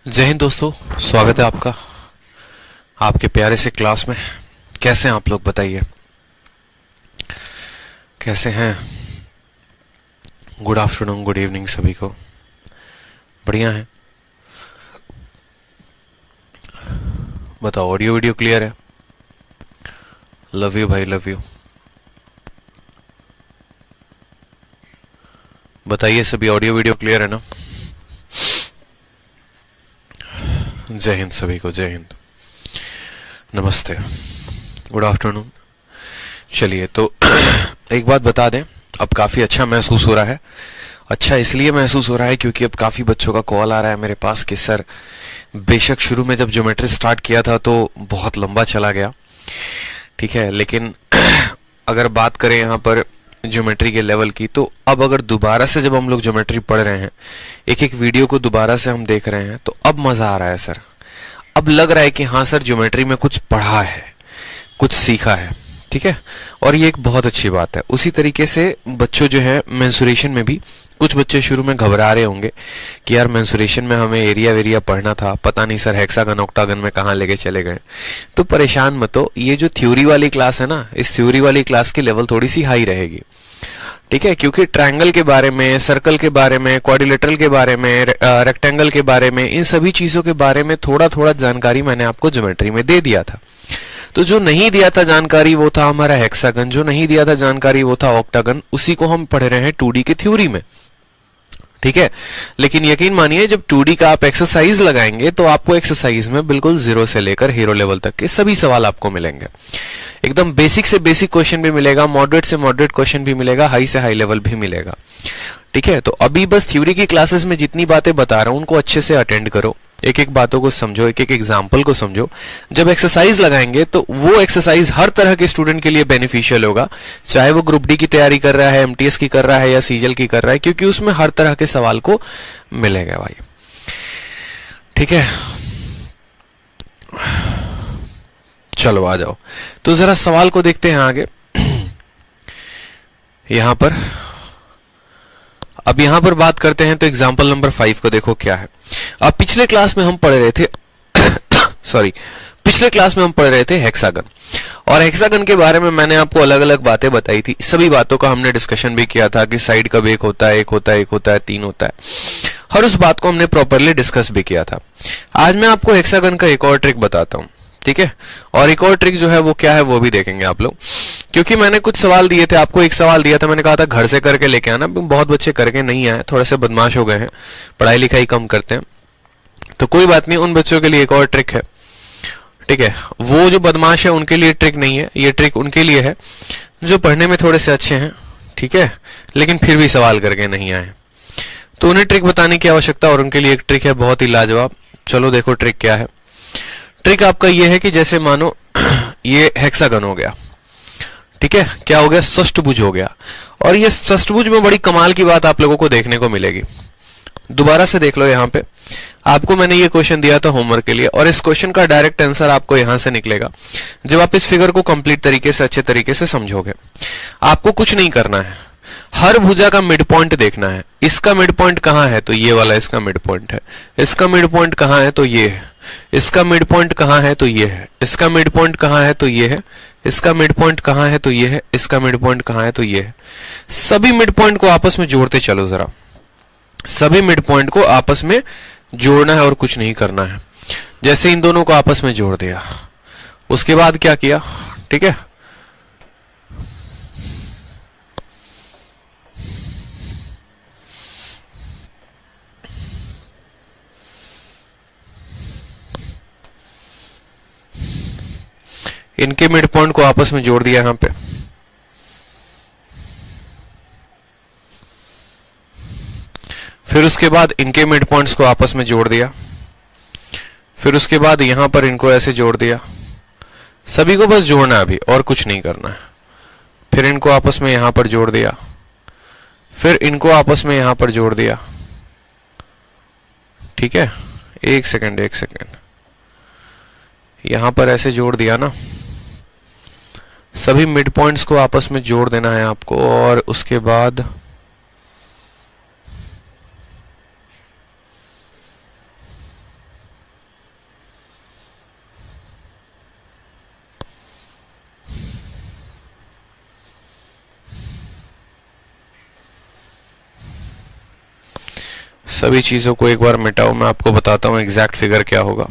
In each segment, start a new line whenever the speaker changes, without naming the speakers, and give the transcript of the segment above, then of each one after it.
जय हिंद दोस्तों, स्वागत है आपका आपके प्यारे से क्लास में। कैसे हैं आप लोग, बताइए कैसे हैं। गुड आफ्टरनून, गुड इवनिंग सभी को। बढ़िया है। बताओ, ऑडियो वीडियो क्लियर है? लव यू भाई, लव यू। बताइए सभी, ऑडियो वीडियो क्लियर है ना? जय हिंद सभी को, जय हिंद, नमस्ते, गुड आफ्टरनून। चलिए तो एक बात बता दें, अब काफ़ी अच्छा महसूस हो रहा है। अच्छा इसलिए महसूस हो रहा है क्योंकि अब काफ़ी बच्चों का कॉल आ रहा है मेरे पास कि सर, बेशक शुरू में जब ज्योमेट्री स्टार्ट किया था तो बहुत लंबा चला गया, ठीक है, लेकिन अगर बात करें यहाँ पर ज्योमेट्री के लेवल की, तो अब अगर दोबारा से जब हम लोग ज्योमेट्री पढ़ रहे हैं, एक एक वीडियो को दोबारा से हम देख रहे हैं, तो अब मज़ा आ रहा है सर। अब लग रहा है कि हाँ सर, ज्योमेट्री में कुछ पढ़ा है, कुछ सीखा है, ठीक है। और ये एक बहुत अच्छी बात है। उसी तरीके से बच्चों जो है मेंसुरेशन में भी, कुछ बच्चे शुरू में घबरा रहे होंगे कि यार मेंसुरेशन में हमें एरिया वेरिया पढ़ना था, पता नहीं सर हेक्सागन ऑक्टागन में कहाँ लेके चले गए। तो परेशान मत हो, ये जो थ्योरी वाली क्लास है ना, इस थ्योरी वाली क्लास की लेवल थोड़ी सी हाई रहेगी, ठीक है, क्योंकि ट्रायंगल के बारे में, सर्कल के बारे में, क्वाड्रिलेटरल के बारे में, रेक्टेंगल के बारे में, इन सभी चीजों के बारे में थोड़ा थोड़ा जानकारी मैंने आपको ज्योमेट्री में दे दिया था। तो जो नहीं दिया था जानकारी वो था हमारा हेक्सागन, जो नहीं दिया था जानकारी वो था ऑक्टागन। उसी को हम पढ़ रहे हैं 2D की थ्योरी में, ठीक है। लेकिन यकीन मानिए, जब 2D का आप एक्सरसाइज लगाएंगे तो आपको एक्सरसाइज में बिल्कुल जीरो से लेकर हीरो लेवल तक के सभी सवाल आपको मिलेंगे। एकदम बेसिक से बेसिक क्वेश्चन भी मिलेगा, मॉडरेट से मॉडरेट क्वेश्चन भी मिलेगा, हाई से हाई लेवल भी मिलेगा, ठीक है। तो अभी बस थ्योरी की क्लासेस में जितनी बातें बता रहा हूं उनको अच्छे से अटेंड करो, एक एक बातों को समझो, एक एक एग्जाम्पल को समझो। जब एक्सरसाइज लगाएंगे तो वो एक्सरसाइज हर तरह के स्टूडेंट के लिए बेनिफिशियल होगा, चाहे वो ग्रुप डी की तैयारी कर रहा है, एमटीएस की कर रहा है या सीजीएल की कर रहा है, क्योंकि उसमें हर तरह के सवाल को मिलेगा भाई, ठीक है। चलो आ जाओ, तो जरा सवाल को देखते हैं आगे। यहां पर अब यहां पर बात करते हैं, तो एग्जाम्पल नंबर 5 को देखो क्या है। अब पिछले क्लास में हम पढ़ रहे थे सॉरी, पिछले क्लास में हम पढ़ रहे थे हेक्सागन, और हेक्सागन के बारे में मैंने आपको अलग अलग बातें बताई थी। सभी बातों का हमने डिस्कशन भी किया था कि साइड कब एक होता है, एक होता है, एक होता है, तीन होता है, हर उस बात को हमने प्रॉपरली डिस्कस भी किया था। आज मैं आपको हेक्सागन का एक और ट्रिक बताता हूं, ठीक है। और एक और ट्रिक जो है वो क्या है वो भी देखेंगे आप लोग, क्योंकि मैंने कुछ सवाल दिए थे आपको। एक सवाल दिया था, मैंने कहा था घर से करके लेके आना, बहुत बच्चे करके नहीं आए, थोड़े से बदमाश हो गए हैं, पढ़ाई लिखाई कम करते हैं, तो कोई बात नहीं, उन बच्चों के लिए एक और ट्रिक है, ठीक है। वो जो बदमाश है उनके लिए ट्रिक नहीं है, ये ट्रिक उनके लिए है जो पढ़ने में थोड़े से अच्छे हैं, ठीक है, लेकिन फिर भी सवाल करके नहीं आए, तो उन्हें ट्रिक बताने की आवश्यकता, और उनके लिए एक ट्रिक है बहुत ही लाजवाब। चलो देखो ट्रिक क्या है। ट्रिक आपका ये है कि जैसे मानो ये हेक्सागन हो गया, ठीक है, क्या हो गया, षष्ठभुज हो गया, और ये षष्ठभुज में बड़ी कमाल की बात आप लोगों को देखने को मिलेगी। दोबारा से देख लो, यहाँ पे आपको मैंने ये क्वेश्चन दिया था होमवर्क के लिए, और इस क्वेश्चन का डायरेक्ट आंसर आपको यहां से निकलेगा जब आप इस फिगर को कंप्लीट तरीके से, अच्छे तरीके से समझोगे। आपको कुछ नहीं करना है, हर भुजा का मिड पॉइंट देखना है। इसका मिड पॉइंट कहां है, तो ये वाला इसका मिड पॉइंट है। इसका मिड पॉइंट कहां है, तो ये है। इसका मिड पॉइंट कहां है, तो ये है। इसका मिड पॉइंट कहां है, तो ये है। इसका मिड पॉइंट कहां है, तो ये है। इसका मिड पॉइंट कहां है, तो ये है। सभी मिड पॉइंट को आपस में जोड़ते चलो जरा, सभी मिड पॉइंट को आपस में जोड़ना है और कुछ नहीं करना है। जैसे इन दोनों को आपस में जोड़ दिया, उसके बाद क्या किया, ठीक है, इनके मिड पॉइंट को आपस में जोड़ दिया यहां पे, फिर उसके बाद इनके मिड पॉइंट्स को आपस में जोड़ दिया, फिर उसके बाद यहां पर इनको ऐसे जोड़ दिया। सभी को बस जोड़ना है अभी, और कुछ नहीं करना है। फिर इनको आपस में यहां पर जोड़ दिया, फिर इनको आपस में यहां पर जोड़ दिया, ठीक है। एक सेकंड, एक सेकंड, यहां पर ऐसे जोड़ दिया ना, सभी मिड पॉइंट्स को आपस में जोड़ देना है आपको, और उसके बाद सभी चीज़ों को एक बार मिटाओ, मैं आपको बताता हूँ एग्जैक्ट फिगर क्या होगा।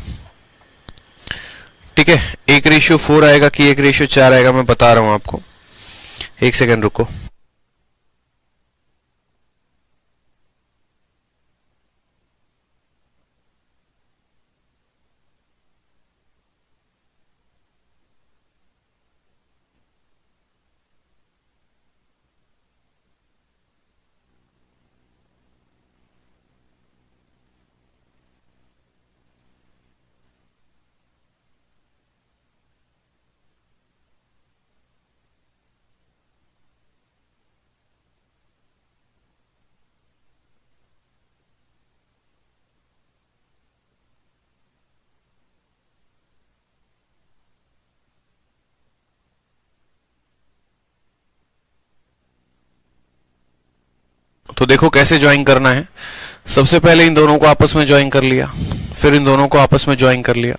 ठीक है, 1:4 आएगा कि 1:4 आएगा, मैं बता रहा हूँ आपको। एक सेकेंड रुको। तो देखो कैसे ज्वाइन करना है। सबसे पहले इन दोनों को आपस में ज्वाइन कर लिया, फिर इन दोनों को आपस में ज्वाइन कर लिया।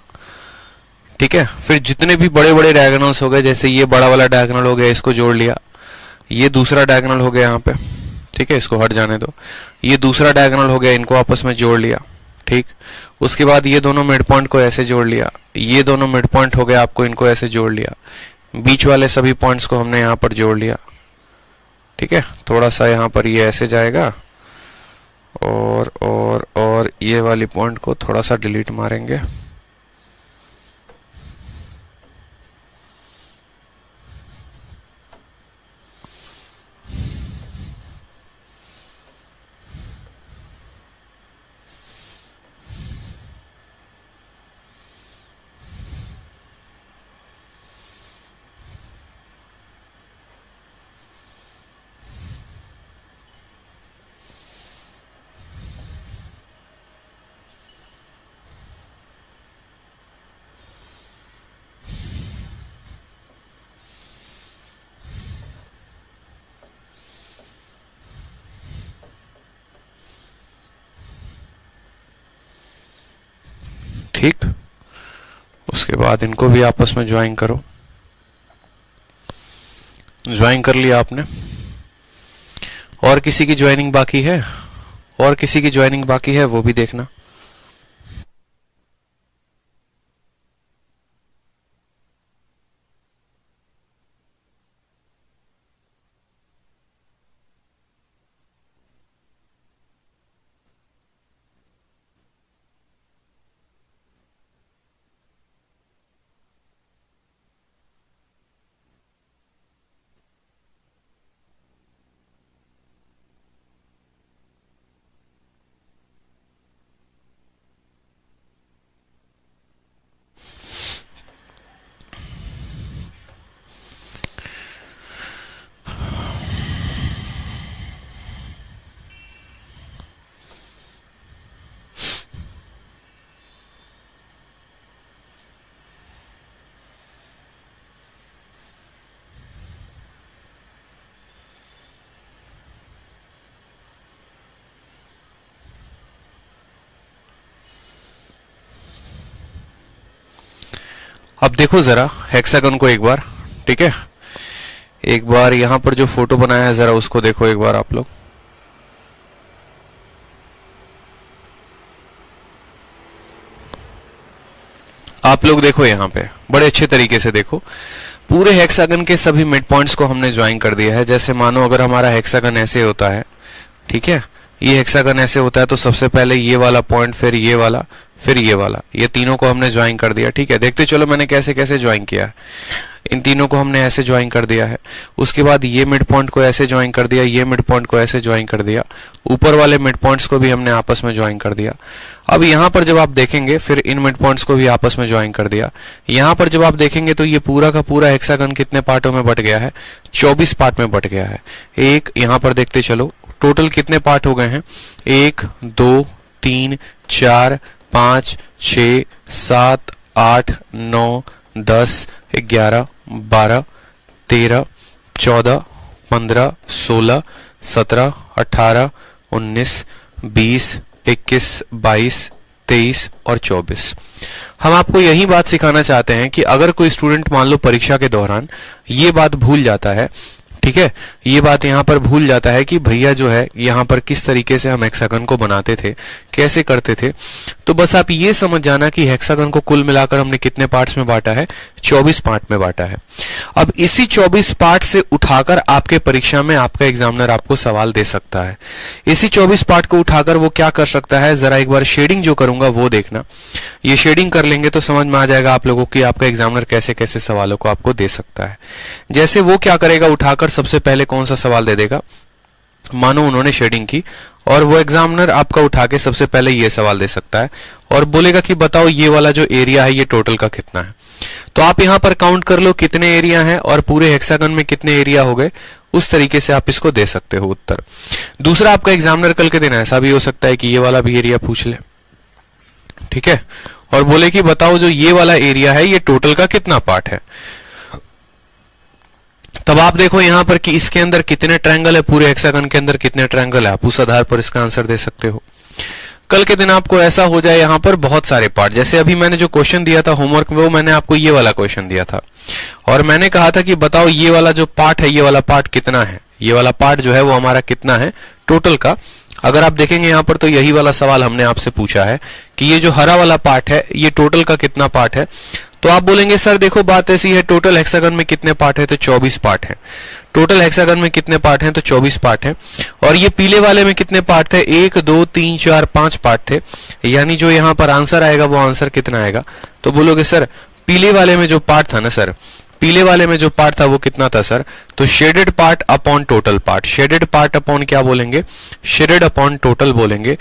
ठीक है, फिर जितने भी बड़े बड़े डायगोनल्स हो गए, जैसे ये बड़ा वाला डायगोनल हो गया, इसको जोड़ लिया। ये दूसरा डायगोनल हो गया यहाँ पे, ठीक है, इसको हट जाने दो। ये दूसरा डायगोनल हो गया, इनको आपस में जोड़ लिया। ठीक, उसके बाद ये दोनों मिड पॉइंट को ऐसे जोड़ लिया। ये दोनों मिड पॉइंट हो गए आपको, इनको ऐसे जोड़ लिया। बीच वाले सभी पॉइंट्स को हमने यहाँ पर जोड़ लिया। ठीक है, थोड़ा सा यहाँ पर ये ऐसे जाएगा और ये वाली पॉइंट को थोड़ा सा डिलीट मारेंगे। ठीक, उसके बाद इनको भी आपस में ज्वाइन करो। ज्वाइन कर लिया आपने। और किसी की ज्वाइनिंग बाकी है? और किसी की ज्वाइनिंग बाकी है, वो भी देखना। अब देखो जरा हेक्सागन को एक बार। ठीक है, एक बार यहां पर जो फोटो बनाया है जरा उसको देखो एक बार आप लोग। आप लोग देखो यहां पे बड़े अच्छे तरीके से देखो। पूरे हेक्सागन के सभी मिड पॉइंट्स को हमने ज्वाइन कर दिया है। जैसे मानो अगर हमारा हेक्सागन ऐसे होता है, ठीक है, ये हेक्सागन ऐसे होता है, तो सबसे पहले ये वाला पॉइंट, फिर ये वाला, फिर ये वाला, ये तीनों को हमने ज्वाइन कर दिया। ठीक है, देखते चलो मैंने कैसे कैसे ज्वाइन किया है। इन तीनों को हमने ऐसे ज्वाइन कर दिया है। उसके बाद ये मिड पॉइंट को ऐसे ज्वाइन कर दिया, ये मिड पॉइंट को ऐसे ज्वाइन कर दिया, ऊपर वाले मिड पॉइंट्स को भी हमने आपस में ज्वाइन कर दिया। अब यहाँ पर जब आप देखेंगे, फिर इन मिड पॉइंट्स को भी आपस में ज्वाइन कर दिया। यहाँ पर जब आप देखेंगे तो ये पूरा का पूरा हेक्सागन कितने पार्टों में बट गया है? 24 पार्ट में बट गया है। एक यहाँ पर देखते चलो टोटल कितने पार्ट हो गए हैं। 1 2 3 4 5 6 7 8 9 10 11 12 13 14 15 16 17 18 19 20 21 22 23 और 24। हम आपको यही बात सिखाना चाहते हैं कि अगर कोई स्टूडेंट मान लो परीक्षा के दौरान ये बात भूल जाता है ठीक है, ये बात यहाँ पर भूल जाता है कि भैया जो है यहाँ पर किस तरीके से हम हेक्सागन को बनाते थे, कैसे करते थे। तो बस आप ये समझ जाना कि हेक्सागन को कुल मिलाकर हमने कितने पार्ट्स में बांटा है, 24 पार्ट में बांटा है। अब इसी 24 पार्ट से उठाकर आपके परीक्षा में आपका एग्जामिनर आपको सवाल दे सकता है। इसी 24 पार्ट को उठाकर वो क्या कर सकता है, जरा एक बार शेडिंग जो करूंगा वो देखना। ये शेडिंग कर लेंगे तो समझ में आ जाएगा आप लोगों की आपका एग्जामिनर कैसे कैसे सवालों को आपको दे सकता है। जैसे वो क्या करेगा, उठाकर सबसे पहले कौन सा सवाल दे देगा, मानो उन्होंने शेडिंग की और वो एग्जामिनर आपका उठा के सबसे पहले ये सवाल दे सकता है और बोलेगा कि बताओ ये वाला जो एरिया है ये टोटल का कितना है। तो आप यहां पर काउंट कर लो कितने एरिया हैं और पूरे हेक्सागन में कितने एरिया हो गए, उस तरीके से आप इसको दे सकते हो उत्तर। दूसरा, आपका एग्जामिनर कल के दिन ऐसा भी हो सकता है कि ये वाला भी एरिया पूछ ले, ठीक है, और बोले कि बताओ जो ये वाला एरिया है ये टोटल का कितना पार्ट है। तब आप देखो यहां पर कि इसके अंदर कितने ट्रायंगल है, पूरे हेक्सागन के अंदर कितने ट्रायंगल है, आप उस आधार पर इसका आंसर दे सकते हो। कल के दिन आपको ऐसा हो जाए यहां पर बहुत सारे पार्ट, जैसे अभी मैंने जो क्वेश्चन दिया था होमवर्क, वो मैंने आपको ये वाला क्वेश्चन दिया था और मैंने कहा था कि बताओ ये वाला जो पार्ट है ये वाला पार्ट कितना है, ये वाला पार्ट जो है वो हमारा कितना है टोटल का। अगर आप देखेंगे यहां पर तो यही वाला सवाल हमने आपसे पूछा है कि ये जो हरा वाला पार्ट है ये टोटल का कितना पार्ट है। तो आप बोलेंगे सर देखो बात ऐसी है, टोटल हेक्सागन में कितने पार्ट है, तो 24 पार्ट है। टोटल हेक्सागन में कितने पार्ट हैं, तो 24 पार्ट हैं। और ये पीले वाले में कितने पार्ट थे, 1 2 3 4 5 पार्ट थे। यानी जो यहाँ पर आंसर आएगा वो आंसर कितना आएगा, तो बोलोगे सर पीले वाले में जो पार्ट था ना सर, पीले वाले में जो पार्ट था वो कितना था सर, तो shaded part upon total part. Shaded part upon क्या बोलेंगे, शेडेड अपॉन टोटल बोलेंगे।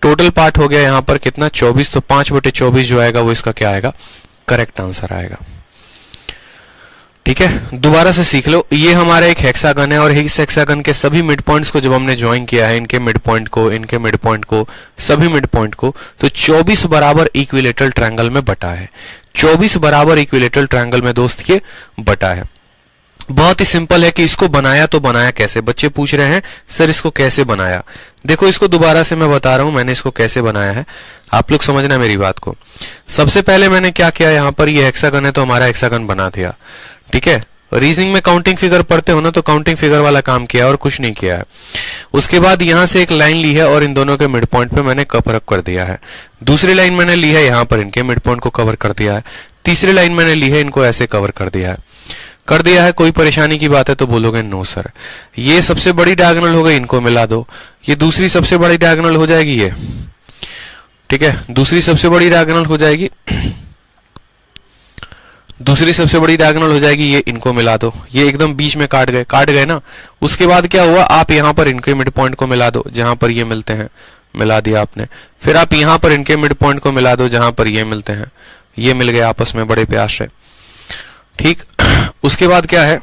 टोटल पार्ट हो गया यहाँ पर कितना 24, तो 5/24 जो आएगा वो इसका क्या आएगा, करेक्ट आंसर आएगा। ठीक है, दोबारा से सीख लो, ये हमारा एक हेक्सागन है और इस हेक्सागन के सभी मिड पॉइंट्स को जब हमने ज्वाइन किया है, इनके मिड पॉइंट को, इनके मिड पॉइंट को, सभी मिड पॉइंट को, तो 24 बराबर इक्विलेटरल ट्रायंगल में बटा है। 24 बराबर इक्विलेटरल ट्रायंगल में दोस्त ये बटा है। बहुत ही सिंपल है कि इसको बनाया तो बनाया कैसे, बच्चे पूछ रहे हैं सर इसको कैसे बनाया। देखो इसको दोबारा से मैं बता रहा हूं मैंने इसको कैसे बनाया है, आप लोग समझना मेरी बात को। सबसे पहले मैंने क्या किया, यहां पर ये हेक्सागन है तो हमारा हेक्सागन बना दिया, ठीक है। रीजनिंग में काउंटिंग फिगर पढ़ते हो ना, तो काउंटिंग फिगर वाला काम किया और कुछ नहीं किया है। उसके बाद यहां से एक लाइन ली है और इन दोनों के मिड पॉइंट पे मैंने कवर अप कर दिया है। दूसरी लाइन मैंने ली है, यहां पर इनके मिड पॉइंट को कवर कर दिया है। तीसरी लाइन मैंने ली है, इनको ऐसे कवर कर दिया है। कोई परेशानी की बात है तो बोलोगे नो सर। ये सबसे बड़ी डायगोनल हो गई, इनको मिला दो। ये दूसरी सबसे बड़ी डायगोनल हो जाएगी ये, ठीक है, दूसरी सबसे बड़ी डायगोनल हो जाएगी, दूसरी सबसे बड़ी डायगोनल हो जाएगी, ये इनको मिला दो। ये एकदम बीच में काट गए ना। उसके बाद क्या हुआ, आप यहां पर इनके मिड पॉइंट को मिला दो जहां पर ये मिलते हैं, मिला दिया आपने। फिर आप यहां पर इनके मिड पॉइंट को मिला दो जहां पर ये मिलते हैं, ये मिल गए आपस में बड़े प्यार से, ठीक। उसके बाद क्या है,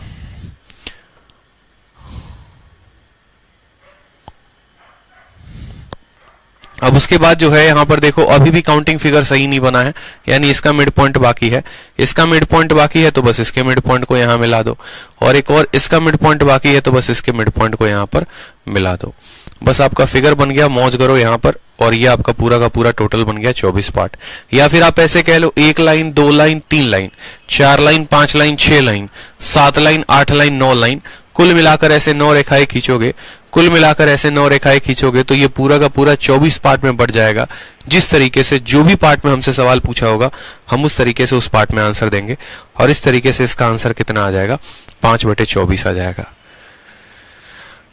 अब उसके बाद जो है यहां पर देखो अभी भी काउंटिंग फिगर सही नहीं बना है, यानी इसका मिड पॉइंट बाकी है, इसका मिड पॉइंट बाकी है तो बस इसके मिड पॉइंट को यहां मिला दो, और एक और इसका मिड पॉइंट बाकी है तो बस इसके मिड पॉइंट को यहां पर मिला दो। बस आपका फिगर बन गया, मौज करो यहां पर, और ये आपका पूरा का पूरा टोटल बन गया 24 पार्ट। या फिर आप ऐसे कह लो 1 line 2 line 3 line 4 line 5 line 6 line 7 line 8 line 9 line, कुल मिलाकर ऐसे 9 रेखाएं खींचोगे, कुल मिलाकर ऐसे 9 रेखाएं खींचोगे तो ये पूरा का पूरा 24 पार्ट में बढ़ जाएगा। जिस तरीके से जो भी पार्ट में हमसे सवाल पूछा होगा हम उस तरीके से उस पार्ट में आंसर देंगे, और इस तरीके से इसका आंसर कितना आ जाएगा, 5/24 आ जाएगा।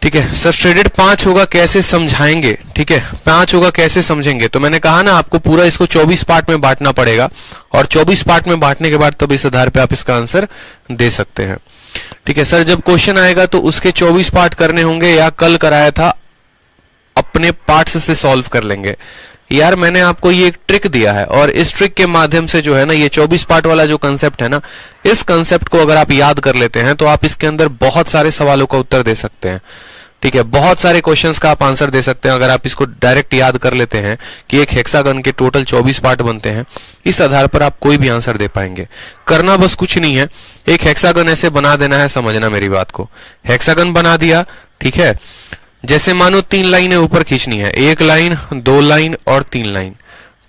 ठीक है सर, शेडेड 5 होगा कैसे समझाएंगे, ठीक है 5 होगा कैसे समझेंगे, तो मैंने कहा ना आपको पूरा इसको 24 पार्ट में बांटना पड़ेगा, और 24 पार्ट में बांटने के बाद तब इस आधार पे आप इसका आंसर दे सकते हैं। ठीक है सर, जब क्वेश्चन आएगा तो उसके 24 पार्ट करने होंगे या कल कराया था अपने पार्ट्स से सॉल्व कर लेंगे। यार मैंने आपको ये एक ट्रिक दिया है, और इस ट्रिक के माध्यम से जो है ना ये 24 पार्ट वाला जो कंसेप्ट है ना, इस कंसेप्ट को अगर आप याद कर लेते हैं तो आप इसके अंदर बहुत सारे सवालों का उत्तर दे सकते हैं। ठीक है, बहुत सारे क्वेश्चंस का आप आंसर दे सकते हैं अगर आप इसको डायरेक्ट याद कर लेते हैं कि एक हेक्सागन के टोटल 24 पार्ट बनते हैं। इस आधार पर आप कोई भी आंसर दे पाएंगे। करना बस कुछ नहीं है, एक हेक्सागन ऐसे बना देना है, समझना मेरी बात को। हेक्सागन बना दिया, ठीक है, जैसे मानो 3 लाइनें ऊपर खींचनी है, 1 लाइन 2 लाइन और 3 लाइन,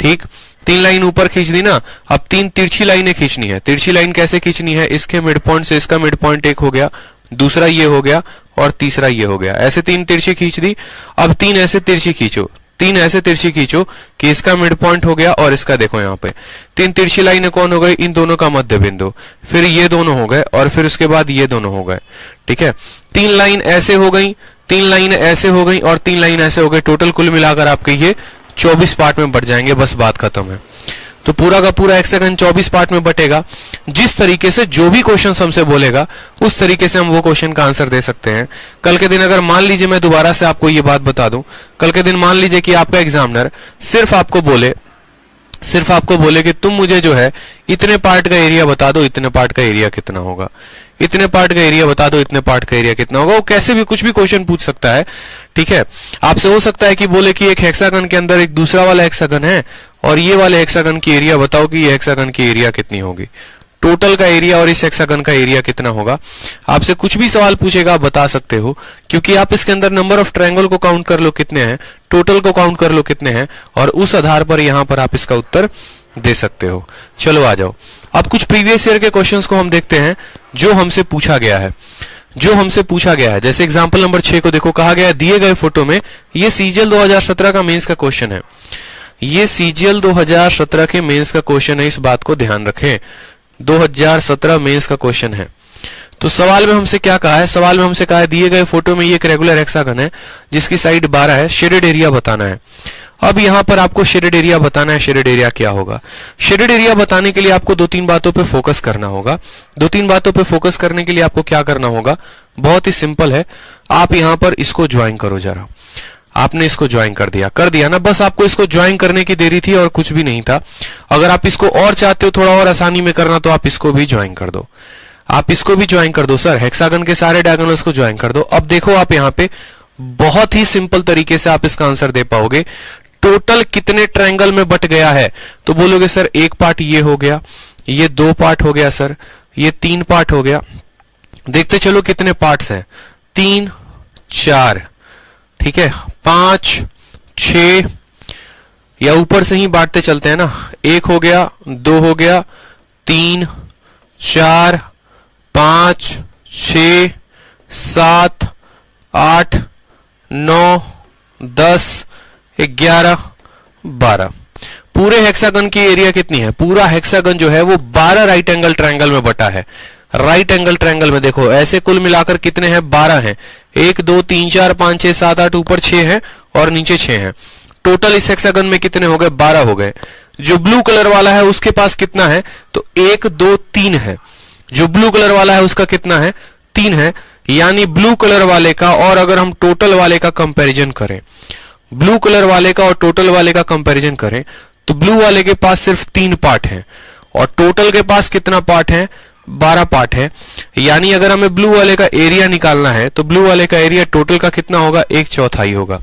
ठीक। 3 लाइन ऊपर खींच दी ना, अब 3 तिरछी लाइनें खींचनी है। तिरछी लाइन कैसे खींचनी है, इसके मिड पॉइंट से इसका मिड पॉइंट 1 हो गया, दूसरा ये हो गया और तीसरा ये हो गया। ऐसे 3 तिरछी खींच दी। अब 3 ऐसे तिरछी खींचो, 3 ऐसे तिरछी खींचो कि इसका मिड पॉइंट हो गया और इसका देखो यहाँ पे 3 तिरछी लाइनें कौन हो गई, इन दोनों का मध्य बिंदु। फिर ये दोनों हो गए और फिर उसके बाद ये दोनों हो गए। ठीक है, 3 लाइन ऐसे हो गई, 3 लाइन ऐसे हो गई और 3 लाइन ऐसे हो गई। टोटल कुल मिलाकर आपके ये 24 पार्ट में बट जाएंगे। बस बात खत्म है। तो पूरा का पूरा हेक्सागन 24 पार्ट में बटेगा। जिस तरीके से जो भी क्वेश्चन हमसे बोलेगा उस तरीके से हम वो क्वेश्चन का आंसर दे सकते हैं। कल के दिन अगर मान लीजिए, मैं दोबारा से आपको ये बात बता दूं, कल के दिन मान लीजिए कि आपका एग्जामिनर सिर्फ आपको बोले कि तुम मुझे जो है इतने पार्ट का एरिया बता दो, इतने पार्ट का एरिया कितना होगा, इतने पार्ट का एरिया बता दो, इतने पार्ट का एरिया कितना होगा। वो कैसे भी कुछ भी क्वेश्चन पूछ सकता है। ठीक है, आपसे हो सकता है कि बोले कि एक हेक्सागन के अंदर एक दूसरा वाला हेक्सागन है और ये वाले हेक्सागन की एरिया बताओ कि ये हेक्सागन की एरिया कितनी होगी, टोटल का एरिया और इस हेक्सागन का एरिया कितना होगा। आपसे कुछ भी सवाल पूछेगा आप बता सकते हो, क्योंकि आप इसके अंदर नंबर ऑफ ट्रायंगल को काउंट कर लो कितने हैं, टोटल को काउंट कर लो कितने हैं, और उस आधार पर यहां पर आप इसका उत्तर दे सकते हो। चलो आ जाओ, अब कुछ प्रीवियस ईयर के क्वेश्चंस को हम देखते हैं जो हमसे पूछा गया है। जैसे एग्जांपल नंबर 6 को देखो, कहा गया है दिए गए फोटो में, ये सीजीएल 2017 का मेंस का क्वेश्चन है। ये सीजीएल 2017 के मेंस का क्वेश्चन है, इस बात को ध्यान रखें। 2017 मेंस का क्वेश्चन है। तो सवाल में हमसे क्या कहा है, सवाल में हमसे कहा है दिए गए फोटो में ये एक रेगुलर हेक्सागन है जिसकी साइड 12 है, शेडेड एरिया बताना है। अब यहां पर आपको शेडेड एरिया बताना है। शेडेड एरिया क्या होगा? शेडेड एरिया बताने के लिए आपको 2-3 बातों पे फोकस करना होगा। 2-3 बातों पे फोकस करने के लिए आपको क्या करना होगा, बहुत ही सिंपल है। आप यहां पर इसको ज्वाइन करो जरा। आपने इसको ज्वाइन कर दिया ना, बस आपको इसको ज्वाइन करने की देरी थी और कुछ भी नहीं था। अगर आप इसको और चाहते हो थोड़ा और आसानी में करना तो आप इसको भी ज्वाइन कर दो, आप इसको भी ज्वाइन कर दो। सर हेक्सागन के सारे डायगोनल्स को ज्वाइन कर दो। अब देखो आप यहाँ पे बहुत ही सिंपल तरीके से आप इसका आंसर दे पाओगे। टोटल कितने ट्रायंगल में बट गया है, तो बोलोगे सर एक पार्ट ये हो गया, ये 2 पार्ट हो गया, सर ये 3 पार्ट हो गया। देखते चलो कितने पार्ट्स हैं, 3, 4, ठीक है, 5, 6, या ऊपर से ही बांटते चलते हैं ना। 1 हो गया, 2 हो गया, 3, 4, 5, 6, 7, 8, 9, 10, 11, 12। पूरे हेक्सागन की एरिया कितनी है? पूरा हेक्सागन जो है वो 12 राइट एंगल ट्रायंगल में बटा है। राइट एंगल ट्रायंगल में देखो ऐसे कुल मिलाकर कितने हैं, 12 हैं। 1, 2, 3, 4, 5, 6, 7, 8, ऊपर 6 है और नीचे 6 है। टोटल इस हेक्सागन में कितने हो गए, 12 हो गए। जो ब्लू कलर वाला है उसके पास कितना है, तो 1, 2, 3 है। जो ब्लू कलर वाला है उसका कितना है, 3 है। यानी ब्लू कलर वाले का और अगर हम टोटल वाले का कंपैरिजन करें, ब्लू कलर वाले का और टोटल वाले का कंपैरिजन करें, तो ब्लू वाले के पास सिर्फ 3 पार्ट हैं और टोटल के पास कितना पार्ट है, 12 पार्ट है। यानी अगर हमें ब्लू वाले का एरिया निकालना है तो ब्लू वाले का एरिया टोटल का कितना होगा, 1/4 होगा।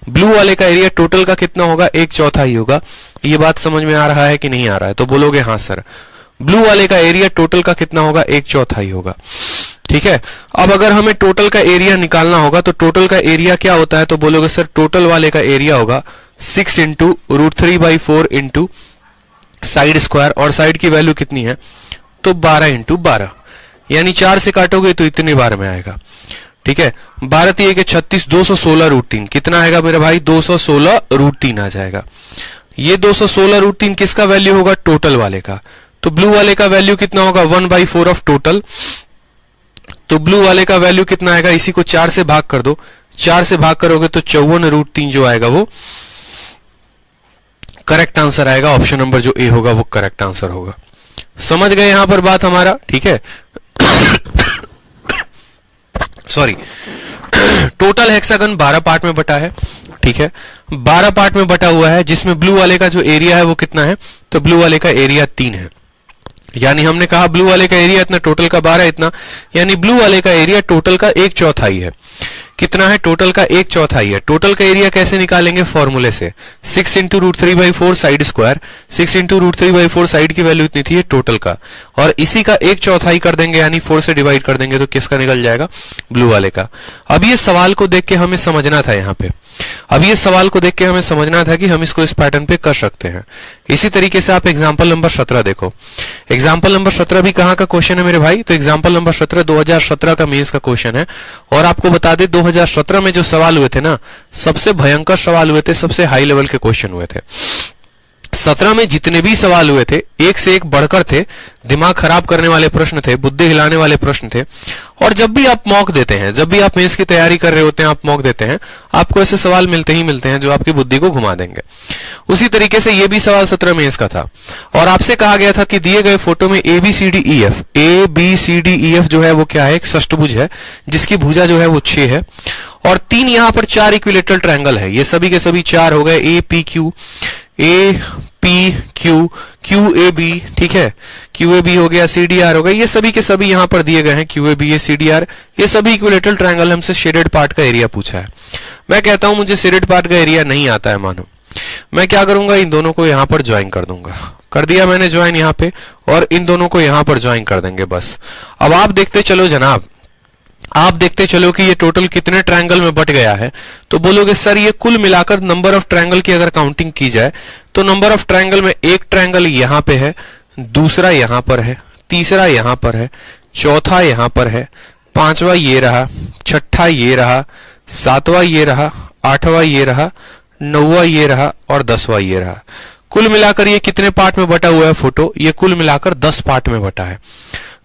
ब्लू वाले का एरिया टोटल का कितना होगा, 1/4 होगा। ये बात समझ में आ रहा है कि नहीं आ रहा है? तो बोलोगे हाँ सर, ब्लू वाले का एरिया टोटल का कितना होगा, 1/4 होगा। ठीक है, अब अगर हमें टोटल का एरिया निकालना होगा तो टोटल का एरिया क्या होता है, तो बोलोगे सर टोटल वाले का एरिया होगा 6 × √3/4 × साइड स्क्वायर, और साइड की वैल्यू कितनी है, तो 12 × 12, यानी 4 से काटोगे तो इतनी बार में आएगा। ठीक है, 12 × 3 = 36, 216 √3 कितना आएगा मेरे भाई, 216 √3 आ जाएगा। ये 216 √3 किसका वैल्यू होगा, टोटल वाले का। तो ब्लू वाले का वैल्यू कितना होगा, 1/4 ऑफ टोटल। तो ब्लू वाले का वैल्यू कितना आएगा, इसी को 4 से भाग कर दो। 4 से भाग करोगे तो 54 √3 जो आएगा वो करेक्ट आंसर आएगा। ऑप्शन नंबर जो ए होगा वो करेक्ट आंसर होगा। समझ गए यहां पर बात हमारा? ठीक है, सॉरी, टोटल हेक्सागन 12 पार्ट में बटा है। ठीक है, 12 पार्ट में बटा हुआ है, जिसमें ब्लू वाले का जो एरिया है वो कितना है, तो ब्लू वाले का एरिया 3 है। यानी हमने कहा ब्लू वाले का एरिया इतना, टोटल का 12 इतना, यानी ब्लू वाले का एरिया टोटल का 1/4 है। कितना है टोटल का 1/4 है। टोटल का एरिया कैसे निकालेंगे, फॉर्मूले से 6 into √3/4 side square, 6 into √3/4 side की वैल्यू इतनी थी ये टोटल का, और इसी का 1/4 कर देंगे यानी 4 से डिवाइड कर देंगे तो किसका निकल जाएगा, ब्लू वाले का। अब ये सवाल को देख के हमें समझना था यहाँ पे, अब ये सवाल को देख के हमें समझना था कि हम इसको इस पैटर्न पे कर सकते हैं। इसी तरीके से आप एग्जांपल नंबर 17 देखो। एग्जांपल नंबर 17 भी कहाँ का क्वेश्चन है मेरे भाई, तो एग्जांपल नंबर 17 2017 का मेंस का क्वेश्चन है। और आपको बता दे 2017 में जो सवाल हुए थे ना, सबसे भयंकर सवाल हुए थे, सबसे हाई लेवल के क्वेश्चन हुए थे। 17 में जितने भी सवाल हुए थे एक से एक बढ़कर थे, दिमाग खराब करने वाले प्रश्न थे, बुद्धि हिलाने वाले प्रश्न थे। और जब भी आप मॉक देते हैं, जब भी आप मेंस की तैयारी कर रहे होते हैं, आप मॉक देते हैं, आपको ऐसे सवाल मिलते ही मिलते हैं जो आपकी बुद्धि को घुमा देंगे। उसी तरीके से ये भी सवाल 17 मेंस का था और आपसे कहा गया था कि दिए गए फोटो में ABCDEF जो है वो क्या है, एक षष्ठभुज है जिसकी भुजा जो है वो 6 है और 3 यहां पर 4 इक्विलेटरल ट्रायंगल है। ये सभी के सभी 4 हो गए, APQ, QAB, ठीक है, QAB हो गया, CDR हो गया, ये सभी के सभी यहां पर दिए गए हैं, QAB, CDR, ये सभी इक्विलेटरल ट्रायंगल। हमसे शेडेड पार्ट का एरिया पूछा है। मैं कहता हूं मुझे शेडेड पार्ट का एरिया नहीं आता है, मानो मैं क्या करूंगा, इन दोनों को यहां पर ज्वाइन कर दूंगा। कर दिया मैंने ज्वाइन यहां पे, और इन दोनों को यहां पर ज्वाइन कर देंगे बस। अब आप देखते चलो जनाब, आप देखते चलो कि ये टोटल कितने ट्रायंगल में बट गया है। तो बोलोगे सर ये कुल मिलाकर नंबर ऑफ ट्रायंगल की अगर काउंटिंग की जाए तो नंबर ऑफ ट्रायंगल में एक ट्रायंगल यहां पे है, दूसरा यहां पर है, तीसरा यहां पर है, चौथा यहां पर है, पांचवा ये रहा, छठा ये रहा, सातवां ये रहा, आठवां ये रहा, नौवां ये रहा और 10वां ये रहा। कुल मिलाकर ये कितने पार्ट में बटा हुआ है फोटो, ये कुल मिलाकर 10 पार्ट में बटा है।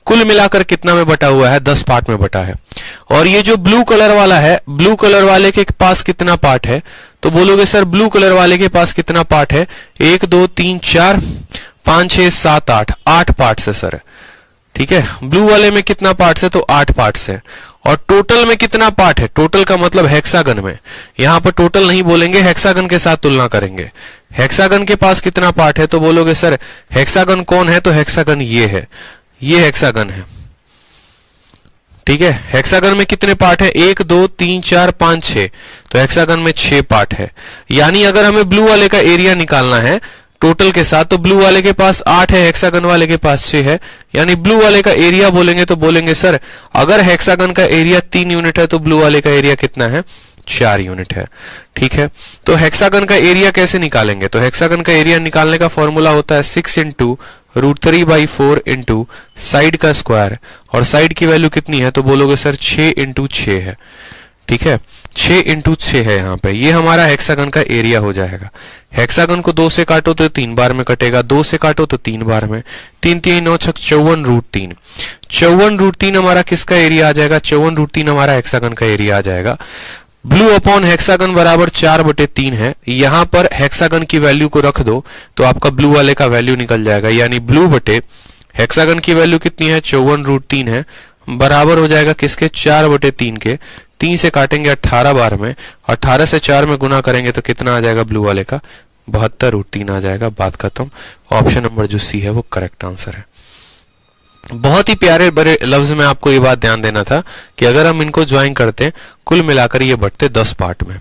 कुल मिलाकर कितना में बटा हुआ है, 10 पार्ट में बटा है। और ये जो ब्लू कलर वाला है, ब्लू कलर वाले के पास कितना पार्ट है, तो बोलोगे सर ब्लू कलर वाले के पास कितना पार्ट है, 1 2 3 4 5 6 7 8 पार्ट्स है सर, ठीक है। ब्लू वाले में कितना पार्ट्स है, तो 8 पार्ट्स है। और टोटल में कितना पार्ट है, टोटल का मतलब हेक्सागन में, यहां पर टोटल नहीं बोलेंगे, हेक्सागन के साथ तुलना करेंगे। हेक्सागन के पास कितना पार्ट है, तो बोलोगे सर हेक्सागन कौन है, तो हेक्सागन ये है, ये हेक्सागन है, ठीक है। हेक्सागन में कितने पार्ट है, 1 2 3 4 5 6, तो हेक्सागन में 6 पार्ट है। यानी अगर हमें ब्लू वाले का एरिया निकालना है टोटल के साथ, तो ब्लू वाले के पास 8 है, हेक्सागन वाले के पास 6 है, यानी ब्लू वाले का एरिया बोलेंगे तो बोलेंगे सर अगर हेक्सागन का एरिया 3 यूनिट है तो ब्लू वाले का एरिया कितना है, 4 यूनिट है, ठीक है। तो हेक्सागन का एरिया कैसे निकालेंगे, तो हेक्सागन का एरिया निकालने का फॉर्मूला होता है 6 इंटू √3/4 इंटू साइड का स्क्वायर, और साइड की वैल्यू कितनी है, तो बोलोगे सर 6 इंटू 6 है, ठीक है, 6 इंटू 6 है यहाँ पे। ये हमारा हेक्सागन का एरिया हो जाएगा। हेक्सागन को 2 से काटो तो 3 बार में कटेगा, 2 से काटो तो 3 बार में, 3 3 9 6 54√3, 54√3 हमारा किसका एरिया आ जाएगा, 54√3 हमारा हेक्सागन का एरिया आ जाएगा। ब्लू अपॉन हेक्सागन बराबर 4/3 है, यहां पर हेक्सागन की वैल्यू को रख दो तो आपका ब्लू वाले का वैल्यू निकल जाएगा, यानी ब्लू बटे हेक्सागन की वैल्यू कितनी है, 54√3 है, बराबर हो जाएगा किसके, 4/3 के। 3 से काटेंगे 18 बार में, 18 से 4 में गुना करेंगे तो कितना आ जाएगा ब्लू वाले का, 72√3 आ जाएगा। बात खत्म। ऑप्शन नंबर जो सी है वो करेक्ट आंसर है। बहुत ही प्यारे बड़े लफ्ज में आपको ये बात ध्यान देना था कि अगर हम इनको ज्वाइन करते हैं कुल मिलाकर ये बढ़ते 10 पार्ट में।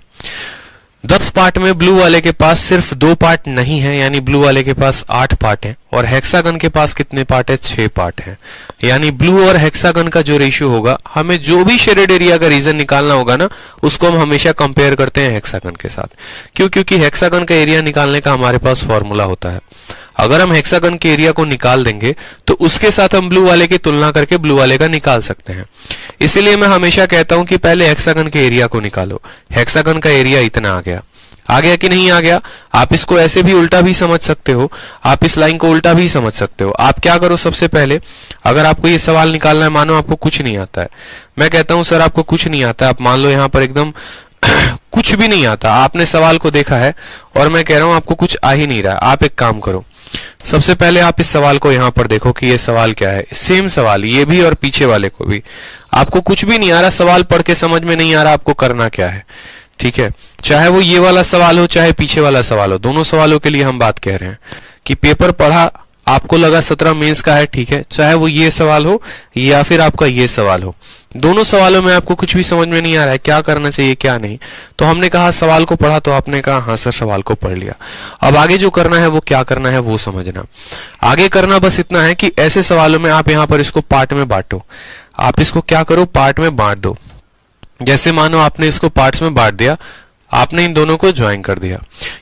10 पार्ट में ब्लू वाले के पास सिर्फ 2 पार्ट नहीं है, यानी ब्लू वाले के पास 8 पार्ट हैं, और हेक्सागन के पास कितने पार्ट है, 6 पार्ट हैं। यानी ब्लू और हेक्सागन का जो रेशियो होगा, हमें जो भी शेडेड एरिया का रीजन निकालना होगा ना, उसको हम हमेशा कंपेयर करते हैं हेक्सागन के साथ। क्यों, क्योंकि हेक्सागन का एरिया निकालने का हमारे पास फॉर्मूला होता है। अगर हम हेक्सागन के एरिया को निकाल देंगे तो उसके साथ हम ब्लू वाले की तुलना करके ब्लू वाले का निकाल सकते हैं। इसीलिए मैं हमेशा कहता हूं कि पहले हेक्सागन के एरिया को निकालो। हेक्सागन का एरिया इतना आ गया कि नहीं आ गया। आप इसको ऐसे भी उल्टा भी समझ सकते हो, आप इस लाइन को उल्टा भी समझ सकते हो। आप क्या करो, सबसे पहले अगर आपको ये सवाल निकालना है, मानो आपको कुछ नहीं आता है, मैं कहता हूं सर आपको कुछ नहीं आता है, आप मान लो यहां पर एकदम कुछ भी नहीं आता, आपने सवाल को देखा है और मैं कह रहा हूं आपको कुछ आ ही नहीं रहा। आप एक काम करो, सबसे पहले आप इस सवाल को यहां पर देखो कि ये सवाल क्या है। सेम सवाल, ये भी और पीछे वाले को भी। आपको कुछ भी नहीं आ रहा, सवाल पढ़ के समझ में नहीं आ रहा आपको करना क्या है, ठीक है। चाहे वो ये वाला सवाल हो चाहे पीछे वाला सवाल हो, दोनों सवालों के लिए हम बात कह रहे हैं कि पेपर पढ़ा, आपको लगा 17 मेंस का है, ठीक है, चाहे वो ये सवाल हो या फिर आपका ये सवाल हो, दोनों सवालों में आपको कुछ भी समझ में नहीं आ रहा है, क्या करना चाहिए क्या नहीं, तो हमने कहा सवाल को पढ़ा, तो आपने कहा हाँ सर सवाल को पढ़ लिया। अब आगे जो करना है वो क्या करना है वो समझना। आगे करना बस इतना है कि ऐसे सवालों में आप यहाँ पर इसको पार्ट में बांटो। आप इसको क्या करो, पार्ट में बांट दो। जैसे मानो आपने इसको पार्ट्स में बांट दिया, आपने इन दोनों को ज्वाइन कर दिया।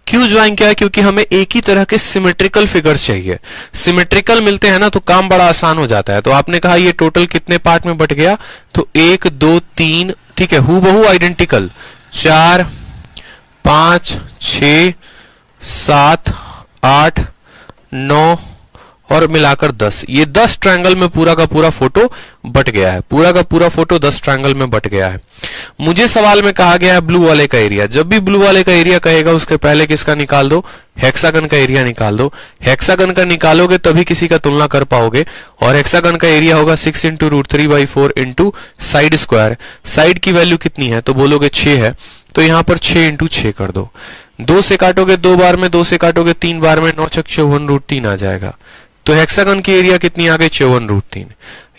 क्यों ज्वाइन किया? क्योंकि हमें एक ही तरह के सिमेट्रिकल फिगर्स चाहिए। सिमेट्रिकल मिलते हैं ना तो काम बड़ा आसान हो जाता है। तो आपने कहा ये टोटल कितने पार्ट में बट गया, तो 1 2 3, ठीक है, हूबहू आइडेंटिकल 4 5 6 7 8 9 और मिलाकर 10। ये 10 ट्रायंगल में पूरा का पूरा फोटो बट गया है। पूरा का पूरा फोटो 10 ट्रायंगल में बट गया है। मुझे सवाल में कहा गया है ब्लू वाले का एरिया। जब भी ब्लू वाले का एरिया कहेगा उसके पहले किसका निकाल दो, हेक्सागन का एरिया निकाल दो। हेक्सागन का निकालोगे तभी किसी का तुलना कर पाओगे। और हेक्सागन का एरिया होगा 6 × √3/4 इंटू साइड स्क्वायर। साइड की वैल्यू कितनी है तो बोलोगे 6 है, तो यहां पर 6 × 6 कर दो। 2 से काटोगे 2 बार में, 2 से काटोगे 3 बार में, 9 × 6 √3 आ जाएगा। तो हेक्सागन की एरिया कितनी आ गई, 54√3।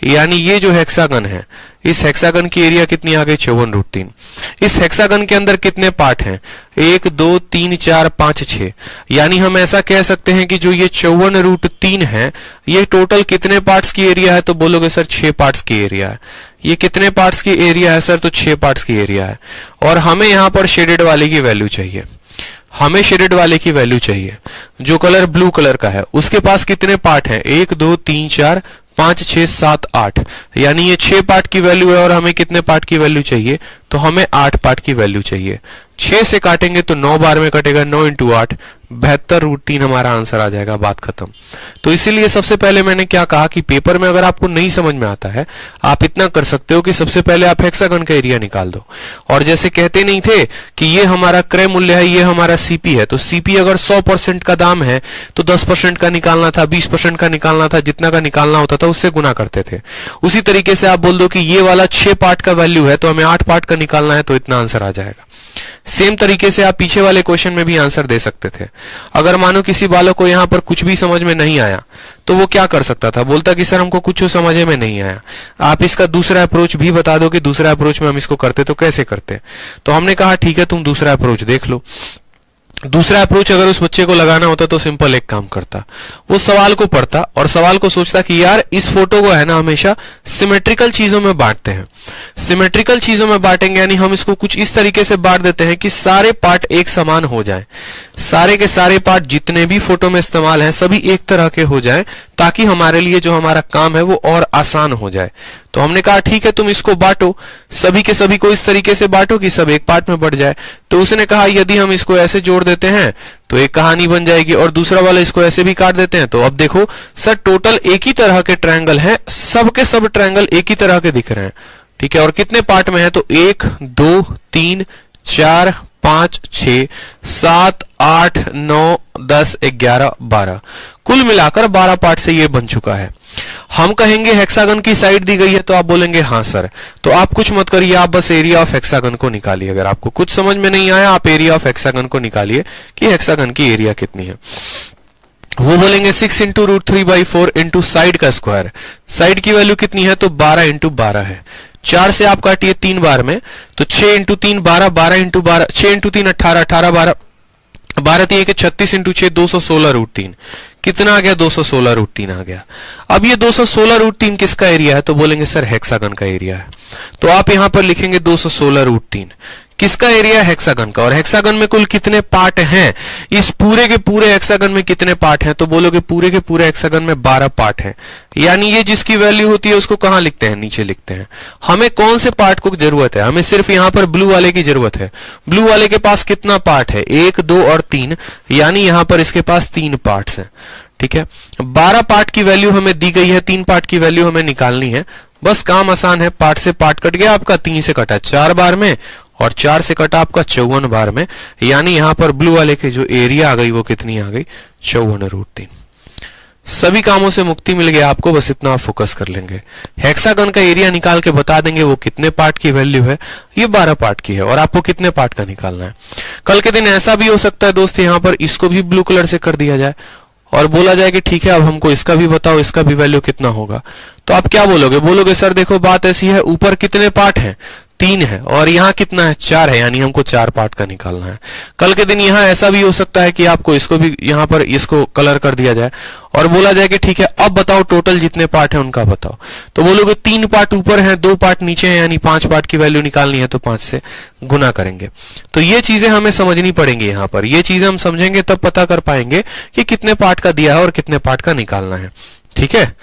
यानी ये जो हेक्सागन है, इस हेक्सागन की एरिया कितनी आ गई, 54√3। इस हेक्सागन के अंदर कितने पार्ट हैं, 1 2 3 4 5 6। यानी हम ऐसा कह सकते हैं कि जो ये 54√3 है, ये टोटल कितने पार्ट्स की एरिया है, तो बोलोगे सर 6 पार्ट्स की एरिया है। ये कितने पार्ट्स की एरिया है सर, तो 6 पार्ट्स की एरिया है। और हमें यहां पर शेडेड वाले की वैल्यू चाहिए। हमें शेडेड वाले की वैल्यू चाहिए जो कलर ब्लू कलर का है। उसके पास कितने पार्ट हैं, 1 2 3 4 5 6 7 8। यानी ये 6 पार्ट की वैल्यू है और हमें कितने पार्ट की वैल्यू चाहिए, तो हमें 8 पार्ट की वैल्यू चाहिए। 6 से काटेंगे तो 9 बार में कटेगा, 9 × 8 72√3 हमारा आंसर आ जाएगा। बात खत्म। तो इसीलिए सबसे पहले मैंने क्या कहा कि पेपर में अगर आपको नहीं समझ में आता है, आप इतना कर सकते हो कि सबसे पहले आप हेक्सागन का एरिया निकाल दो। और जैसे कहते नहीं थे कि ये हमारा क्रय मूल्य है, ये हमारा सीपी है, तो सीपी अगर 100% का दाम है तो 10% का निकालना था, 20% का निकालना था, जितना का निकालना होता था उससे गुना करते थे। उसी तरीके से आप बोल दो कि ये वाला 6 पार्ट का वैल्यू है तो हमें 8 पार्ट का निकालना है, तो इतना आंसर आ जाएगा। सेम तरीके से आप पीछे वाले क्वेश्चन में भी आंसर दे सकते थे। अगर मानो किसी बालक को यहां पर कुछ भी समझ में नहीं आया तो वो क्या कर सकता था, बोलता कि सर हमको कुछ समझ में नहीं आया। आप इसका दूसरा अप्रोच भी बता दो कि दूसरा अप्रोच में हम इसको करते तो कैसे करते। तो हमने कहा ठीक है तुम दूसरा अप्रोच देख लो। दूसरा अप्रोच अगर उस बच्चे को लगाना होता तो सिंपल एक काम करता, वो सवाल को पढ़ता और सवाल को सोचता कि यार इस फोटो को है ना हमेशा सिमेट्रिकल चीजों में बांटते हैं। सिमेट्रिकल चीजों में बांटेंगे यानी हम इसको कुछ इस तरीके से बांट देते हैं कि सारे पार्ट एक समान हो जाएं। सारे के सारे पार्ट जितने भी फोटो में इस्तेमाल हैं सभी एक तरह के हो जाएं, ताकि हमारे लिए जो हमारा काम है वो और आसान हो जाए। तो हमने कहा ठीक है तुम इसको बांटो, सभी के सभी को इस तरीके से बांटो कि सब एक पार्ट में बढ़ जाए। तो उसने कहा यदि हम इसको ऐसे जोड़ देते हैं तो एक कहानी बन जाएगी, और दूसरा वाला इसको ऐसे भी काट देते हैं। तो अब देखो सर टोटल एक ही तरह के ट्रायंगल हैं, सब के सब ट्रायंगल एक ही तरह के दिख रहे हैं, ठीक है। और कितने पार्ट में है, तो 1 2 3 4 5 6 7 8 9 10 11 12, कुल मिलाकर 12 पार्ट से ये बन चुका है। हम कहेंगे हेक्सागन की साइड दी गई है तो आप बोलेंगे हाँ सर। तो आप कुछ मत करिए, आप बस एरिया ऑफ हेक्सागन को निकालिए। अगर आपको कुछ समझ में नहीं आया आप एरिया ऑफ हेक्सागन को निकालिए कि हेक्सागन की एरिया कितनी है। वो बोलेंगे 6 × √3/4 इंटू साइड का स्क्वायर। साइड की वैल्यू कितनी है, तो 12 × 12 है। 4 से आप काटिए 3 बार में, तो 6 × 3 12, 12 × 12, 6 × 3 18, 18 12 12 3 36 × 6 216√3। कितना आ गया, 216√3 आ गया। अब ये 216√3 किसका एरिया है, तो बोलेंगे सर हेक्सागन का एरिया है। तो आप यहां पर लिखेंगे 216√3 किसका एरिया है, हेक्सागन का। और हेक्सागन में कुल कितने पार्ट हैं, इस पूरे के पूरे हेक्सागन में कितने पार्ट हैं, तो बोलोगे पूरे के पूरे हेक्सागन में 12 पार्ट हैं। यानी ये जिसकी वैल्यू होती है उसको कहां लिखते हैं, नीचे लिखते हैं। हमें कौन से पार्ट को जरूरत है, हमें सिर्फ यहां पर ब्लू वाले की जरूरत है। ब्लू वाले के पास कितना पार्ट है, 1 2 और 3, यानी यहां पर इसके पास 3 पार्ट्स हैं, ठीक है। 12 पार्ट की वैल्यू हमें दी गई है, 3 पार्ट की वैल्यू हमें निकालनी है। बस काम आसान है, पार्ट से पार्ट कट गया आपका, 3 से कटा 4 बार में और 4 से कटा आपका 54 बार में। यानी यहां पर ब्लू वाले की जो एरिया आ गई वो कितनी आ गई, 54√3। सभी कामों से मुक्ति मिल गया आपको, बस इतना आप फोकस कर लेंगे। हेक्सागन का एरिया निकाल के बता देंगे वो कितने पार्ट की वैल्यू है, ये 12 पार्ट की है और आपको कितने पार्ट का निकालना है। कल के दिन ऐसा भी हो सकता है दोस्त यहां पर इसको भी ब्लू कलर से कर दिया जाए और बोला जाए कि ठीक है अब हमको इसका भी बताओ, इसका भी वैल्यू कितना होगा। तो तो आप क्या बोलोगे? बोलोगे सर देखो बात ऐसी है, ऊपर कितने पार्ट हैं? 3 है, और यहाँ कितना है? 4 है, यानी हमको 4 पार्ट का निकालना है। कल के दिन यहाँ ऐसा भी हो सकता है कि आपको इसको भी यहाँ पर इसको कलर कर दिया जाए और बोला जाए कि ठीक है अब बताओ टोटल जितने पार्ट हैं उनका बताओ। तो बोलोगे 3 पार्ट ऊपर हैं, 2 पार्ट नीचे हैं, यानी 5 पार्ट की वैल्यू निकालनी है तो 5 से गुना करेंगे। तो ये चीजें हमें समझनी पड़ेंगी यहाँ पर, ये चीजें हम समझेंगे तब पता कर पाएंगे कि कितने पार्ट का दिया है और कितने पार्ट का निकालना है। ठीक है,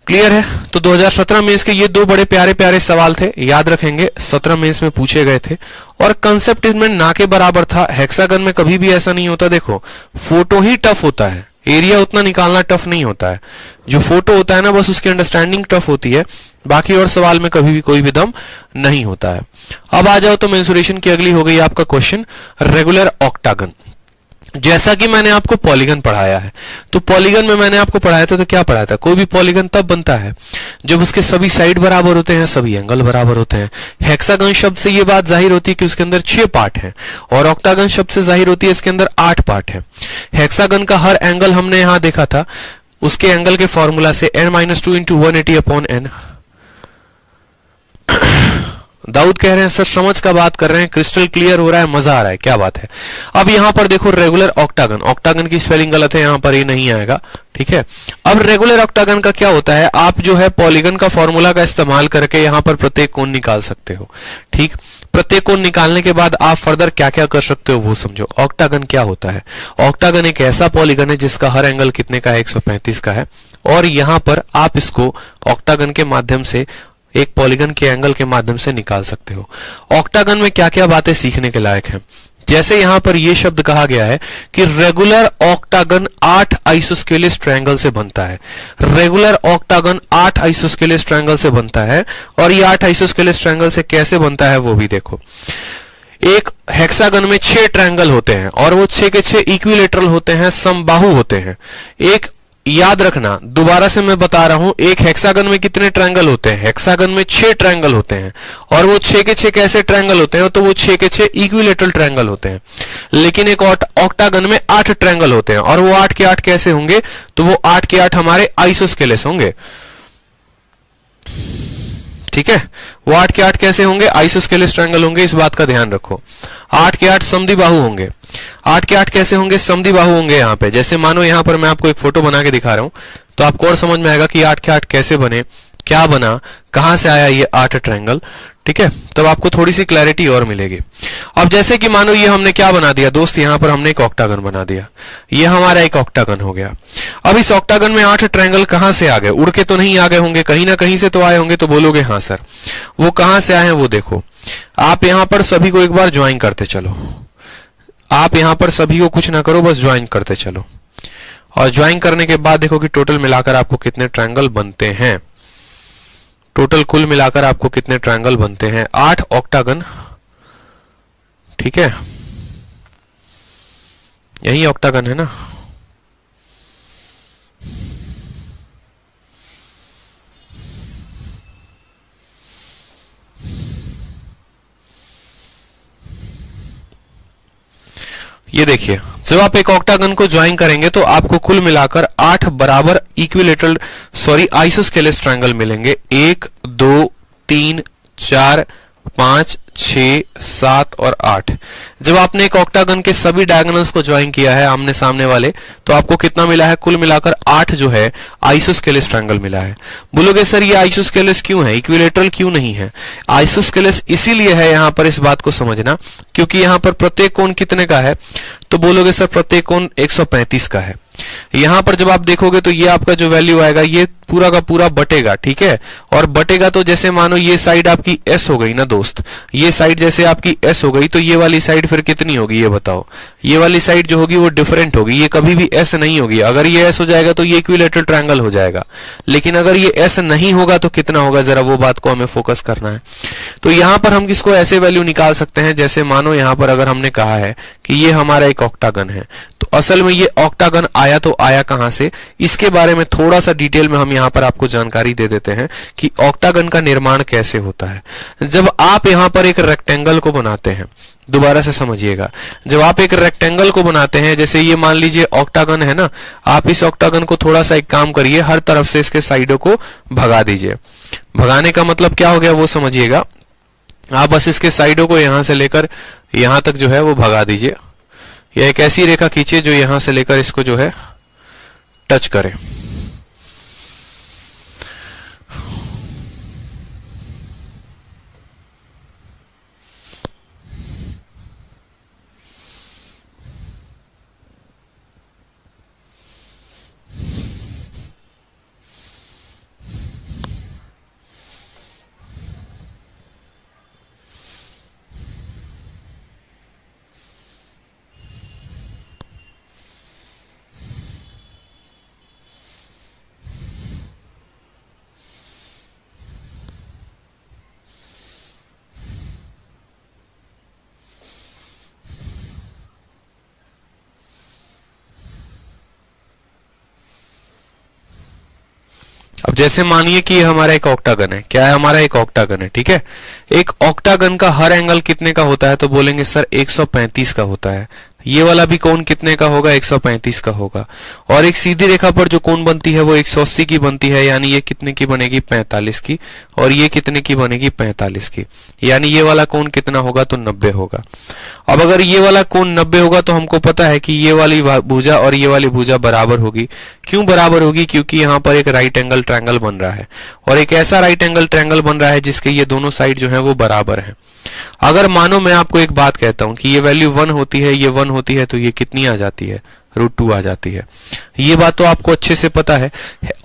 क्लियर है? तो 2017 में इसके ये 2 बड़े प्यारे प्यारे सवाल थे, याद रखेंगे 17 में इसमें पूछे गए थे, और कंसेप्ट इसमें ना के बराबर था। हेक्सागन में कभी भी ऐसा नहीं होता, देखो फोटो ही टफ होता है, एरिया उतना निकालना टफ नहीं होता है। जो फोटो होता है ना बस उसकी अंडरस्टैंडिंग टफ होती है, बाकी और सवाल में कभी भी कोई भी दम नहीं होता है। अब आ जाओ तो मेंसुरेशन की अगली हो गई आपका क्वेश्चन, रेगुलर ऑक्टागन। जैसा कि मैंने आपको पॉलीगन पढ़ाया है, तो पॉलीगन में मैंने आपको पढ़ाया था तो क्या पढ़ाया था? कोई भी पॉलीगन तब बनता है जब उसके सभी साइड बराबर होते हैं, सभी एंगल बराबर होते हैं। हेक्सागन शब्द से ये बात जाहिर होती है कि उसके अंदर 6 पार्ट हैं, और ऑक्टागन शब्द से जाहिर होती है इसके अंदर 8 पार्ट हैं। हेक्सागन का हर एंगल हमने यहां देखा था, उसके एंगल के फॉर्मूला से n-2 × 180/n। दाऊद कह रहे हैं सर समझ का बात कर रहे हैं, क्रिस्टल क्लियर हो रहा है, मजा आ रहा है, क्या बात है। अब यहां पर देखो रेगुलर ऑक्टागन, ऑक्टागन की स्पेलिंग गलत है, यहां पर ये नहीं आएगा। ठीक है, अब रेगुलर ऑक्टागन का क्या होता है? आप जो है पॉलीगन का फॉर्मूला का इस्तेमाल करके यहां पर प्रत्येक कोण निकाल सकते हो। ठीक, प्रत्येक कोण निकालने के बाद आप फर्दर क्या क्या कर सकते हो वो समझो। ऑक्टागन क्या होता है? ऑक्टागन एक ऐसा पॉलीगन है जिसका हर एंगल कितने का है? 135 का है, और यहां पर आप इसको ऑक्टागन के माध्यम से, एक पॉलीगन के एंगल के माध्यम से निकाल सकते हो। ऑक्टागन में क्या क्या बातें सीखने के लायक हैं? जैसे यहां पर यह शब्द कहा गया है कि रेगुलर ऑक्टागन 8 आइसोस्केलेस ट्रायंगल से बनता है। रेगुलर ऑक्टागन 8 आइसोस्केलेस ट्रायंगल से बनता है, और ये 8 आइसोस्केलेस ट्रायंगल से कैसे बनता है वो भी देखो। एक हेक्सागन में 6 ट्रायंगल होते हैं, और वो 6 के 6 इक्विलेटरल होते हैं, समबाहु होते हैं। एक याद रखना, दोबारा से मैं बता रहा हूं, एक हेक्सागन में कितने ट्रायंगल होते हैं? हेक्सागन में 6 ट्रायंगल होते हैं, और वो 6 के 6 कैसे ट्रायंगल होते हैं? तो वो 6 के 6 इक्विलेटरल ट्रायंगल होते हैं। लेकिन एक ऑक्टागन में 8 ट्रायंगल होते हैं, और वो 8 के 8 कैसे होंगे? तो वो 8 के 8 हमारे आइसोस्केलेस होंगे। ठीक है, वो 8 के 8 कैसे होंगे? आइसोस्केलेस ट्रायंगल होंगे, इस बात का ध्यान रखो। 8 के 8 समद्विबाहु होंगे। 8 के 8 कैसे होंगे? समद्विबाहु होंगे। यहां पे जैसे मानो यहां पर मैं आपको एक फोटो बना के दिखा रहा हूं, तो आपको और समझ में आएगा कि 8 के 8 कैसे बने, क्या बना, कहां से आया ये 8 ट्रायंगल। ठीक है, तब आपको थोड़ी सी क्लैरिटी और मिलेगी। अब जैसे कि मानो ये हमने क्या बना दिया दोस्त, यहां पर हमने एक ऑक्टागन बना दिया, ये हमारा एक ऑक्टागन हो गया। अब इस ऑक्टागन में 8 ट्रायंगल कहां से आ गए? उड़ के तो नहीं आ गए होंगे, कहीं ना कहीं से तो आए होंगे। तो बोलोगे हाँ सर, वो कहां से आए हैं वो देखो। आप यहां पर सभी को एक बार ज्वाइन करते चलो, आप यहां पर सभी को कुछ ना करो, बस ज्वाइन करते चलो, और ज्वाइन करने के बाद देखो कि टोटल मिलाकर आपको कितने ट्रायंगल बनते हैं। टोटल कुल मिलाकर आपको कितने ट्रायंगल बनते हैं? 8 ऑक्टागन। ठीक है, यही ऑक्टागन है ना? ये देखिए, जब आप एक ऑक्टागन को ज्वाइन करेंगे तो आपको कुल मिलाकर 8 बराबर इक्विलेटरल आइसोस्केलेस ट्रायंगल मिलेंगे। 1 2 3 4 5 6 7 और 8। जब आपने एक ऑक्टागन के सभी डायगोनल्स को ज्वाइन किया है आमने सामने वाले, तो आपको कितना मिला है? कुल मिलाकर 8 जो है आइसोस्केलेस ट्रायंगल मिला है। बोलोगे सर ये आइसोस्केलेस क्यों है, इक्विलेटरल क्यों नहीं है? आइसोस्केलेस इसीलिए है, यहां पर इस बात को समझना, क्योंकि यहां पर प्रत्येक कोण कितने का है? तो बोलोगे सर प्रत्येक कोण 135 का है। यहां पर जब आप देखोगे तो ये आपका जो वैल्यू आएगा ये पूरा का पूरा बटेगा। ठीक है, और बटेगा तो जैसे मानो ये साइड आपकी S हो गई ना दोस्त, ये साइड जैसे आपकी S हो गई, तो ये वाली साइड फिर कितनी होगी ये बताओ? ये वाली साइड जो होगी वो डिफरेंट होगी, ये कभी भी S नहीं होगी। अगर ये S हो जाएगा तो ये इक्विलेटरल ट्रायंगल हो जाएगा, लेकिन अगर ये S नहीं होगा तो कितना होगा? जरा वो बात को हमें फोकस करना है। तो यहां पर हम किसको ऐसे वैल्यू निकाल सकते हैं, जैसे मानो यहां पर अगर हमने कहा है कि ये हमारा एक ऑक्टागन है, तो असल में ये ऑक्टागन आया तो आया कहां से? इसके बारे में थोड़ा सा डिटेल में हम यहां पर आपको जानकारी दे देते हैं कि ऑक्टागन का निर्माण कैसे होता है। जब आप यहां पर एक रेक्टेंगल को बनाते हैं, दोबारा से समझिएगा, जब आप एक रेक्टेंगल को बनाते हैं, जैसे ये मान लीजिए ऑक्टागन है ना, आप इस ऑक्टागन को थोड़ा सा एक काम करिए, हर तरफ से इसके साइडों को भगा दीजिए। भगाने का मतलब क्या हो गया वो समझिएगा। आप बस इसके साइडों को यहां से लेकर यहां तक जो है वो भगा दीजिए, या एक ऐसी रेखा खींचिए जो यहां से लेकर इसको जो है टच करे। अब जैसे मानिए कि ये हमारा एक ऑक्टागन है, क्या है हमारा एक ऑक्टागन है, ठीक है। एक ऑक्टागन का हर एंगल कितने का होता है, तो बोलेंगे सर 135 का होता है। ये वाला भी कोण कितने का होगा, 135 का होगा। और एक सीधी रेखा पर जो कोण बनती है वो 180 की बनती है, यानी ये कितने की बनेगी, 45 की। और ये कितने की बनेगी, 45 की। यानी ये वाला कोण कितना होगा, तो 90 होगा। अब अगर ये वाला कोण 90 होगा तो हमको पता है कि ये वाली भुजा और ये वाली भुजा बराबर होगी। क्यों बराबर होगी, क्योंकि यहाँ पर एक राइट एंगल ट्रायंगल बन रहा है, और एक ऐसा राइट एंगल ट्रायंगल बन रहा है जिसके ये दोनों साइड जो है वो बराबर है। अगर मानो मैं आपको एक बात कहता हूं कि ये वैल्यू 1 होती है, ये 1 होती है, तो ये कितनी आ जाती है, √2 आ जाती है। ये बात तो आपको अच्छे से पता है।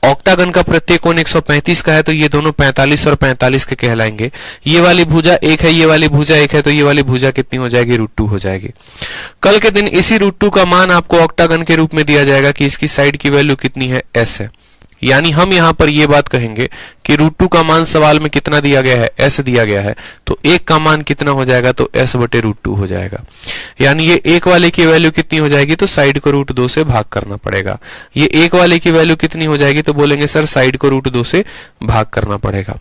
ऑक्टागन का प्रत्येक कोण 135 का है, तो ये दोनों 45 और 45 के कहलाएंगे। ये वाली भुजा एक है, ये वाली भुजा एक है, तो ये वाली भुजा कितनी हो जाएगी, √2 हो जाएगी। कल के दिन इसी √2 का मान आपको ऑक्टागन के रूप में दिया जाएगा कि इसकी साइड की वैल्यू कितनी है, s है। यानी हम यहां पर ये बात कहेंगे कि √2 का मान सवाल में कितना दिया गया है, s दिया गया है, तो एक का मान कितना हो जाएगा, तो s बटे √2 हो जाएगा। यानी ये एक वाले की वैल्यू कितनी हो जाएगी, तो साइड को √2 से भाग करना पड़ेगा। ये एक वाले की वैल्यू कितनी हो जाएगी, तो बोलेंगे सर साइड को √2 से भाग करना पड़ेगा।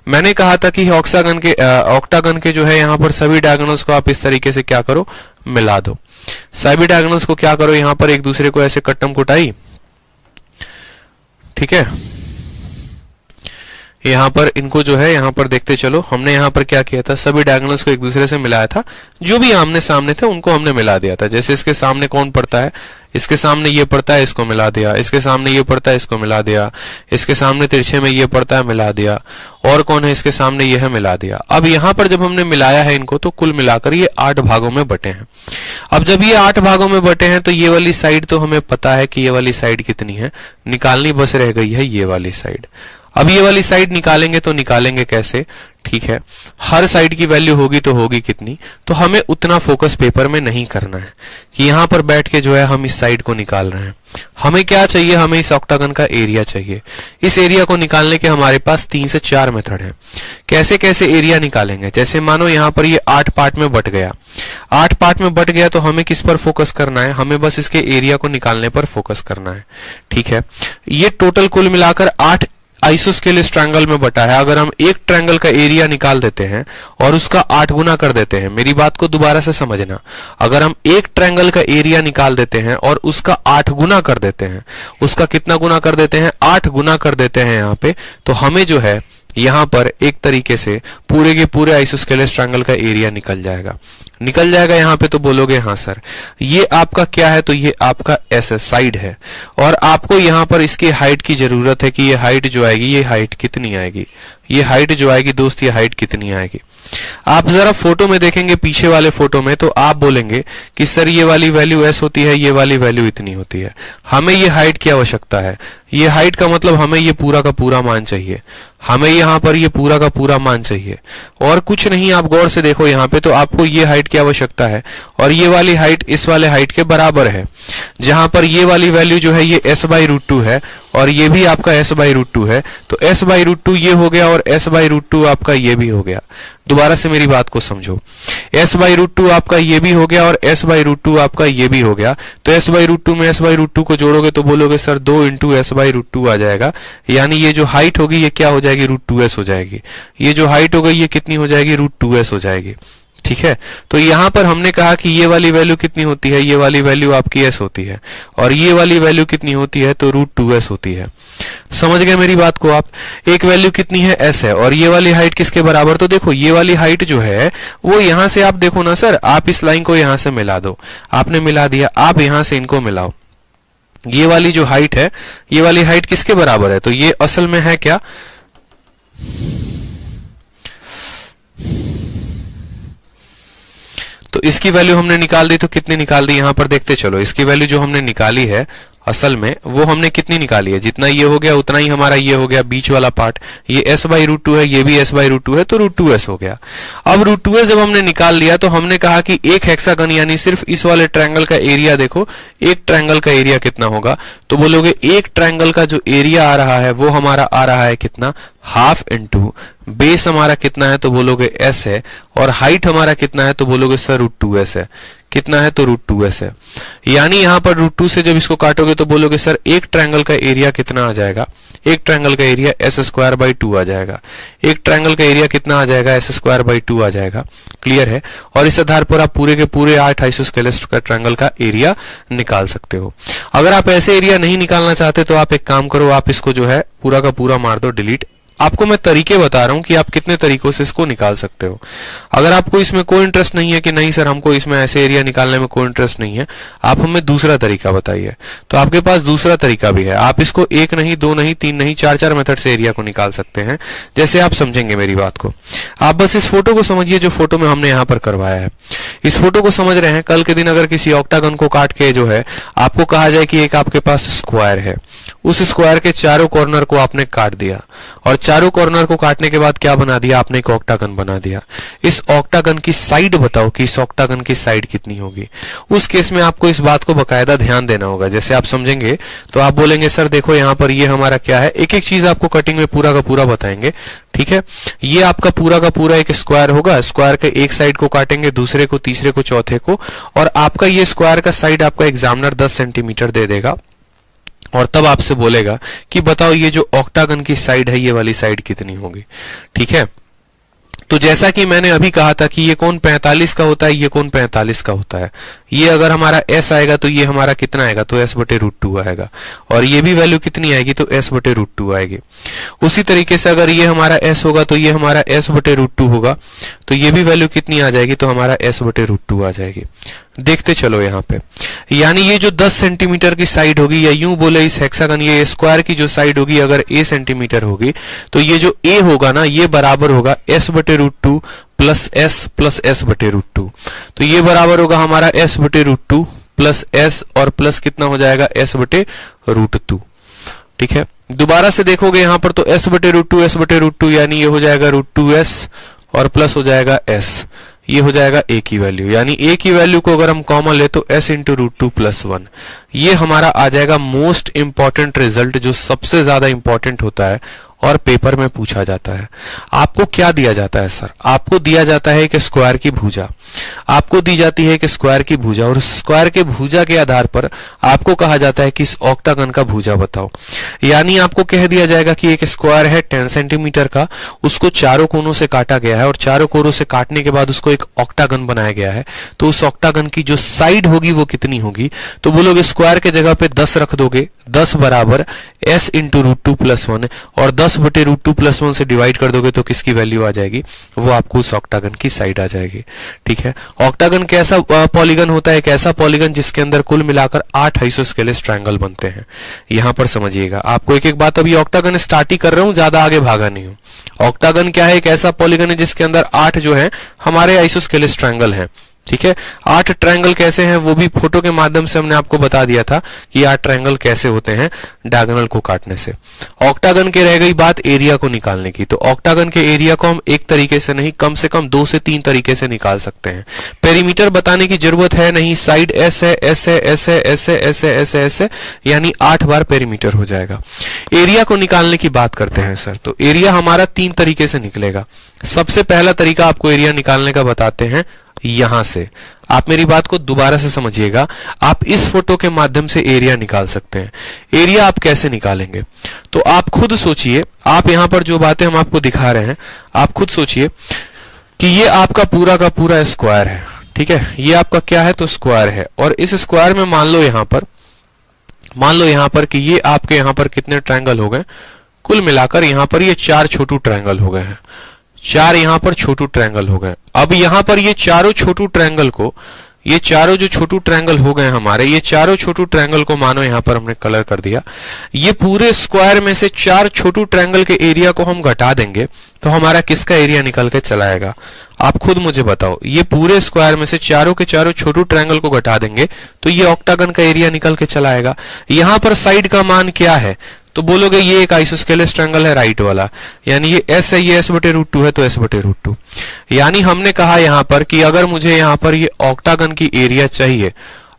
मैंने कहा था कि ऑक्टागन के जो है यहाँ पर सभी डायगोनल्स को आप इस तरीके से क्या करो, मिला दो। सभी डायगोनल्स को क्या करो, यहाँ पर एक दूसरे को ऐसे कट्टम कुटाई, ठीक है। यहां पर इनको जो है यहां पर देखते चलो, हमने यहां पर क्या किया था, सभी डायगोनल्स को एक दूसरे से मिलाया था, जो भी आमने सामने थे उनको हमने मिला दिया था। जैसे इसके सामने कौन पड़ता है, इसके सामने ये पड़ता है, इसको मिला दिया। इसके सामने ये पड़ता है, इसको मिला दिया। इसके सामने तिरछे में ये पड़ता है, मिला दिया। और कौन है इसके सामने, ये है, मिला दिया। अब यहां पर जब हमने मिलाया है इनको, तो कुल मिलाकर ये 8 भागों में बटे हैं। अब जब ये 8 भागों में बटे हैं, तो ये वाली साइड तो हमें पता है कि ये वाली साइड कितनी है, निकालनी बस रह गई है ये वाली साइड। अब ये वाली साइड निकालेंगे, तो निकालेंगे कैसे, ठीक है। हर साइड की वैल्यू होगी तो होगी कितनी, तो हमें उतना फोकस पेपर में नहीं करना है कि यहां पर बैठ के जो है हम इस साइड को निकाल रहे हैं। हमें क्या चाहिए, हमें इस ऑक्टागन का एरिया चाहिए। इस एरिया को निकालने के हमारे पास 3 से 4 मेथड हैं। कैसे कैसे एरिया निकालेंगे, जैसे मानो यहां पर ये 8 पार्ट में बट गया, 8 पार्ट में बट गया, तो हमें किस पर फोकस करना है, हमें बस इसके एरिया को निकालने पर फोकस करना है, ठीक है। ये टोटल कुल मिलाकर 8 आइसोस्केलेस ट्रायंगल में बटा है। अगर हम एक ट्रायंगल का एरिया निकाल देते हैं और उसका 8 गुना कर देते हैं, मेरी बात को दोबारा से समझना, अगर हम एक ट्रायंगल का एरिया निकाल देते हैं और उसका 8 गुना कर देते हैं, उसका कितना गुना कर देते हैं, 8 गुना कर देते हैं यहाँ पे, तो हमें जो है यहां पर एक तरीके से पूरे के पूरे आइसोस्केलेस ट्रायंगल का एरिया निकल जाएगा। निकल जाएगा यहाँ पे, तो बोलोगे हाँ सर ये आपका क्या है, तो ये आपका एस साइड है। और आपको यहाँ पर इसकी हाइट की जरूरत है कि ये हाइट जो आएगी, ये हाइट कितनी आएगी, ये हाइट जो आएगी दोस्त, ये हाइट कितनी आएगी। आप जरा फोटो में देखेंगे, पीछे वाले फोटो में, तो आप बोलेंगे कि सर ये वाली वैल्यू एस होती है, ये वाली वैल्यू इतनी होती है। हमें ये हाइट की आवश्यकता है। ये हाइट का मतलब हमें ये पूरा का पूरा मान चाहिए, हमें यहाँ पर ये पूरा का पूरा मान चाहिए और कुछ नहीं। आप गौर से देखो यहाँ पे, तो आपको ये हाइट की आवश्यकता है और ये वाली हाइट इस वाले हाइट के बराबर है। जहां पर ये वाली वैल्यू जो है ये s/√2 है और ये भी आपका s/√2 है, तो s/√2 ये हो गया और s/√2 आपका ये भी हो गया। दोबारा से मेरी बात को समझो, s/√2 आपका ये भी हो गया और s/√2 आपका ये भी हो गया। तो s/√2 में s/√2 को जोड़ोगे तो बोलोगे सर 2 × s/√2 आ जाएगा। यानी ये जो हाइट होगी ये क्या हो जाएगी, √2s हो जाएगी। ये जो हाइट हो गई ये कितनी हो जाएगी, √2s हो जाएगी। ठीक है। तो यहां पर हमने कहा कि ये वाली वैल्यू कितनी होती है, ये वाली वैल्यू आपकी s होती है, और ये वाली वैल्यू कितनी होती है, तो √2s होती है। समझ गए मेरी बात को आप? एक वैल्यू कितनी है, s है, और ये वाली हाइट किसके बराबर, तो देखो ये वाली हाइट जो है वो यहां से आप देखो ना सर, आप इस लाइन को यहां से मिला दो, आपने मिला दिया, आप यहां से इनको मिलाओ, ये वाली जो हाइट है, ये वाली हाइट किसके बराबर है, तो ये असल में है क्या, तो इसकी वैल्यू हमने निकाल दी, तो कितनी निकाल दी, यहां पर देखते चलो, इसकी वैल्यू जो हमने निकाली है असल में वो हमने कितनी निकाली है, जितना ये हो गया उतना ही हमारा ये हो गया बीच वाला पार्ट, ये s/√2 है, ये भी s/√2 है, तो √2s हो गया। अब √2s जब हमने निकाल लिया तो हमने कहा कि एक हेक्सागन यानी सिर्फ इस वाले ट्रायंगल का एरिया देखो, एक ट्रायंगल का एरिया कितना होगा, तो बोलोगे एक ट्रायंगल का जो एरिया आ रहा है वो हमारा आ रहा है कितना, हाफ इंटू बेस हमारा कितना है, तो बोलोगे s है, और हाइट हमारा कितना है, तो बोलोगे सर √2s है, कितना है, तो √2s है। यानी यहां पर √2 से जब इसको काटोगे तो बोलोगे सर एक ट्रायंगल का एरिया कितना आ जाएगा, एक ट्रायंगल का एरिया s²/2 आ जाएगा, एक ट्रायंगल का एरिया कितना आ जाएगा, s²/2 आ जाएगा। क्लियर है? और इस आधार पर आप पूरे के पूरे 8 आइसोस्केलेस का ट्रायंगल का एरिया निकाल सकते हो। अगर आप ऐसे एरिया नहीं निकालना चाहते तो आप एक काम करो, आप इसको जो है पूरा का पूरा मार दो डिलीट। आपको मैं तरीके बता रहा हूं कि आप कितने तरीकों से इसको निकाल सकते हो। अगर आपको इसमें कोई इंटरेस्ट नहीं है कि नहीं सर हमको इसमें ऐसे एरिया निकालने में कोई इंटरेस्ट नहीं है, आप हमें दूसरा तरीका बताइए, तो आपके पास दूसरा तरीका भी है। आप इसको 1 नहीं, 2 नहीं, 3 नहीं, 4 मेथड से एरिया को निकाल सकते हैं, जैसे आप समझेंगे मेरी बात को। आप बस इस फोटो को समझिए जो फोटो में हमने यहाँ पर करवाया है, इस फोटो को समझ रहे हैं। कल के दिन अगर किसी ऑक्टागन को काट के जो है आपको कहा जाए कि एक आपके पास स्क्वायर है, उस स्क्वायर के चारों कॉर्नर को आपने काट दिया, और चारों कॉर्नर को काटने के बाद क्या बना दिया आपने, एक ऑक्टागन बना दिया। इस ऑक्टागन की साइड बताओ कि इस ऑक्टागन की साइड कितनी होगी। उस केस में आपको इस बात को बकायदा ध्यान देना होगा। जैसे आप समझेंगे तो आप बोलेंगे सर देखो यहाँ पर ये हमारा क्या है, एक एक चीज आपको कटिंग में पूरा का पूरा बताएंगे। ठीक है, ये आपका पूरा का पूरा एक स्क्वायर होगा, स्क्वायर के एक साइड को काटेंगे, दूसरे को, तीसरे को, चौथे को, और आपका ये स्क्वायर का साइड आपका एग्जामिनर 10 सेंटीमीटर दे देगा, और तब आपसे बोलेगा कि बताओ ये जो ऑक्टागन की साइड है ये वाली साइड कितनी होगी। ठीक है, तो जैसा कि मैंने अभी कहा था कि ये कोण 45 का होता है, ये कोण 45 का होता है। ये अगर हमारा s आएगा तो ये हमारा कितना आएगा, तो s/√2 आएगा, और ये भी वैल्यू कितनी आएगी, तो s/√2 आएगी। उसी तरीके से अगर ये हमारा s होगा तो ये हमारा s/√2 होगा, तो ये भी वैल्यू कितनी आ जाएगी, तो हमारा s/√2 आ जाएगी। देखते चलो यहाँ पे, यानी ये जो 10 सेंटीमीटर की साइड होगी, या यूं बोले इस हेक्सागन ये स्क्वायर की जो साइड होगी अगर a सेंटीमीटर होगी, तो ये जो a होगा ना ये बराबर होगा s/√2 plus s plus s/√2। तो ये बराबर होगा हमारा s/√2 प्लस s, और प्लस कितना हो जाएगा s/√2। ठीक है, दोबारा से देखोगे यहाँ पर तो s/√2 यानी ये हो जाएगा √2s, और प्लस हो जाएगा s, ये हो जाएगा a की वैल्यू, यानी a की वैल्यू को अगर हम कॉमन ले तो s इंटू √2 प्लस 1। ये हमारा आ जाएगा मोस्ट इंपॉर्टेंट रिजल्ट, जो सबसे ज्यादा इंपॉर्टेंट होता है और पेपर में पूछा जाता है। आपको क्या दिया जाता है सर, आपको दिया जाता है कि स्क्वायर की भुजा, आपको दी जाती है कि स्क्वायर की भुजा, और स्क्वायर के भुजा के आधार पर आपको कहा जाता है कि इस ऑक्टागन का भुजा बताओ। यानी आपको कह दिया जाएगा कि एक स्क्वायर है 10 सेंटीमीटर का, उसको चारों कोनों से काटा गया है, और चारों कोनों से काटने के बाद उसको एक ऑक्टागन बनाया गया है, तो उस ऑक्टागन की जो साइड होगी वो कितनी होगी, तो बोलोगे स्क्वायर के जगह पे 10 रख दोगे, 10 बराबर s इंटू √2 प्लस 1, और 10/√2 प्लस 1 से डिवाइड कर दोगे तो किसकी वैल्यू आ जाएगी, वो आपको उस ऑक्टागन की साइड आ जाएगी। ठीक है, ऑक्टागन कैसा पॉलीगन होता है, एक ऐसा पॉलीगन जिसके अंदर कुल मिलाकर 8 आइसोस्केलेस ट्रायंगल बनते हैं। यहां पर समझिएगा, आपको एक एक बात, अभी ऑक्टागन स्टार्ट ही कर रहा हूं, ज्यादा आगे भागा नहीं हूं। ऑक्टागन क्या है, एक ऐसा पॉलीगन है जिसके अंदर 8 जो है हमारे आइसोस्केलेस ट्रायंगल हैं। ठीक है, 8 ट्रायंगल कैसे हैं वो भी फोटो के माध्यम से हमने आपको बता दिया था कि 8 ट्रायंगल कैसे होते हैं डायगोनल को काटने से। ऑक्टागन के रह गई बात एरिया को निकालने की, तो ऑक्टागन के एरिया को हम एक तरीके से नहीं, कम से कम 2 से 3 तरीके से निकाल सकते हैं। पेरीमीटर बताने की जरूरत है नहीं, साइड s है, s है, s है, s है, s है, s है, s है, यानी 8 बार पेरीमीटर हो जाएगा। एरिया को निकालने की बात करते हैं सर, तो एरिया हमारा 3 तरीके से निकलेगा। सबसे पहला तरीका आपको एरिया निकालने का बताते हैं यहां से। आप मेरी बात को दोबारा से समझिएगा, आप इस फोटो के माध्यम से एरिया निकाल सकते हैं। एरिया आप कैसे निकालेंगे, तो आप खुद सोचिए, आप यहां पर जो बातें हम आपको दिखा रहे हैं आप खुद सोचिए। कि ये आपका पूरा का पूरा स्क्वायर है, ठीक है, ये आपका क्या है तो स्क्वायर है, और इस स्क्वायर में मान लो यहां पर कि ये आपके यहां पर कितने ट्रायंगल हो गए, कुल मिलाकर यहां पर ये 4 छोटू ट्रायंगल हो गए हैं, 4 यहां पर छोटू ट्रायंगल हो गए। अब यहां पर ये चारों छोटू ट्रायंगल को, ये चारों जो छोटू ट्रायंगल हो गए हमारे, ये चारों छोटू ट्रायंगल को मानो यहां पर हमने कलर कर दिया, ये पूरे स्क्वायर में से 4 छोटू ट्रायंगल के एरिया को हम घटा देंगे तो हमारा किसका एरिया निकल के चला आएगा, आप खुद मुझे बताओ। ये पूरे स्क्वायर में से चारों के चारों छोटू ट्रायंगल को घटा देंगे तो ये ऑक्टागन का एरिया निकल के चला आएगा। यहां पर साइड का मान क्या है तो बोलोगे ये एक आइसोस्केलेस ट्रायंगल है राइट वाला, यानी ये s है, ये s/√2 है तो s/√2। यानी हमने कहा यहां पर कि अगर मुझे यहां पर ये ऑक्टागन की एरिया चाहिए,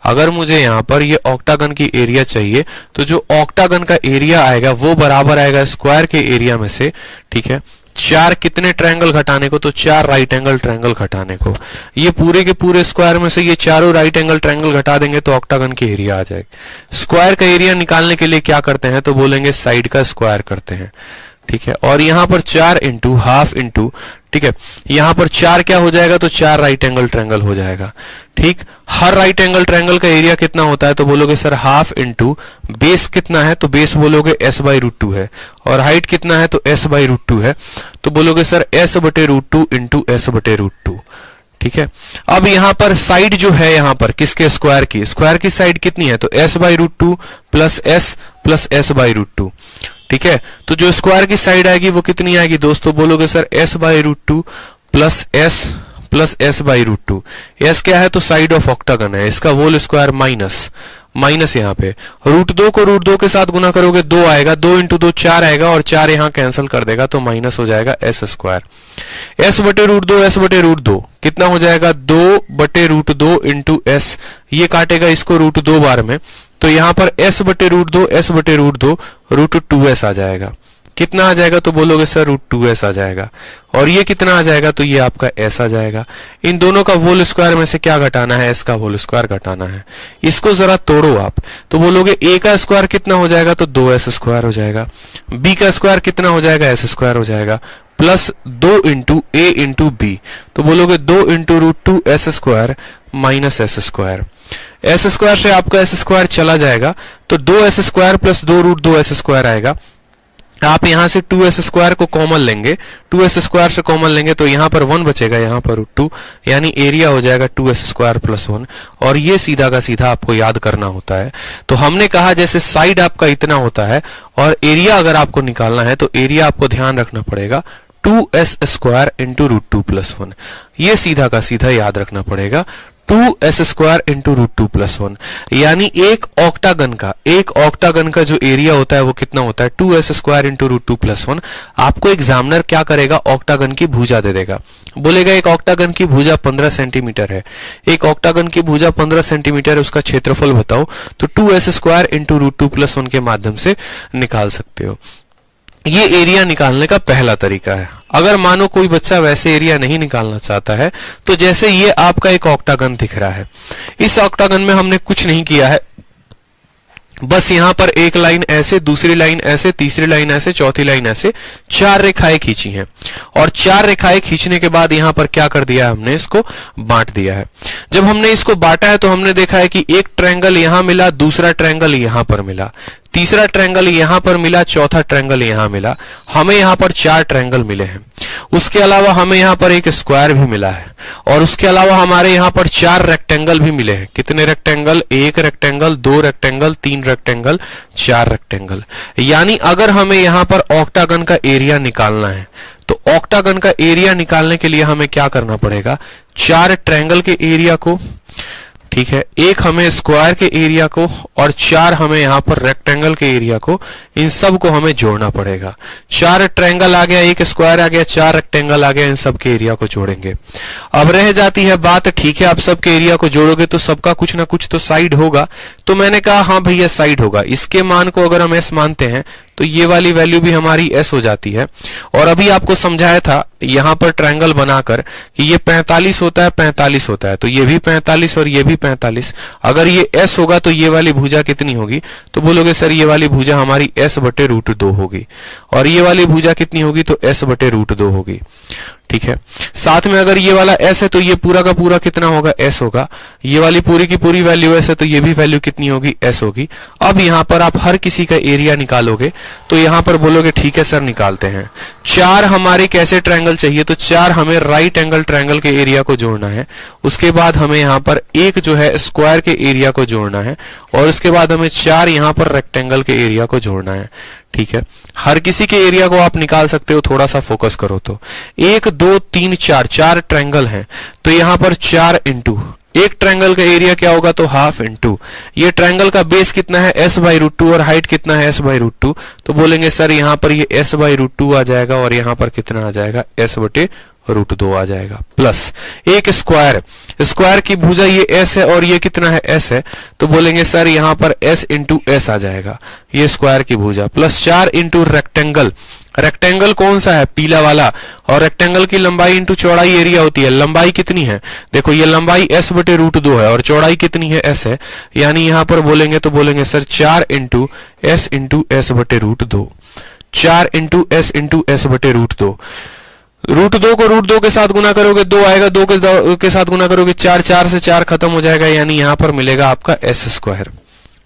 अगर मुझे यहां पर ये ऑक्टागन की एरिया चाहिए तो जो ऑक्टागन का एरिया आएगा वो बराबर आएगा स्क्वायर के एरिया में से, ठीक है, 4 कितने ट्रायंगल घटाने को तो 4 राइट एंगल ट्रायंगल घटाने को। ये पूरे के पूरे स्क्वायर में से ये चारों राइट एंगल ट्रायंगल घटा देंगे तो ऑक्टागन की एरिया आ जाएगी। स्क्वायर का एरिया निकालने के लिए क्या करते हैं तो बोलेंगे साइड का स्क्वायर करते हैं, ठीक है, और यहां पर 4 इंटू हाफ इंटू, ठीक है, यहां पर 4 क्या हो जाएगा तो 4 राइट एंगल ट्रायंगल हो जाएगा, ठीक। हर राइट एंगल ट्रायंगल का एरिया कितना होता है तो बोलोगे सर हाफ इंटू बेस कितना है तो बेस बोलोगे s/√2 है, और हाइट कितना है तो s/√2 है तो बोलोगे सर s/√2 इंटू s/√2, ठीक है। अब यहां पर साइड जो है यहां पर किसके स्क्वायर की साइड कितनी है तो s/√2 plus s plus s/√2, ठीक है। तो जो स्क्वायर की साइड आएगी वो कितनी आएगी दोस्तों, बोलोगे sir s/√2 plus s plus s/√2। s क्या है तो साइड ऑफ ऑक्टागन है, इसका होल स्क्वायर माइनस यहाँ पे √2 को √2 के साथ गुना करोगे 2 आएगा, 2 इंटू 2 4 आएगा, और 4 यहाँ कैंसिल कर देगा तो माइनस हो जाएगा s²। s/√2 कितना हो जाएगा 2/√2 इंटू s, ये काटेगा इसको √2 बार में तो यहाँ पर s/√2 √2s आ जाएगा। कितना आ जाएगा तो बोलोगे सर √2s आ जाएगा, और ये कितना आ जाएगा तो ये आपका s आ जाएगा। इन दोनों का होल स्क्वायर में से क्या घटाना है, s का होल स्क्वायर घटाना है। इसको जरा तोड़ो आप तो बोलोगे a का स्क्वायर कितना हो जाएगा तो 2s² हो जाएगा, b का स्क्वायर कितना हो जाएगा s² हो जाएगा, plus 2 into a into b तो बोलोगे 2 into √2s² minus s²। s² से आपका s² चला जाएगा तो 2s² प्लस 2√2s² आएगा। आप यहां से 2s² को कॉमन लेंगे, 2s² से कॉमन लेंगे तो यहां पर 1 बचेगा, यहां पर √2, यानी एरिया हो जाएगा 2s² प्लस 1, और ये सीधा का सीधा आपको याद करना होता है। तो हमने कहा जैसे साइड आपका इतना होता है और एरिया अगर आपको निकालना है तो एरिया आपको ध्यान रखना पड़ेगा 2s² इंटू √2 प्लस 1, ये सीधा का सीधा याद रखना पड़ेगा 2s² इंटू √2 प्लस 1, यानी एक ऑक्टागन का जो एरिया होता है वो कितना होता है 2s² इंटू √2 प्लस 1। आपको एग्जामिनर क्या करेगा, ऑक्टागन की भुजा दे देगा, बोलेगा एक ऑक्टागन की भुजा 15 सेंटीमीटर है, एक ऑक्टागन की भुजा 15 सेंटीमीटर है, उसका क्षेत्रफल बताओ, तो 2s² इंटू √2 प्लस 1 के माध्यम से निकाल सकते हो। ये एरिया निकालने का पहला तरीका है। अगर मानो कोई बच्चा वैसे एरिया नहीं निकालना चाहता है तो जैसे ये आपका एक ऑक्टागन दिख रहा है, इस ऑक्टागन में हमने कुछ नहीं किया है, बस यहां पर एक लाइन ऐसे, दूसरी लाइन ऐसे, तीसरी लाइन ऐसे, चौथी लाइन ऐसे, 4 रेखाएं खींची हैं, और 4 रेखाएं खींचने के बाद यहां पर क्या कर दिया है, हमने इसको बांट दिया है। जब हमने इसको बांटा है तो हमने देखा है कि एक ट्रायंगल यहां मिला, दूसरा ट्रायंगल यहां पर मिला, तीसरा ट्रायंगल यहां पर मिला, चौथा ट्रायंगल यहां मिला, हमें यहां पर 4 ट्रायंगल मिले हैं। उसके अलावा हमें यहां पर एक स्क्वायर भी मिला है, और उसके अलावा हमारे यहां पर 4 रेक्टेंगल भी मिले हैं। कितने rectangle, 1 rectangle, 2 rectangle, 3 rectangle, 4 rectangle. यानी अगर हमें यहां पर ऑक्टागन का एरिया निकालना है तो ऑक्टागन का एरिया निकालने के लिए हमें क्या करना पड़ेगा, 4 ट्रायंगल के एरिया को, ठीक है, 1 हमें स्क्वायर के एरिया को, और 4 हमें यहां पर रेक्टेंगल के एरिया को, इन सब को हमें जोड़ना पड़ेगा। 4 ट्रायंगल आ गया, 1 स्क्वायर आ गया, 4 रेक्टेंगल आ गया, इन सब के एरिया को जोड़ेंगे। अब रह जाती है बात, ठीक है, आप सबके एरिया को जोड़ोगे तो सबका कुछ ना कुछ तो साइड होगा, तो मैंने कहा हाँ भैया साइड होगा। इसके मान को अगर हम s मानते हैं तो ये वाली वैल्यू भी हमारी s हो जाती है। और अभी आपको समझाया था यहां पर ट्रायंगल बनाकर कि ये 45 होता है, 45 होता है, तो ये भी 45 और ये भी 45। अगर ये s होगा तो ये वाली भुजा कितनी होगी, तो बोलोगे सर ये वाली भुजा हमारी s/√2 होगी, और ये वाली भुजा कितनी होगी तो s/√2 होगी। ठीक है। साथ में अगर ये वाला s है तो ये पूरा का पूरा कितना होगा, s होगा। ये वाली पूरी की पूरी वैल्यू s है तो ये भी वैल्यू कितनी होगी, s होगी। अब यहाँ पर आप हर किसी का एरिया निकालोगे तो यहाँ पर बोलोगे ठीक है सर निकालते हैं। 4 हमारे कैसे ट्रायंगल चाहिए, तो 4 हमें राइट एंगल ट्रायंगल के एरिया को जोड़ना है। उसके बाद हमें यहाँ पर एक जो है स्क्वायर के एरिया को जोड़ना है और उसके बाद हमें 4 यहाँ पर रेक्टेंगल के एरिया को जोड़ना है। ठीक है, हर किसी के एरिया को आप निकाल सकते हो, थोड़ा सा फोकस करो तो 1 2 3 4 ट्रायंगल हैं तो यहाँ पर 4 इंटू एक ट्रायंगल का एरिया क्या होगा, तो हाफ इंटू ये ट्रायंगल का बेस कितना है s/√2 और हाइट कितना है s/√2, तो बोलेंगे सर यहाँ पर ये s/√2 आ जाएगा और यहाँ पर कितना आ जाएगा s/√2 आ जाएगा, प्लस एक स्क्वायर की भुजा ये s है और ये कितना है s है, तो बोलेंगे सर यहाँ पर s इंटू s आ जाएगा ये स्क्वायर की भुजा, प्लस 4 इंटू रेक्टेंगल कौन सा है, पीला वाला, और रेक्टेंगल की लंबाई इंटू चौड़ाई एरिया होती है। लंबाई कितनी है, देखो ये लंबाई s/√2 है और चौड़ाई कितनी है s है, यानी यहां पर बोलेंगे तो बोलेंगे sir 4 into s into s/√2, 4 into s into s/√2। √2 को √2 के साथ गुना करोगे 2 आएगा, 2 के साथ गुना करोगे 4, 4 से 4 खत्म हो जाएगा, यानी यहां पर मिलेगा आपका s²।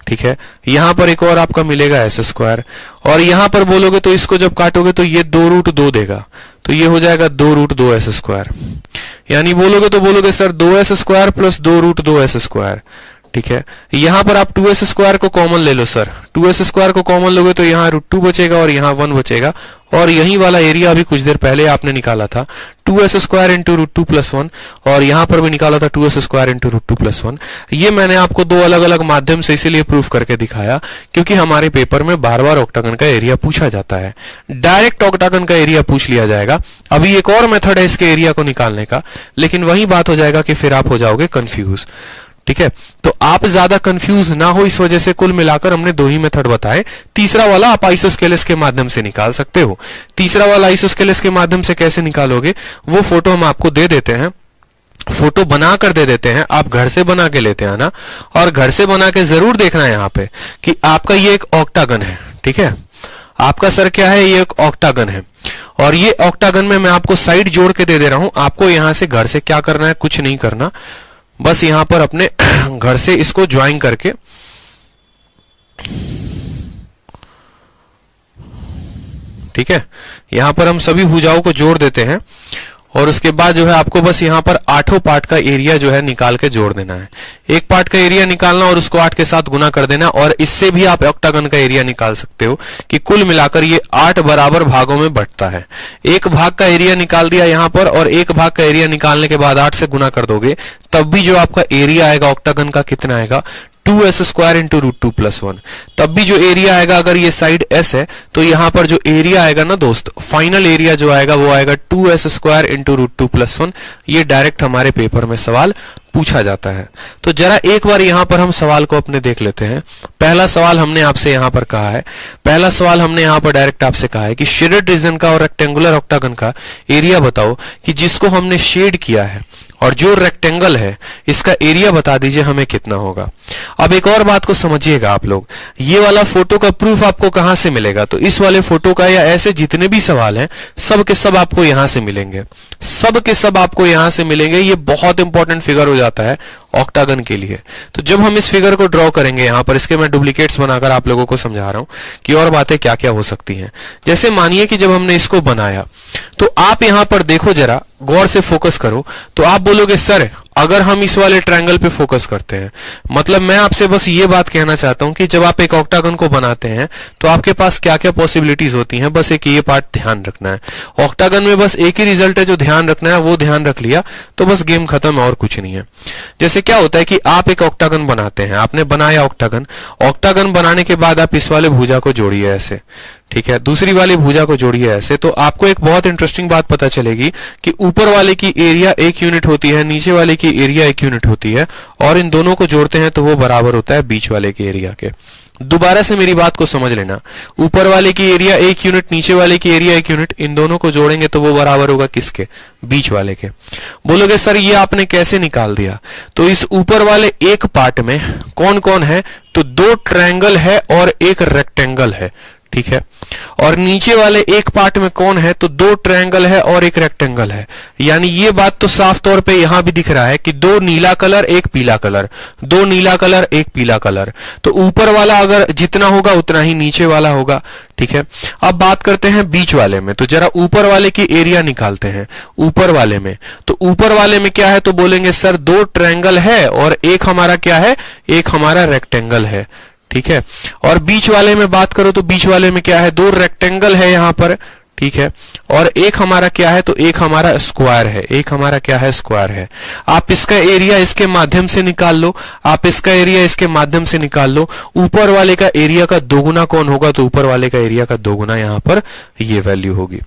ठीक है, यहां पर एक और आपका मिलेगा s², और यहां पर बोलोगे तो इसको जब काटोगे तो ये 2√2 देगा, तो ये हो जाएगा 2√2s², यानी बोलोगे तो बोलोगे सर 2s² प्लस 2√2s²। ठीक है, यहां पर आप 2s² को कॉमन ले लो सर, 2s² को कॉमन लोगे तो यहाँ √2 बचेगा और यहाँ 1 बचेगा, और यही वाला एरिया अभी कुछ देर पहले आपने निकाला था 2s² इंटू √2 प्लस 1, और यहां पर भी निकाला था 2s² इंटू √2 प्लस 1। ये मैंने आपको 2 अलग अलग माध्यम से इसीलिए प्रूफ करके दिखाया क्योंकि हमारे पेपर में बार बार ऑक्टागन का एरिया पूछा जाता है, डायरेक्ट ऑक्टागन का एरिया पूछ लिया जाएगा। अभी एक और मेथड है इसके एरिया को निकालने का, लेकिन वही बात हो जाएगा कि फिर आप हो जाओगे कंफ्यूज। ठीक है, तो आप ज्यादा कंफ्यूज ना हो इस वजह से कुल मिलाकर हमने 2 ही मेथड बताए। तीसरा वाला आप आइसोस्केलेस के माध्यम से निकाल सकते हो। तीसरा वाला आइसोस्केलेस के माध्यम से कैसे निकालोगे, वो फोटो हम आपको दे देते हैं, फोटो बना कर दे देते हैं, आप घर से बना के लेते हैं ना, और घर से बना के जरूर देखना है यहाँ पे कि आपका ये एक ऑक्टागन है। ठीक है, आपका सर क्या है, ये एक ऑक्टागन है, और ये ऑक्टागन में मैं आपको साइड जोड़ के दे रहा हूं। आपको यहां से घर से क्या करना है, कुछ नहीं करना, बस यहां पर अपने घर से इसको ज्वाइन करके ठीक है, यहां पर हम सभी भुजाओं को जोड़ देते हैं और उसके बाद जो है आपको बस यहां पर 8 पार्ट का एरिया जो है निकाल के जोड़ देना है। एक पार्ट का एरिया निकालना और उसको 8 के साथ गुना कर देना, और इससे भी आप ऑक्टागन का एरिया निकाल सकते हो कि कुल मिलाकर ये 8 बराबर भागों में बंटता है। एक भाग का एरिया निकाल दिया यहां पर, और एक भाग का एरिया निकालने के बाद 8 से गुना कर दोगे, तब भी जो आपका एरिया आएगा ऑक्टागन का कितना आएगा, 2s² इंटू √2 प्लस 1। तब भी जो एरिया आएगा, अगर ये साइड s है तो यहां पर जो एरिया आएगा ना दोस्त, फाइनल एरिया जो आएगा वो आएगा 2s² इंटू √2 प्लस 1। ये डायरेक्ट हमारे पेपर में सवाल पूछा जाता है। तो जरा एक बार यहां पर हम सवाल को अपने देख लेते हैं। पहला सवाल हमने आपसे यहां पर कहा है, पहला सवाल हमने यहां पर डायरेक्ट आपसे कहा है कि शेडेड रीजन का और रेक्टेंगुलर ऑक्टागन का एरिया बताओ कि जिसको हमने शेड किया है और जो रेक्टेंगल है इसका एरिया बता दीजिए हमें कितना होगा। अब एक और बात को समझिएगा आप लोग, ये वाला फोटो का प्रूफ आपको कहां से मिलेगा, तो इस वाले फोटो का या ऐसे जितने भी सवाल हैं सब के सब आपको यहां से मिलेंगे, सब के सब आपको यहां से मिलेंगे। ये बहुत इंपॉर्टेंट फिगर हो जाता है ऑक्टागन के लिए। तो जब हम इस फिगर को ड्रॉ करेंगे यहां पर, इसके मैं डुप्लीकेट्स बनाकर आप लोगों को समझा रहा हूं कि और बातें क्या क्या हो सकती हैं। जैसे मानिए कि जब हमने इसको बनाया तो आप यहां पर देखो, जरा गौर से फोकस करो, तो आप बोलोगे सर अगर हम इस वाले ट्रायंगल पे फोकस करते हैं, मतलब मैं आपसे बस ये बात कहना चाहता हूं कि जब आप एक ऑक्टागन को बनाते हैं तो आपके पास क्या क्या पॉसिबिलिटीज होती हैं, बस एक ये पार्ट ध्यान रखना है। ऑक्टागन में बस एक ही रिजल्ट है जो ध्यान रखना है, वो ध्यान रख लिया तो बस गेम खत्म, और कुछ नहीं है। जैसे क्या होता है कि आप एक ऑक्टागन बनाते हैं, आपने बनाया ऑक्टागन बनाने के बाद आप इस वाले भुजा को जोड़िए ऐसे, ठीक है, दूसरी वाली भुजा को जोड़िए ऐसे, तो आपको एक बहुत इंटरेस्टिंग बात पता चलेगी कि ऊपर वाले की एरिया 1 यूनिट होती है, नीचे वाले की एरिया 1 यूनिट होती है, और इन दोनों को जोड़ते हैं तो वो बराबर होता है बीच वाले के एरिया के। दोबारा से मेरी बात को समझ लेना, ऊपर वाले की एरिया 1 यूनिट, नीचे वाले की एरिया 1 यूनिट, इन दोनों को जोड़ेंगे तो वो बराबर होगा किसके, बीच वाले के। बोलोगे सर ये आपने कैसे निकाल दिया, तो इस ऊपर वाले एक पार्ट में कौन कौन है, तो 2 ट्रायंगल है और 1 रेक्टेंगल है। ठीक है। और नीचे वाले एक पार्ट में कौन है, तो दो ट्रायंगल है और एक रेक्टेंगल है। यानी ये बात तो साफ तौर पे यहां भी दिख रहा है कि दो नीला कलर एक पीला कलर, दो नीला कलर एक पीला कलर। तो ऊपर वाला अगर जितना होगा उतना ही नीचे वाला होगा, ठीक है। अब बात करते हैं बीच वाले में, तो जरा ऊपर वाले की एरिया निकालते हैं। ऊपर वाले में, तो ऊपर वाले में क्या है, तो बोलेंगे सर दो ट्रायंगल है और एक हमारा क्या है, एक हमारा रेक्टेंगल है, ठीक है। और बीच वाले में बात करो तो बीच वाले में क्या है, दो रेक्टेंगल है यहां पर, ठीक है। और एक हमारा क्या है, तो एक हमारा स्क्वायर है, एक हमारा क्या है, स्क्वायर है। आप इसका एरिया इसके माध्यम से निकाल लो, आप इसका एरिया इसके माध्यम से निकाल लो। ऊपर वाले का एरिया का दोगुना कौन होगा, तो ऊपर वाले का एरिया का दोगुना यहां पर ये वैल्यू होगी।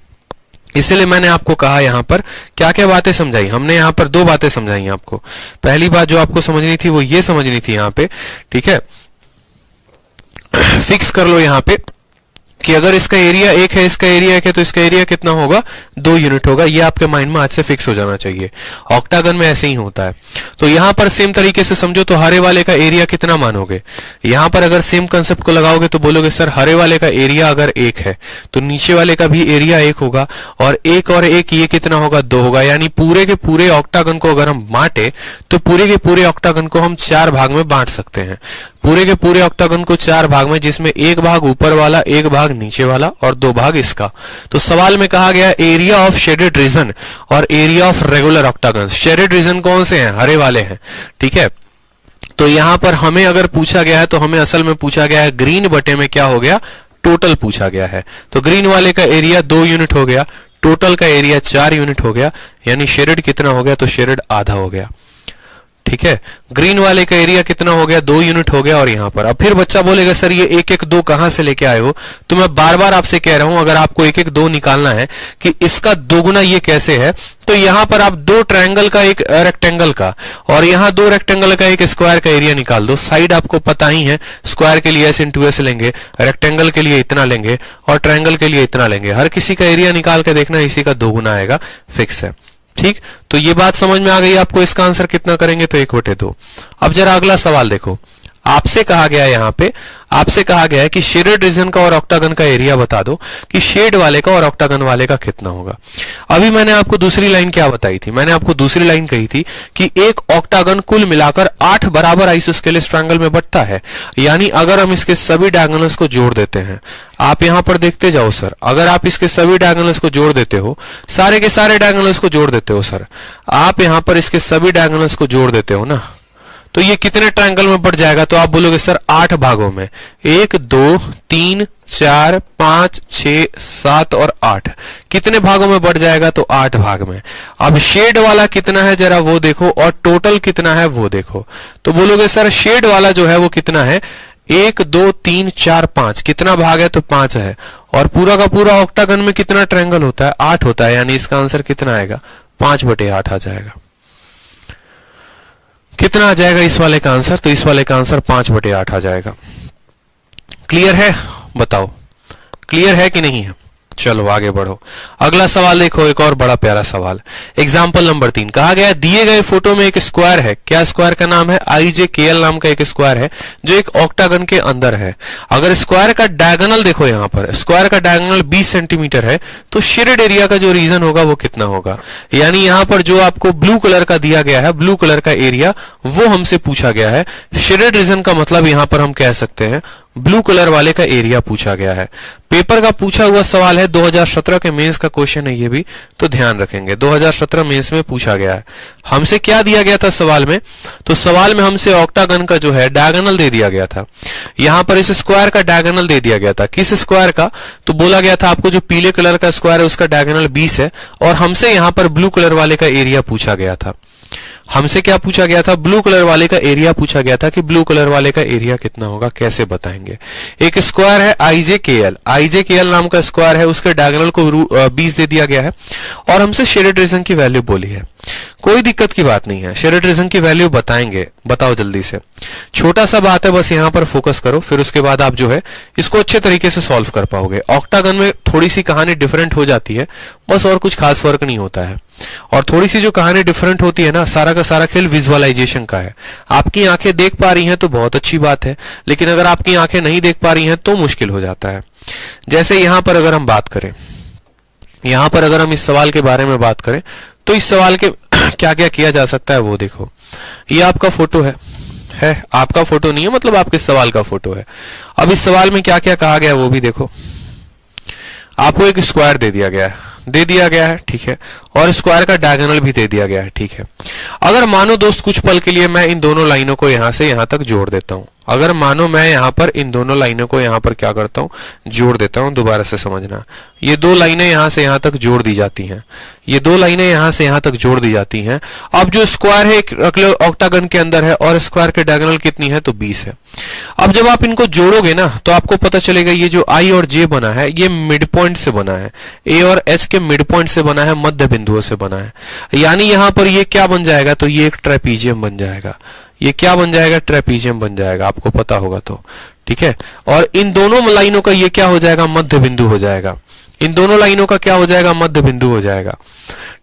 इसलिए मैंने आपको कहा यहां पर क्या क्या बातें समझाई हमने, यहां पर दो बातें समझाई आपको। पहली बात जो आपको समझनी थी वो ये समझनी थी यहां पे, ठीक है। फिक्स कर लो यहां पे कि अगर इसका एरिया एक है, इसका एरिया एक है, तो इसका एरिया कितना होगा, 2 यूनिट होगा। ये आपके माइंड में आज से फिक्स हो जाना चाहिए। ऑक्टागन में ऐसे ही होता है। तो यहां पर सेम तरीके से समझो, तो हरे वाले का एरिया कितना मानोगे, यहां पर अगर सेम कंसेप्ट को लगाओगे तो बोलोगे सर हरे वाले का एरिया अगर 1 है तो नीचे वाले का भी एरिया 1 होगा, और 1 और 1 ये कितना होगा, 2 होगा। यानी पूरे के पूरे ऑक्टागन को अगर हम बांटे तो पूरे के पूरे ऑक्टागन को हम 4 भाग में बांट सकते हैं। पूरे के पूरे ऑक्टागन को 4 भाग में, जिसमें एक भाग ऊपर वाला, एक भाग नीचे वाला और 2 भाग इसका। तो सवाल में कहा गया एरिया ऑफ शेडेड रीजन और area of regular octagon. Shaded region कौन से हैं, हरे वाले हैं, ठीक है। तो यहां पर हमें अगर पूछा गया है तो हमें असल में पूछा गया है ग्रीन बटे में क्या हो गया, टोटल पूछा गया है। तो ग्रीन वाले का एरिया 2 यूनिट हो गया, टोटल का एरिया 4 यूनिट हो गया। यानी शेडेड कितना हो गया, तो शेडेड आधा हो गया, ठीक है। ग्रीन वाले का एरिया कितना हो गया, 2 यूनिट हो गया। और यहां पर अब फिर बच्चा बोलेगा सर ये 1 1 2 कहां से लेके आए हो, तो मैं बार बार आपसे कह रहा हूं अगर आपको 1 1 2 निकालना है कि इसका दोगुना ये कैसे है, तो यहां पर आप 2 ट्रायंगल का एक रेक्टेंगल का और यहां 2 रेक्टेंगल का एक स्क्वायर का एरिया निकाल दो। साइड आपको पता ही है, स्क्वायर के लिए s × s लेंगे, रेक्टेंगल के लिए इतना लेंगे और ट्रायंगल के लिए इतना लेंगे। हर किसी का एरिया निकाल के देखना, इसी का दोगुना आएगा, फिक्स है, ठीक। तो ये बात समझ में आ गई आपको, इसका आंसर कितना करेंगे, तो 1/2। अब जरा अगला सवाल देखो, आपसे कहा गया है यहां पे, आपसे कहा गया है कि शेडेड रीजन का और ऑक्टागन का एरिया बता दो कि शेड वाले का और ऑक्टागन वाले का कितना होगा। अभी मैंने आपको दूसरी लाइन क्या बताई थी, मैंने आपको दूसरी लाइन कही थी कि एक ऑक्टागन कुल मिलाकर 8 बराबर आइसोस्केलेस ट्रायंगल में बंटता है। यानी अगर हम इसके सभी डायगोनल्स को जोड़ देते हैं, आप यहां पर देखते जाओ सर, अगर आप इसके सभी डायगोनल्स को जोड़ देते हो, सारे के सारे डायगोनल्स को जोड़ देते हो सर, आप यहां पर इसके सभी डायगोनल्स को जोड़ देते हो ना, तो ये कितने ट्रायंगल में बढ़ जाएगा, तो आप बोलोगे सर 8 भागों में, 1 2 3 4 5 6 7 और 8, कितने भागों में बढ़ जाएगा, तो 8 भाग में। अब शेड वाला कितना है जरा वो देखो और टोटल कितना है वो देखो, तो बोलोगे सर शेड वाला जो है वो कितना है, 1 2 3 4 5, कितना भाग है, तो 5 है। और पूरा का पूरा ऑक्टागन में कितना ट्रायंगल होता है, 8 होता है। यानी इसका आंसर कितना आएगा, 5/8 आ जाएगा। कितना आ जाएगा इस वाले का आंसर, तो इस वाले का आंसर 5/8 आ जाएगा। क्लियर है, बताओ क्लियर है कि नहीं है। चलो आगे बढ़ो, अगला सवाल देखो, एक और बड़ा प्यारा सवाल। एग्जाम्पल नंबर 3, कहा गया दिए गए फोटो में एक स्क्वायर है, क्या स्क्वायर का नाम है, IJKL नाम का एक स्क्वायर है जो एक ऑक्टागन के अंदर है। अगर स्क्वायर का डायगोनल देखो, यहां पर स्क्वायर का डायगोनल 20 सेंटीमीटर है, तो शेडेड एरिया का जो रीजन होगा वो कितना होगा। यानी यहां पर जो आपको ब्लू कलर का दिया गया है, ब्लू कलर का एरिया, वो हमसे पूछा गया है। शेडेड रीजन का मतलब यहां पर हम कह सकते हैं ब्लू कलर वाले का एरिया पूछा गया है। पेपर का पूछा हुआ सवाल है, 2017 के मेंस का क्वेश्चन है ये भी, तो ध्यान रखेंगे 2017 मेंस में पूछा गया है। हमसे क्या दिया गया था सवाल में, तो सवाल में हमसे ऑक्टागन का जो है डायगोनल दे दिया गया था। यहां पर इस स्क्वायर का डायगोनल दे दिया गया था। किस स्क्वायर का, तो बोला गया था आपको जो पीले कलर का स्क्वायर है उसका डायगोनल 20 है, और हमसे यहां पर ब्लू कलर वाले का एरिया पूछा गया था। हमसे क्या पूछा गया था, ब्लू कलर वाले का एरिया पूछा गया था कि ब्लू कलर वाले का एरिया कितना होगा, कैसे बताएंगे। एक स्क्वायर है IJKL नाम का स्क्वायर है, उसके डायगोनल को 20 दे दिया गया है और हमसे शेडेड रीजन की वैल्यू बोली है। कोई दिक्कत की बात नहीं है, शेडेड रीजन की वैल्यू बताएंगे, बताओ जल्दी से। छोटा सा बात है, बस यहां पर फोकस करो, फिर उसके बाद आप जो है इसको अच्छे तरीके से सॉल्व कर पाओगे। ऑक्टागन में थोड़ी सी कहानी डिफरेंट हो जाती है बस, और कुछ खास फर्क नहीं होता है। और थोड़ी सी जो कहानी डिफरेंट होती है ना, सारा का सारा खेल विजुअलाइजेशन का है। आपकी आंखें देख पा रही हैं तो बहुत अच्छी बात है, लेकिन अगर आपकी आंखें नहीं देख पा रही हैं तो मुश्किल हो जाता है। जैसे यहां पर अगर हम बात करें, यहां पर अगर हम इस सवाल के बारे में बात करें तो इस सवाल के क्या क्या किया जा सकता है वो देखो। ये आपका फोटो है आपका फोटो नहीं है, मतलब आपके सवाल का फोटो है। अब इस सवाल में क्या क्या कहा गया है वो भी देखो। आपको एक स्क्वायर दे दिया गया है, ठीक है, और स्क्वायर का डायगोनल भी दे दिया गया है, ठीक है। अगर मानो दोस्त कुछ पल के लिए मैं इन दोनों लाइनों को यहां से यहां तक जोड़ देता हूं, अगर मानो मैं यहां पर इन दोनों लाइनों को यहां पर क्या करता हूं, जोड़ देता हूं। दोबारा से समझना, ये दो लाइनें यहां से यहां तक जोड़ दी जाती हैं, ये दो लाइनें यहां से यहां तक जोड़ दी जाती हैं। अब जो स्क्वायर है एक ऑक्टागन के अंदर है और स्क्वायर के डायगोनल कितनी है, तो 20 है। अब जब आप इनको जोड़ोगे ना तो आपको पता चलेगा ये जो आई और जे बना है ये मिड पॉइंट से बना है, ए और एच के मिड पॉइंट से बना है, मध्य बिंदुओं से बना है। यानी यहां पर ये क्या बन जाएगा, तो ये एक ट्रेपीजियम बन जाएगा। ये क्या बन जाएगा, ट्रेपीजियम बन जाएगा, आपको पता होगा तो, ठीक है। और इन दोनों लाइनों का ये क्या हो जाएगा, मध्य बिंदु हो जाएगा। इन दोनों लाइनों का क्या हो जाएगा, मध्य बिंदु हो जाएगा,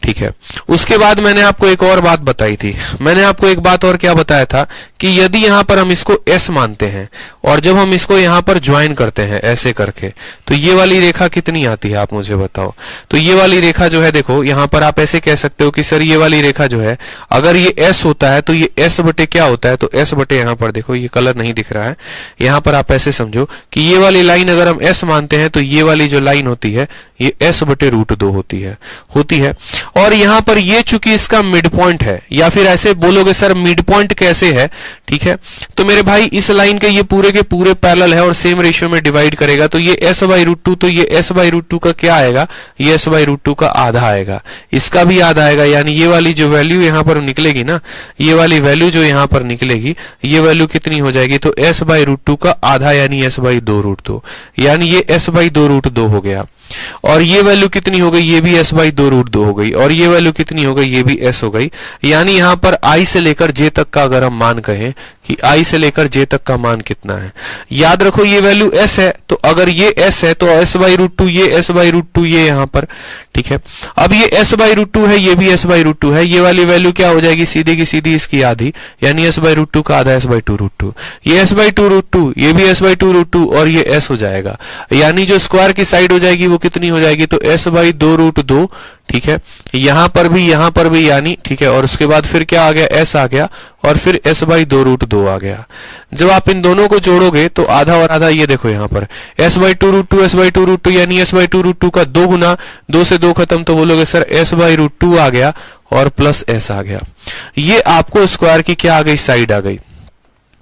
ठीक है। उसके बाद मैंने आपको एक और बात बताई थी, मैंने आपको एक बात और क्या बताया था कि यदि यहां पर हम इसको S मानते हैं और जब हम इसको यहां पर ज्वाइन करते हैं ऐसे करके, तो ये वाली रेखा कितनी आती है, आप मुझे बताओ। तो ये वाली रेखा जो है देखो, यहां पर आप ऐसे कह सकते हो कि सर ये वाली रेखा जो है अगर ये S होता है तो ये S बटे क्या होता है, तो S बटे यहां पर देखो ये कलर नहीं दिख रहा है, यहां पर आप ऐसे समझो कि ये वाली लाइन अगर हम S मानते हैं तो ये वाली जो लाइन होती है ये S बटे √2 होती है। और यहां पर ये चूंकि इसका मिड पॉइंट है, या फिर ऐसे बोलोगे सर मिड पॉइंट कैसे है, ठीक है, तो मेरे भाई इस लाइन के ये पूरे के पूरे पैरेलल है और सेम रेशियो में डिवाइड करेगा, तो ये S/√2, तो ये S/√2 का क्या आएगा, ये S/√2 का आधा आएगा, इसका भी आधा आएगा। यानी ये वाली जो वैल्यू यहां पर निकलेगी ना, ये वाली वैल्यू जो यहां पर निकलेगी ये वैल्यू कितनी हो जाएगी, तो S/√2 का आधा यानी S/2√2, यानी ये S/2√2 हो गया। और ये वैल्यू कितनी हो गई, ये भी S/2√2 हो गई, और ये वैल्यू कितनी हो गई, ये भी S हो गई। यानी यहां पर I से लेकर J तक का अगर हम मान कहें कि I से लेकर J तक का मान कितना है, याद रखो ये वैल्यू S है, तो अगर ये S है तो S/√2 ये S/√2 ये यहां पर, ठीक है। अब ये S/√2 है, ये भी S/√2 है, ये वाली वैल्यू क्या हो जाएगी, सीधे की सीधी इसकी आधी, यानी S/√2 का आधा S/2√2, ये S/2√2, ये भी S/2√2 और ये S हो जाएगा। यानी जो स्क्वायर की साइड हो जाएगी वो कितनी हो जाएगी, तो S/2√2, ठीक है, यहां पर भी यानी, ठीक है। और उसके बाद फिर क्या आ गया, S आ गया, और फिर S/2√2 आ गया। जब आप इन दोनों को जोड़ोगे तो आधा और आधा, ये देखो यहां पर S/2√2 यानी S/2√2 का 2 गुना, 2 से 2 खत्म, तो बोलोगे सर S/√2 आ गया और प्लस S आ गया। ये आपको स्क्वायर की क्या आ गई, साइड आ गई।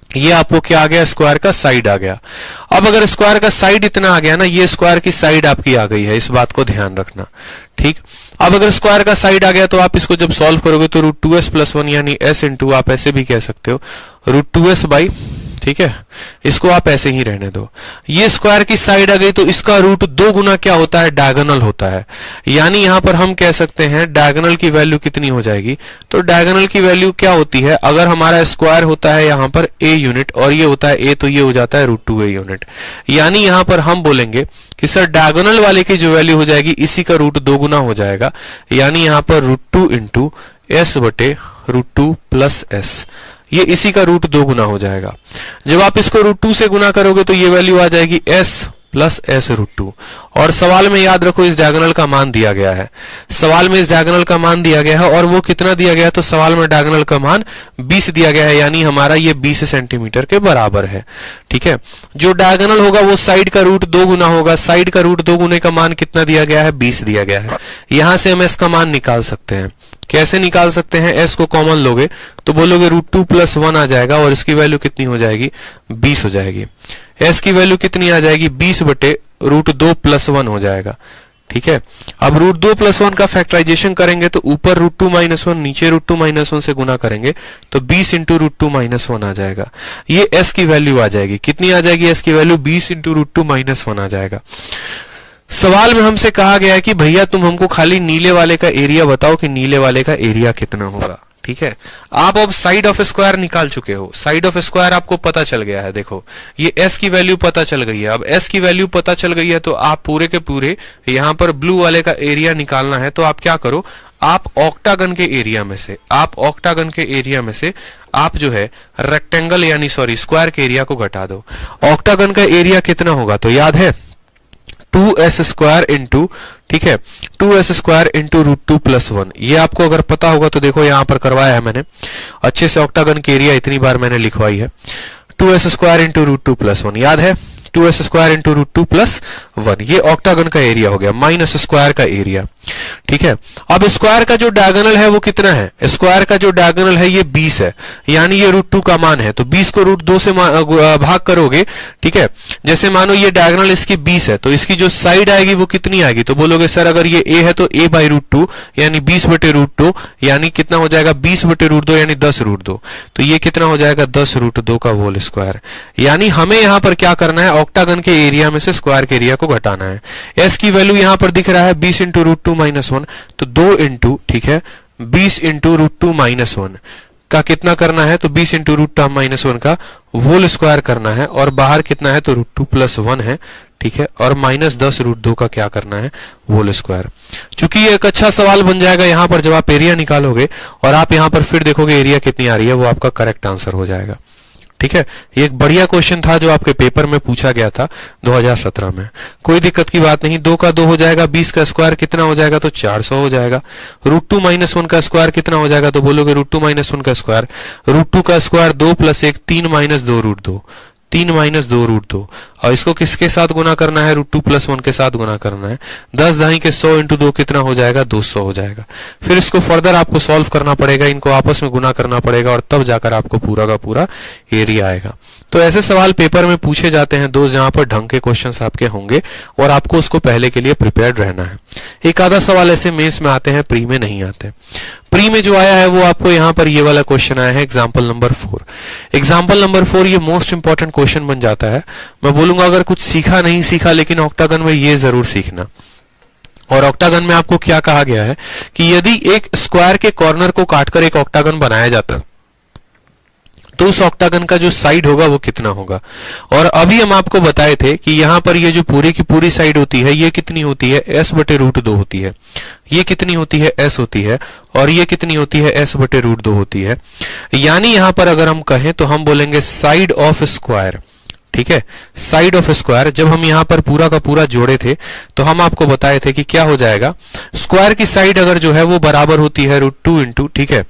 ये आपको क्या आ गया, स्क्वायर का साइड आ गया। अब अगर स्क्वायर का साइड इतना आ गया ना, ये स्क्वायर की साइड आपकी आ गई है, इस बात को ध्यान रखना, ठीक। अब अगर स्क्वायर का साइड आ गया तो आप इसको जब सॉल्व करोगे तो √2s + 1 यानी S इंटू, आप ऐसे भी कह सकते हो √2s बाई, ठीक है, इसको आप ऐसे ही रहने दो। ये स्क्वायर की साइड आ गई तो इसका √2 गुना क्या होता है, डायगोनल होता है। यानी यहां पर हम कह सकते हैं डायगोनल की वैल्यू कितनी हो जाएगी, तो डायगोनल की वैल्यू क्या होती है, अगर हमारा स्क्वायर होता है यहां पर a यूनिट और ये होता है a, तो ये हो जाता है √2a यूनिट। यानी यहां पर हम बोलेंगे कि सर डायगोनल वाले की जो वैल्यू हो जाएगी इसी का √2 गुना हो जाएगा, यानी यहां पर √2 इंटू S बटे √2 प्लस S, ये इसी का √2 गुना हो जाएगा। जब आप इसको √2 से गुना करोगे तो ये वैल्यू आ जाएगी S प्लस S√2। और सवाल में याद रखो इस डायगोनल का मान दिया गया है, सवाल में इस डायगोनल का मान दिया गया है, और वो कितना दिया गया है, तो सवाल में डायगोनल का मान 20 दिया गया है, यानी हमारा ये 20 सेंटीमीटर के बराबर है, ठीक है। जो डायगोनल होगा वो साइड का √2 गुना होगा, साइड का √2 गुने का मान कितना दिया गया है, 20 दिया गया है। यहां से हम S का मान निकाल सकते हैं। कैसे निकाल सकते हैं, S को कॉमन लोगे तो बोलोगे √2 + 1 आ जाएगा, और इसकी वैल्यू कितनी हो जाएगी, 20 हो जाएगी। S की वैल्यू कितनी आ जाएगी, 20 बटे √2 + 1 हो जाएगा, ठीक है। अब √2 + 1 का फैक्टराइजेशन करेंगे तो ऊपर √2 - 1, नीचे √2 - 1 से गुना करेंगे तो 20 इंटू √2 - 1 आ जाएगा। ये S की वैल्यू आ जाएगी, कितनी आ जाएगी, S की वैल्यू 20 इंटू √2 - 1 आ जाएगा। सवाल में हमसे कहा गया है कि भैया तुम हमको खाली नीले वाले का एरिया बताओ कि नीले वाले का एरिया कितना होगा, ठीक है। आप अब साइड ऑफ स्क्वायर निकाल चुके हो, साइड ऑफ स्क्वायर आपको पता चल गया है। देखो ये S की वैल्यू पता चल गई है। अब S की वैल्यू पता चल गई है तो आप पूरे के पूरे यहां पर ब्लू वाले का एरिया निकालना है, तो आप क्या करो, आप ऑक्टागन के एरिया में से आप जो है रेक्टेंगल यानी स्क्वायर के एरिया को घटा दो। ऑक्टागन का एरिया कितना होगा, तो याद है 2s² इंटू, ठीक है, 2s² इंटू √2+1। ये आपको अगर पता होगा तो देखो यहां पर करवाया है मैंने अच्छे से, ऑक्टागन की एरिया इतनी बार मैंने लिखवाई है। 2s² इंटू √2+1 याद है, 2s² इंटू √2+1, ये ऑक्टागन का एरिया हो गया, माइनस स्क्वायर का एरिया, ठीक है। अब स्क्वायर का जो डायगोनल है वो कितना है, स्क्वायर का जो डायगोनल है ये 20 है, यानी ये √2 का मान है, तो 20 को √2 से भाग करोगे, ठीक है। जैसे मानो ये डायगोनल इसकी 20 है, तो इसकी जो साइड आएगी वो कितनी आएगी, तो बोलोगे सर अगर ये a है तो a/√2 यानी 20/√2, यानी कितना हो जाएगा 20/√2 यानी 10√2, तो ये कितना हो जाएगा 10√2 का होल स्क्वायर। यानी हमें यहां पर क्या करना है, ऑक्टागन के एरिया में से स्क्वायर के एरिया को घटाना है। s की वैल्यू यहां पर दिख रहा है 20 इंटू √2-1, तो 2 इंटू, ठीक है, 20 इंटू √2-1 का कितना करना है, तो 20 इंटू √2-1 का होल स्क्वायर करना है, और बाहर कितना है तो √2+1 है, ठीक है, और -10√2 का क्या करना है होल स्क्वायर। चूंकि ये एक अच्छा सवाल बन जाएगा यहां पर, जब आप एरिया निकालोगे और आप यहां पर फिर देखोगे एरिया कितनी आ रही है, वो आपका करेक्ट आंसर हो जाएगा, ठीक है। ये एक बढ़िया क्वेश्चन था जो आपके पेपर में पूछा गया था 2017 में, कोई दिक्कत की बात नहीं। 2 का 2 हो जाएगा, 20 का स्क्वायर कितना हो जाएगा, तो 400 हो जाएगा। √2-1 का स्क्वायर कितना हो जाएगा, तो बोलोगे √2-1 का स्क्वायर, √2 का स्क्वायर 2 + 1 3 - 2√2, 3 - 2√2, और इसको किसके साथ गुना करना है, √2+1 के साथ गुना करना है। 10 दाई के 100 इंटू 2 कितना हो जाएगा, 200 हो जाएगा। फिर इसको फर्दर आपको सॉल्व करना पड़ेगा, इनको आपस में गुना करना पड़ेगा, और तब जाकर आपको पूरा का पूरा एरिया आएगा। तो ऐसे सवाल पेपर में पूछे जाते हैं दोस्त, जहां पर ढंग के क्वेश्चंस आपके होंगे और आपको उसको पहले के लिए प्रिपेयर्ड रहना है। एक आधा सवाल ऐसे मेंस में आते हैं, प्री में नहीं आते। प्री में जो आया है वो आपको यहां पर ये वाला क्वेश्चन आया है, एग्जाम्पल नंबर 4। एग्जाम्पल नंबर 4 ये मोस्ट इंपॉर्टेंट क्वेश्चन बन जाता है। मैं बोलूंगा अगर कुछ सीखा नहीं सीखा, लेकिन ऑक्टागन में ये जरूर सीखना। और ऑक्टागन में आपको क्या कहा गया है कि यदि एक स्क्वायर के कॉर्नर को काटकर एक ऑक्टागन बनाया जाता है, तो उस ऑक्टागन का जो साइड होगा वो कितना होगा। और अभी हम आपको बताए थे कि यहां पर ये जो पूरी की पूरी साइड होती है ये कितनी होती है, s/√2 होती है। ये कितनी होती है, s होती है, और ये कितनी होती है, s/√2 होती है। यानी यहां पर अगर हम कहें तो हम बोलेंगे साइड ऑफ स्क्वायर, ठीक है, साइड ऑफ स्क्वायर। जब हम यहां पर पूरा का पूरा जोड़े थे तो हम आपको बताए थे कि क्या हो जाएगा, स्क्वायर की साइड अगर जो है वो बराबर होती है √2 इंटू, ठीक है,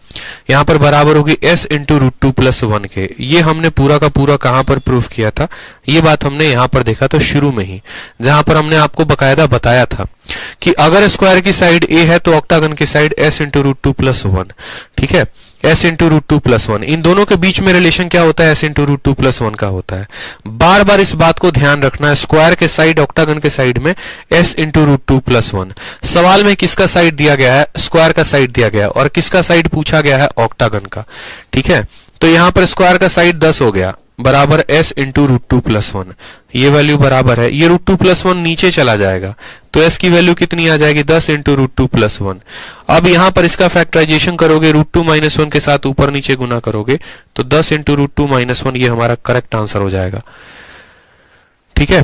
यहां पर बराबर होगी s इंटू √2+1 के। ये हमने पूरा का पूरा कहां पर प्रूफ किया था, ये बात हमने यहां पर देखा था शुरू में ही, जहां पर हमने आपको बकायदा बताया था कि अगर स्क्वायर की साइड a है तो ऑक्टागन की साइड s इंटू √2+1, ठीक है, s इंटू √2+1। इन दोनों के बीच में रिलेशन क्या होता है, s इंटू √2+1 का होता है। बार बार इस बात को ध्यान रखना है, स्क्वायर के साइड ऑक्टागन के साइड में s इंटू √2+1। सवाल में किसका साइड दिया गया है, स्क्वायर का साइड दिया गया है, और किसका साइड पूछा गया है, ऑक्टागन का, ठीक है। तो यहां पर स्क्वायर का साइड 10 हो गया, बराबर s इंटू √2+1, ये वैल्यू बराबर है, ये √2+1 नीचे चला जाएगा, तो s की वैल्यू कितनी आ जाएगी, 10 इंटू √2+1। अब यहां पर इसका फैक्टराइजेशन करोगे, √2-1 के साथ ऊपर नीचे गुना करोगे, तो 10 इंटू √2-1 ये हमारा करेक्ट आंसर हो जाएगा, ठीक है।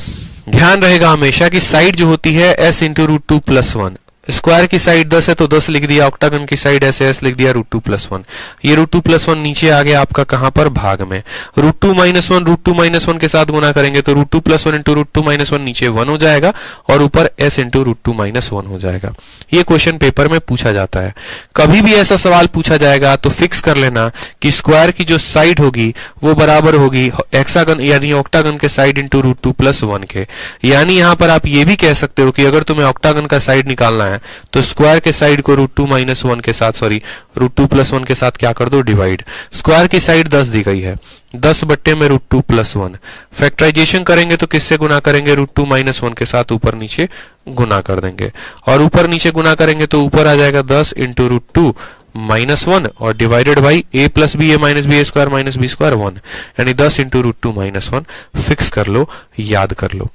ध्यान रहेगा हमेशा कि साइड जो होती है s इंटू √2+1, स्क्वायर की साइड 10 है तो 10 लिख दिया, ऑक्टागन की साइड s लिख दिया √2+1। ये √2+1 नीचे आ गया आपका कहां पर, भाग में। √2-1 के साथ गुना करेंगे तो √2+1 इंटू √2-1 नीचे 1 हो जाएगा, और ऊपर s इंटू √2-1 हो जाएगा। ये क्वेश्चन पेपर में पूछा जाता है। कभी भी ऐसा सवाल पूछा जाएगा तो फिक्स कर लेना कि स्क्वायर की जो साइड होगी वो बराबर होगी हेक्सागन यानी ऑक्टागन के साइड इंटू √2+1 के। यानी यहां पर आप ये भी कह सकते हो कि अगर तुम्हें ऑक्टागन का साइड निकालना है तो स्क्वायर के साइड को √2-1 के साथ, सॉरी √2+1 के साथ क्या कर दो, डिवाइड। स्क्वायर की साइड 10 दी गई है, 10 बट्टे में √2+1। फैक्टराइजेशन करेंगे तो किससे गुना करेंगे, √2-1 के साथ ऊपर नीचे गुना कर देंगे, और ऊपर नीचे गुना करेंगे तो ऊपर आ जाएगा 10 इंटू √2-1 और divided by a + b a - b² - b² 1, यानी 10 इंटू √2-1। फिक्स कर लो, याद कर लो।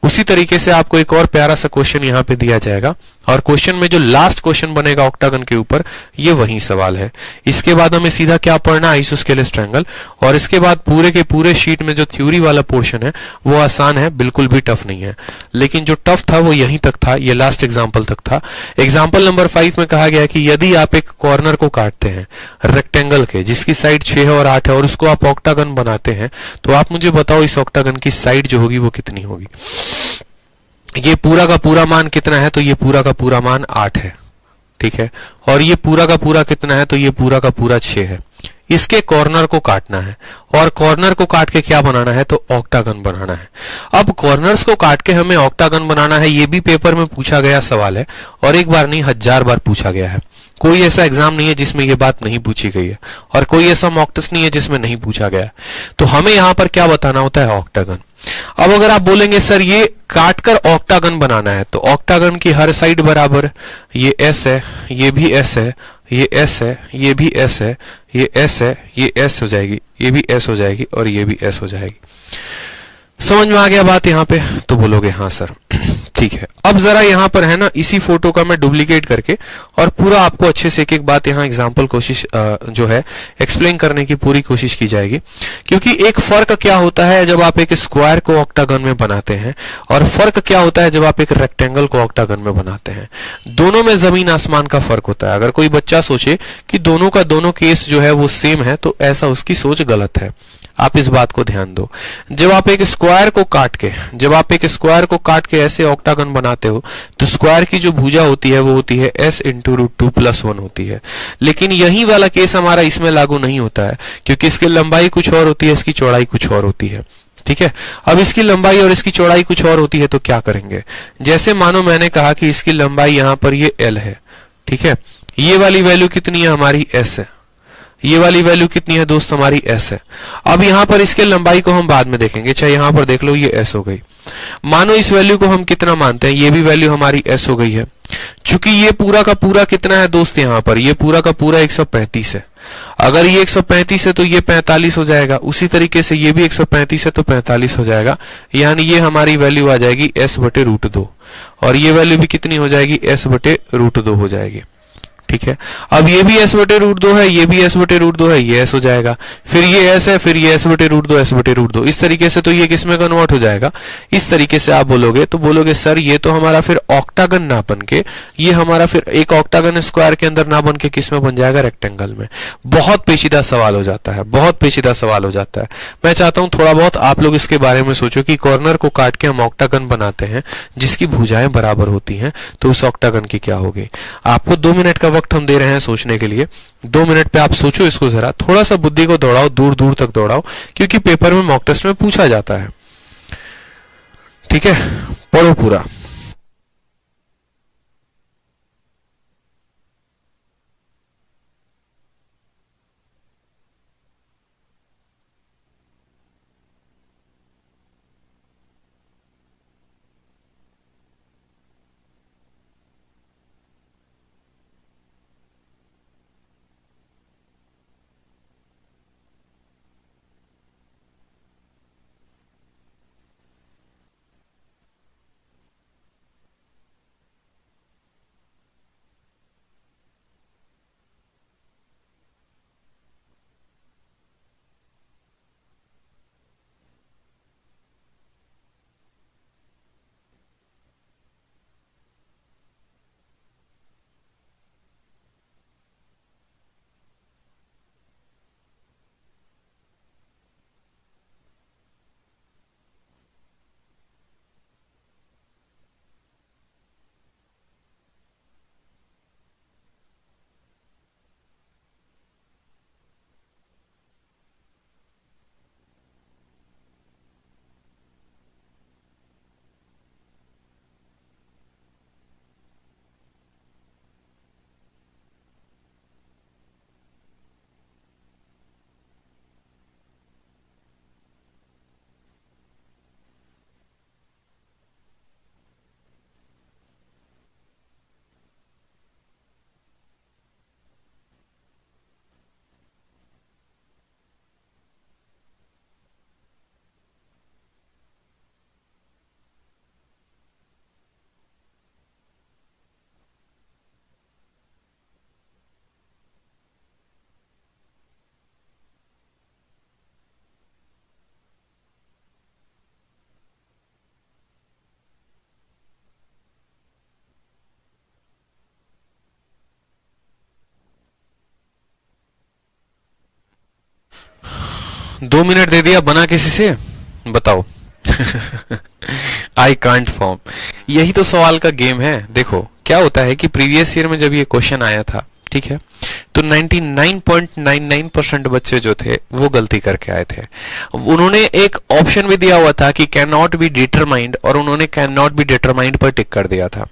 उसी तरीके से आपको एक और प्यारा सा क्वेश्चन यहां पे दिया जाएगा, और क्वेश्चन में जो लास्ट क्वेश्चन बनेगा ऑक्टागन के ऊपर ये वही सवाल है। इसके बाद हमें सीधा क्या पढ़ना, आइसोस्केलेस ट्रायंगल, और इसके बाद पूरे के पूरे शीट में जो थ्योरी वाला पोर्शन है वो आसान है, बिल्कुल भी टफ नहीं है। लेकिन जो टफ था वो यहीं तक था, ये लास्ट एग्जाम्पल तक था। एग्जाम्पल नंबर 5 में कहा गया कि यदि आप एक कॉर्नर को काटते हैं रेक्टेंगल के जिसकी साइड 6 है और 8 है, और उसको आप ऑक्टागन बनाते हैं, तो आप मुझे बताओ इस ऑक्टागन की साइड जो होगी वो कितनी होगी। ये पूरा का पूरा मान कितना है, तो ये पूरा का पूरा मान 8 है, ठीक है। और ये पूरा का पूरा कितना है, तो ये पूरा का पूरा 6 है। इसके कॉर्नर को काटना है, और कॉर्नर को काट के क्या बनाना है, तो ऑक्टागन बनाना है। अब कॉर्नर्स को काट के हमें ऑक्टागन बनाना है, ये भी पेपर में पूछा गया सवाल है, और एक बार नहीं 1000 बार पूछा गया है। कोई ऐसा एग्जाम नहीं है जिसमें ये बात नहीं पूछी गई है, और कोई ऐसा मॉक टेस्ट नहीं है जिसमें नहीं पूछा गया है। तो हमें यहां पर क्या बताना होता है, ऑक्टागन। अब अगर आप बोलेंगे सर ये काटकर ऑक्टागन बनाना है, तो ऑक्टागन की हर साइड बराबर, ये एस है, ये भी एस है, ये एस है, ये भी एस है, ये एस है, ये एस हो जाएगी, ये भी एस हो जाएगी, और ये भी एस हो जाएगी। समझ में आ गया बात यहाँ पे, तो बोलोगे हाँ सर ठीक है। अब जरा यहाँ पर है ना, इसी फोटो का मैं डुप्लीकेट करके और पूरा आपको अच्छे से एक एक बात यहाँ एग्जाम्पल कोशिश जो है एक्सप्लेन करने की पूरी कोशिश की जाएगी। क्योंकि एक फर्क क्या होता है जब आप एक स्क्वायर को ऑक्टागन में बनाते हैं, और फर्क क्या होता है जब आप एक रेक्टेंगल को ऑक्टागन में बनाते हैं। दोनों में जमीन आसमान का फर्क होता है। अगर कोई बच्चा सोचे कि दोनों का दोनों केस जो है वो सेम है, तो ऐसा उसकी सोच गलत है। आप इस बात को ध्यान दो। जब आप एक स्क्वायर को काट के ऐसे ऑक्टागन बनाते हो, तो स्क्वायर की जो भुजा होती है वो होती है s इंटू √2+1 होती है। लेकिन यही वाला केस हमारा इसमें लागू नहीं होता है, क्योंकि इसकी लंबाई कुछ और होती है, इसकी चौड़ाई कुछ और होती है। ठीक है, अब इसकी लंबाई और इसकी चौड़ाई कुछ और होती है, तो क्या करेंगे। जैसे मानो मैंने कहा कि इसकी लंबाई यहां पर ये l है, ठीक है, ये वाली वैल्यू कितनी है, हमारी s है। ये वाली वैल्यू कितनी है दोस्त, हमारी s है। अब यहां पर इसके लंबाई को हम बाद में देखेंगे, चाहे यहां पर देख लो, ये s हो गई। मानो इस वैल्यू को हम कितना मानते हैं, ये भी वैल्यू हमारी s हो गई है। चूंकि ये पूरा का पूरा कितना है दोस्त, यहां पर ये पूरा का पूरा 135 है। अगर ये 135 है तो ये 45 हो जाएगा। उसी तरीके से ये भी 135 है तो 45 हो जाएगा। यानी ये हमारी वैल्यू आ जाएगी s/√2, और ये वैल्यू भी कितनी हो जाएगी, s/√2 हो जाएगी। ठीक है, अब ये भी s/√2 है, ये भी s/√2 है, ये s हो जाएगा, फिर ये s है, फिर ये s/√2 s/√2। इस तरीके से तो ये किस में कन्वर्ट हो जाएगा, इस तरीके से आप बोलोगे, तो बोलोगे सर ये तो हमारा फिर ऑक्टागन ना बन के, ये हमारा फिर एक ऑक्टागन स्क्वायर के अंदर ना बन के किस में बन जाएगा, रेक्टेंगल में। बहुत पेचीदा सवाल हो जाता है, बहुत पेचीदा सवाल हो जाता है। मैं चाहता हूं थोड़ा बहुत आप लोग इसके बारे में सोचो कि कॉर्नर को काट के हम ऑक्टागन बनाते हैं जिसकी भुजाएं बराबर होती हैं, तो उस ऑक्टागन की क्या होगी। आपको 2 मिनट का वक्त हम दे रहे हैं सोचने के लिए। 2 मिनट पे आप सोचो इसको, जरा थोड़ा सा बुद्धि को दौड़ाओ, दूर दूर तक दौड़ाओ, क्योंकि पेपर में मॉक टेस्ट में पूछा जाता है। ठीक है, पढ़ो पूरा। दो मिनट दे दिया, बना किसी से, बताओ आई कांट फॉर्म। यही तो सवाल का गेम है। देखो क्या होता है कि प्रीवियस ईयर में जब ये क्वेश्चन आया था, ठीक है, तो 99.99% बच्चे जो थे वो गलती करके आए थे। उन्होंने एक ऑप्शन भी दिया हुआ था कि कैन नॉट बी डिटरमाइंड, और उन्होंने कैन नॉट बी डिटरमाइंड पर टिक कर दिया था।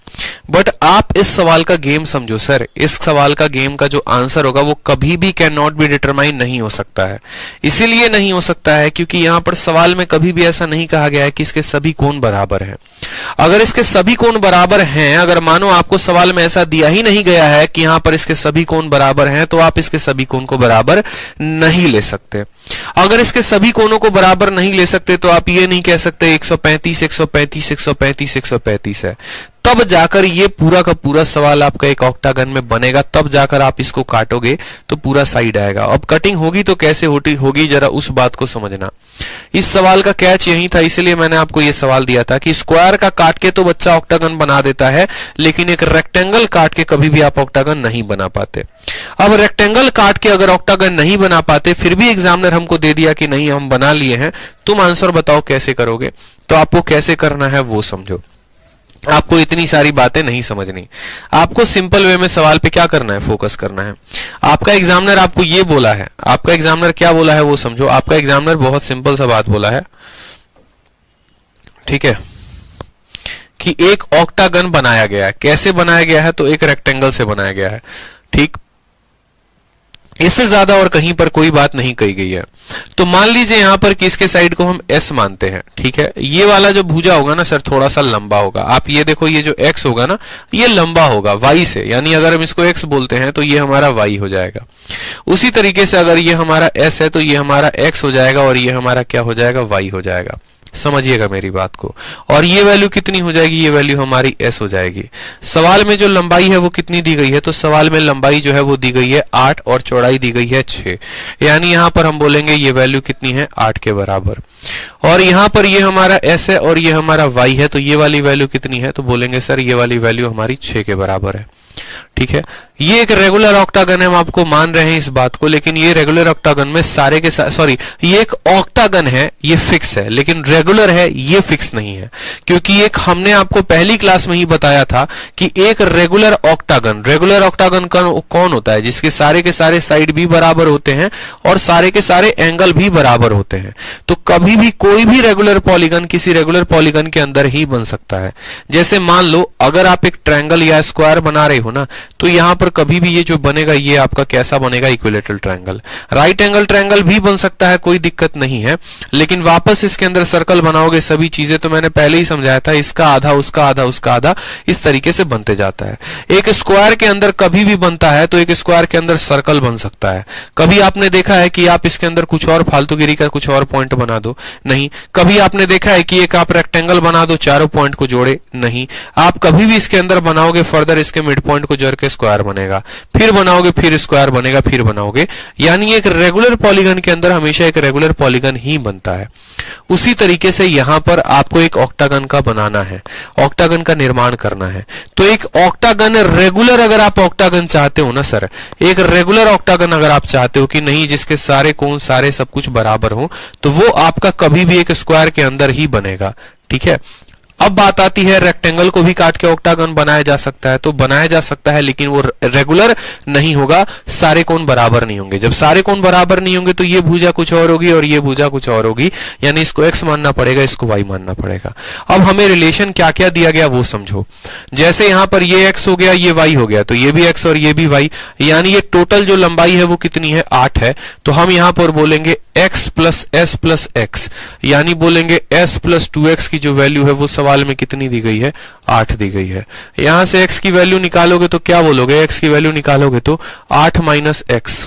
बट आप इस सवाल का गेम समझो सर, इस सवाल का गेम का जो आंसर होगा वो कभी भी कैन नॉट बी डिटरमाइंड नहीं हो सकता है। इसीलिए नहीं हो सकता है क्योंकि यहां पर सवाल में कभी भी ऐसा नहीं कहा गया है कि इसके सभी कोण बराबर हैं। अगर इसके सभी कोण बराबर हैं, अगर मानो आपको सवाल में ऐसा दिया ही नहीं गया है कि यहां पर इसके सभी कोण बराबर हैं, तो आप इसके सभी कोण को बराबर नहीं ले सकते। अगर इसके सभी कोणों को बराबर नहीं ले सकते तो आप ये नहीं कह सकते 135 135 135 135 है। तब जाकर ये पूरा का पूरा सवाल आपका एक ऑक्टागन में बनेगा, तब जाकर आप इसको काटोगे तो पूरा साइड आएगा। अब कटिंग होगी तो कैसे होगी जरा उस बात को समझना। इस सवाल का कैच यही था, इसलिए मैंने आपको ये सवाल दिया था कि स्क्वायर का काट के तो बच्चा ऑक्टागन बना देता है, लेकिन एक रेक्टेंगल काट के कभी भी आप ऑक्टागन नहीं बना पाते। अब रेक्टेंगल काट के अगर ऑक्टागन नहीं बना पाते, फिर भी एग्जामिनर हमको दे दिया कि नहीं हम बना लिए हैं, तुम आंसर बताओ कैसे करोगे। तो आपको कैसे करना है वो समझो। आपको इतनी सारी बातें नहीं समझनी, आपको सिंपल वे में सवाल पे क्या करना है, फोकस करना है। आपका एग्जामिनर आपको ये बोला है, आपका एग्जामिनर क्या बोला है वो समझो। आपका एग्जामिनर बहुत सिंपल सा बात बोला है, ठीक है, कि एक ऑक्टागन बनाया गया है। कैसे बनाया गया है, तो एक रेक्टेंगल से बनाया गया है, ठीक। इससे ज्यादा और कहीं पर कोई बात नहीं कही गई है। तो मान लीजिए यहां पर कि इसके साइड को हम s मानते हैं, ठीक है। ये वाला जो भुजा होगा ना सर थोड़ा सा लंबा होगा। आप ये देखो, ये जो x होगा ना ये लंबा होगा y से, यानी अगर हम इसको x बोलते हैं तो ये हमारा y हो जाएगा। उसी तरीके से अगर ये हमारा s है तो ये हमारा x हो जाएगा और ये हमारा क्या हो जाएगा, y हो जाएगा। समझिएगा मेरी बात को। और ये वैल्यू कितनी हो जाएगी, ये वैल्यू हमारी s हो जाएगी। सवाल में जो लंबाई है वो कितनी दी गई है, तो सवाल में लंबाई जो है वो दी गई है 8 और चौड़ाई दी गई है 6, यानी यहां पर हम बोलेंगे ये वैल्यू कितनी है, 8 के बराबर। और यहां पर ये हमारा s है और ये हमारा y है, तो ये वाली वैल्यू कितनी है, तो बोलेंगे सर ये वाली वैल्यू हमारी 6 के बराबर है, ठीक है। ये एक रेगुलर ऑक्टागन है, हम आपको मान रहे हैं इस बात को, लेकिन ये रेगुलर ऑक्टागन में सारे के सॉरी ये एक ऑक्टागन है, ये फिक्स है, लेकिन रेगुलर है ये फिक्स नहीं है। क्योंकि एक हमने आपको पहली क्लास में ही बताया था कि एक रेगुलर ऑक्टागन कौन होता है, जिसके सारे के सारे साइड भी बराबर होते हैं और सारे के सारे एंगल भी बराबर होते हैं। तो कभी भी कोई भी रेगुलर पॉलीगन किसी रेगुलर पॉलीगन के अंदर ही बन सकता है। जैसे मान लो अगर आप एक ट्रायंगल या स्क्वायर बना रहे हो ना, तो यहां पर कभी भी ये जो बनेगा ये आपका कैसा बनेगा, equilateral triangle. Right angle triangle भी बन सकता है, कोई दिक्कत नहीं है, लेकिन वापस इसके अंदर सर्कल बनाओगे सभी चीजें, तो मैंने पहले ही समझाया था, इसका आधा उसका आधा उसका आधा, इस तरीके से बनते जाता है। एक स्क्वायर के अंदर कभी भी बनता है तो एक स्क्वायर के अंदर सर्कल बन सकता है। कभी आपने देखा है कि आप इसके अंदर कुछ और फालतूगिरी का कुछ और पॉइंट बना दो, नहीं। कभी आपने देखा है कि एक आप रेक्टेंगल बना दो, चारों पॉइंट को जोड़े, नहीं। आप कभी भी इसके अंदर बनाओगे फर्दर इसके मिड पॉइंट को जोड़ के स्क्वायर बनेगा, फिर बनाओगे फिर स्क्वायर बनेगा, फिर बनाओगे, यानी एक रेगुलर पॉलीगन के अंदर हमेशा एक रेगुलर पॉलीगन ही बनता है। उसी तरीके से यहां पर आपको एक ऑक्टागन का बनाना है, ऑक्टागन का निर्माण करना है। तो एक ऑक्टागन रेगुलर, अगर आप ऑक्टागन चाहते हो ना सर, एक रेगुलर ऑक्टागन अगर आप चाहते हो कि नहीं जिसके सारे कोण सारे सब कुछ बराबर हो, तो वो आपका कभी भी एक स्क्वायर के अंदर ही बनेगा, ठीक है। अब बात आती है रेक्टेंगल को भी काट के ऑक्टागन बनाया जा सकता है, तो बनाया जा सकता है, लेकिन वो रेगुलर नहीं होगा, सारे कोण बराबर नहीं होंगे। जब सारे कोण बराबर नहीं होंगे तो ये भुजा कुछ और होगी और ये भुजा कुछ और होगी, यानी इसको x मानना पड़ेगा, इसको y मानना पड़ेगा। अब हमें रिलेशन क्या क्या दिया गया वो समझो। जैसे यहां पर ये x हो गया, ये y हो गया, तो ये भी x और ये भी y, यानी ये टोटल जो लंबाई है वो कितनी है, 8 है। तो हम यहां पर बोलेंगे x plus s plus x, यानी बोलेंगे s प्लस 2x की जो वैल्यू है वो सवाल में कितनी दी गई है, 8 दी गई है। यहां से x की वैल्यू निकालोगे तो क्या बोलोगे, x की वैल्यू निकालोगे तो 8 माइनस x,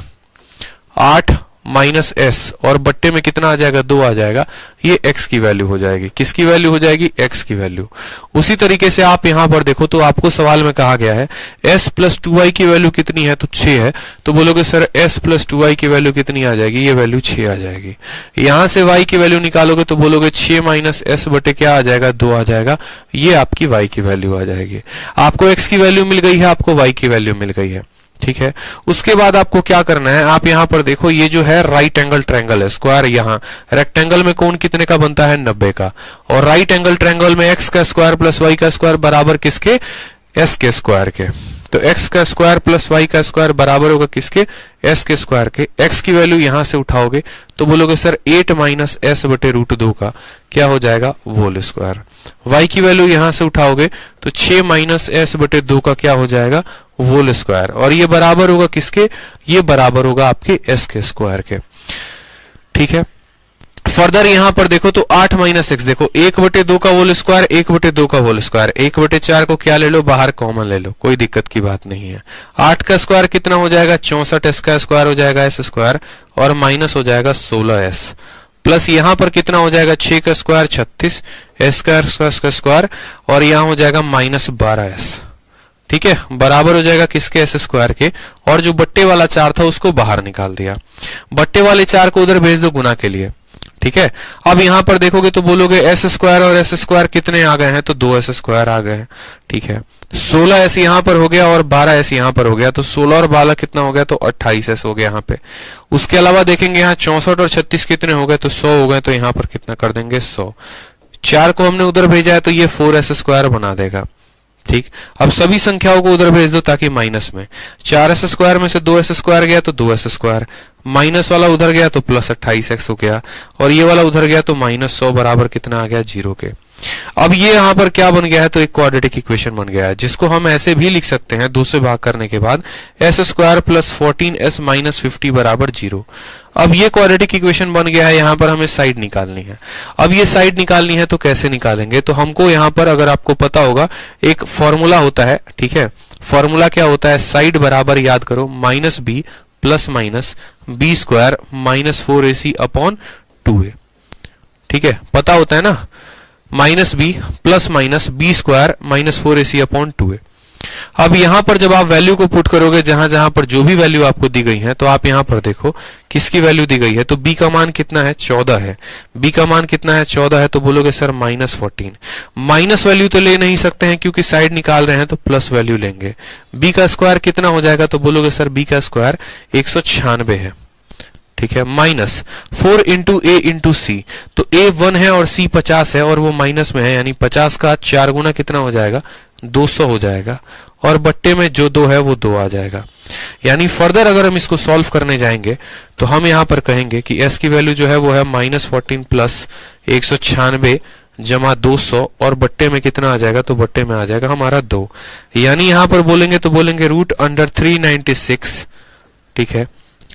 8 माइनस s, और बट्टे में कितना आ जाएगा, 2 आ जाएगा, ये x की वैल्यू हो जाएगी। किसकी वैल्यू हो जाएगी, x की वैल्यू। उसी तरीके से आप यहां पर देखो तो आपको सवाल में कहा गया है s प्लस 2y की वैल्यू कितनी है, तो 6 है, तो बोलोगे सर s प्लस 2y की वैल्यू कितनी आ जाएगी, ये वैल्यू 6 आ जाएगी। यहां से y की वैल्यू निकालोगे तो बोलोगे 6 माइनस s बटे क्या आ जाएगा, 2 आ जाएगा, ये आपकी y की वैल्यू आ जाएगी। आपको x की वैल्यू मिल गई है, आपको y की वैल्यू मिल गई है, ठीक है। उसके बाद आपको क्या करना है, आप यहां पर देखो ये जो है राइट एंगल ट्रायंगल है, स्क्वायर यहां रेक्टेंगल में कोण कितने का बनता है 90 का, और राइट एंगल ट्रायंगल में x का स्क्वायर प्लस y का स्क्वायर बराबर किसके, s के स्क्वायर के। तो x का स्क्वायर प्लस y का स्क्वायर बराबर होगा किसके, s के स्क्वायर के। x की वैल्यू यहां से उठाओगे तो बोलोगे सर 8 माइनस s बटे रूट 2 का क्या हो जाएगा, होल स्क्वायर। y की वैल्यू यहां से उठाओगे तो 6 माइनस s बटे 2 का क्या हो जाएगा, होल स्क्वायर। और ये बराबर होगा किसके, ये बराबर होगा आपके s के स्क्वायर के। ठीक है। फर्दर यहां पर देखो तो 8 माइनस एक्स, देखो 1/2 का होल स्क्वायर, 1/2 का होल स्क्वायर, 1/4 को क्या ले लो, बाहर कॉमन ले लो, कोई दिक्कत की बात नहीं है। 8 का स्क्वायर कितना हो जाएगा 64, एस का स्क्वायर हो जाएगा एस स्क्वायर, और माइनस हो जाएगा 16s, प्लस यहां पर कितना हो जाएगा 6 का स्क्वायर 36, एस का स्क्वायर, और यहां हो जाएगा माइनस 12s। ठीक है, बराबर हो जाएगा किसके, एस स्क्वायर के। और जो बट्टे वाला 4 था उसको बाहर निकाल दिया, बट्टे वाले 4 को उधर भेज दो गुना के लिए। ठीक है। अब यहां पर देखोगे तो बोलोगे एस स्क्वायर और एस स्क्वायर कितने आ गए हैं, तो 2s स्क्वायर आ गए हैं। ठीक है, 16s यहां पर हो गया और 12s यहां पर हो गया, तो 16 और 12 कितना हो गया, तो 28s हो गया यहां पे। उसके अलावा देखेंगे यहाँ 64 और 36 कितने हो गए, तो 100 हो गए, तो यहां पर कितना कर देंगे 100। 4 को हमने उधर भेजा है तो ये 4s स्क्वायर बना देगा। ठीक, अब सभी संख्याओं को उधर भेज दो ताकि माइनस में 4s स्क्वायर में से 2s स्क्वायर गया तो 2s स्क्वायर, माइनस वाला उधर गया तो प्लस 28x हो गया, और ये वाला उधर गया तो माइनस 100 बराबर कितना आ गया 0 के। अब ये यहां पर क्या बन गया है, तो एक क्वाड्रेटिक इक्वेशन बन गया है, जिसको हम ऐसे भी लिख सकते हैं 2 से भाग करने के बाद s square plus 14s minus 50 बराबर 0। अब ये क्वाड्रेटिक इक्वेशन बन गया है, यहां पर हमें साइड निकालनी है। अब ये साइड निकालनी है तो कैसे निकालेंगे, तो हमको यहां पर अगर आपको पता होगा एक फॉर्मूला होता है। ठीक है, फॉर्मूला क्या होता है, साइड बराबर याद करो minus B plus minus B square minus 4ac upon 2a। ठीक है, पता होता है ना, minus B plus minus B square minus 4ac upon 2a। अब यहां पर जब आप वैल्यू को पुट करोगे, जहां जहां पर जो भी वैल्यू आपको दी गई है, तो आप यहां पर देखो किसकी वैल्यू दी गई है, तो b का मान कितना है 14 है, b का मान कितना है 14 है, तो बोलोगे सर माइनस 14। माइनस वैल्यू तो ले नहीं सकते हैं क्योंकि साइड निकाल रहे हैं, तो प्लस वैल्यू लेंगे। b का स्क्वायर कितना हो जाएगा, तो बोलोगे सर b का स्क्वायर 196 है। ठीक है, माइनस 4 इंटू ए इंटू सी, तो a 1 है और c 50 है और वो माइनस में है, यानी 50 का 4 गुना कितना हो जाएगा 200 हो जाएगा, और बट्टे में जो 2 है वो 2 आ जाएगा। यानी फर्दर अगर हम इसको सॉल्व करने जाएंगे तो हम यहां पर कहेंगे कि s की वैल्यू जो है वो है माइनस 14 प्लस 196 जमा 200, और बट्टे में कितना आ जाएगा, तो बट्टे में आ जाएगा हमारा 2। यानी यहां पर बोलेंगे तो बोलेंगे रूट अंडर 396। ठीक है,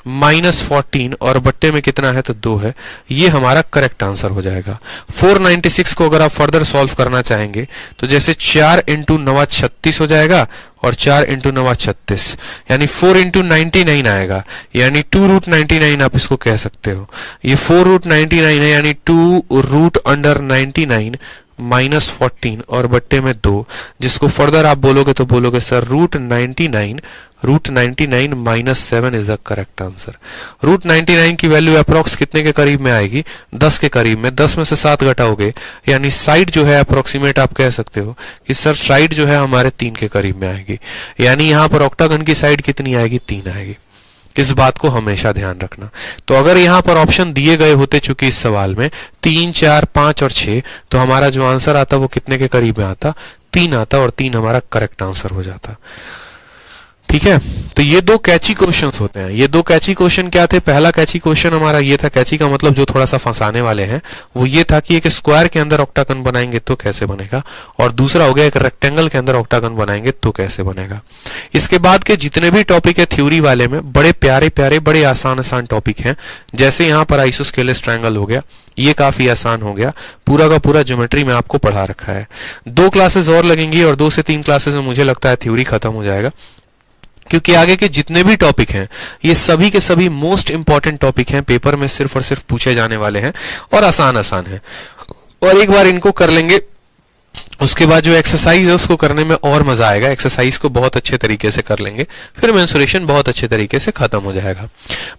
माइनस 14 और बट्टे में कितना है, तो 2 है। ये हमारा करेक्ट आंसर हो जाएगा। 496 को अगर आप फर्दर सॉल्व करना चाहेंगे तो जैसे 4 इंटू 9 36 हो जाएगा, और 4 इंटू 9 36, यानी 4 इंटू 99 आएगा, यानी 2 रूट 99 आप इसको कह सकते हो। ये 4 रूट 99 है, यानी 2 रूट अंडर 99 माइनस 14 और बट्टे में 2, जिसको फर्दर आप बोलोगे तो बोलोगे sir root 99 minus 7 is the correct answer. Root 99 की वैल्यू अप्रोक्स कितने के करीब में आएगी, 10 के करीब में। 10 में से 7 घटाओगे, यानी साइड जो है अप्रोक्सीमेट आप कह सकते हो कि सर साइड जो है हमारे 3 के करीब में आएगी, यानी यहां पर ऑक्टागन की साइड कितनी आएगी, 3 आएगी। इस बात को हमेशा ध्यान रखना। तो अगर यहां पर ऑप्शन दिए गए होते चूंकि इस सवाल में 3, 4, 5 और 6, तो हमारा जो आंसर आता वो कितने के करीब में आता, 3 आता, और 3 हमारा करेक्ट आंसर हो जाता। ठीक है, तो ये 2 कैची क्वेश्चंस होते हैं। ये 2 कैची क्वेश्चन क्या थे, पहला कैची क्वेश्चन हमारा ये था, कैची का मतलब जो थोड़ा सा फंसाने वाले हैं, वो ये था कि एक स्क्वायर के अंदर ऑक्टागन बनाएंगे तो कैसे बनेगा, और दूसरा हो गया एक रेक्टेंगल के अंदर ऑक्टागन बनाएंगे तो कैसे बनेगा। इसके बाद के जितने भी टॉपिक है थ्योरी वाले में, बड़े प्यारे प्यारे बड़े आसान आसान टॉपिक हैं। जैसे यहाँ पर आइसोस्केलेस ट्रायंगल हो गया, ये काफी आसान हो गया, पूरा का पूरा ज्योमेट्री में आपको पढ़ा रखा है। 2 क्लासेस और लगेंगी और 2 से 3 क्लासेस में मुझे लगता है थ्योरी खत्म हो जाएगा, क्योंकि आगे के जितने भी टॉपिक हैं ये सभी के सभी मोस्ट इंपॉर्टेंट टॉपिक हैं, पेपर में सिर्फ और सिर्फ पूछे जाने वाले हैं और आसान आसान है। और एक बार इनको कर लेंगे, उसके बाद जो एक्सरसाइज है उसको करने में और मजा आएगा। एक्सरसाइज को बहुत अच्छे तरीके से कर लेंगे, फिर मेंसुरेशन बहुत अच्छे तरीके से खत्म हो जाएगा।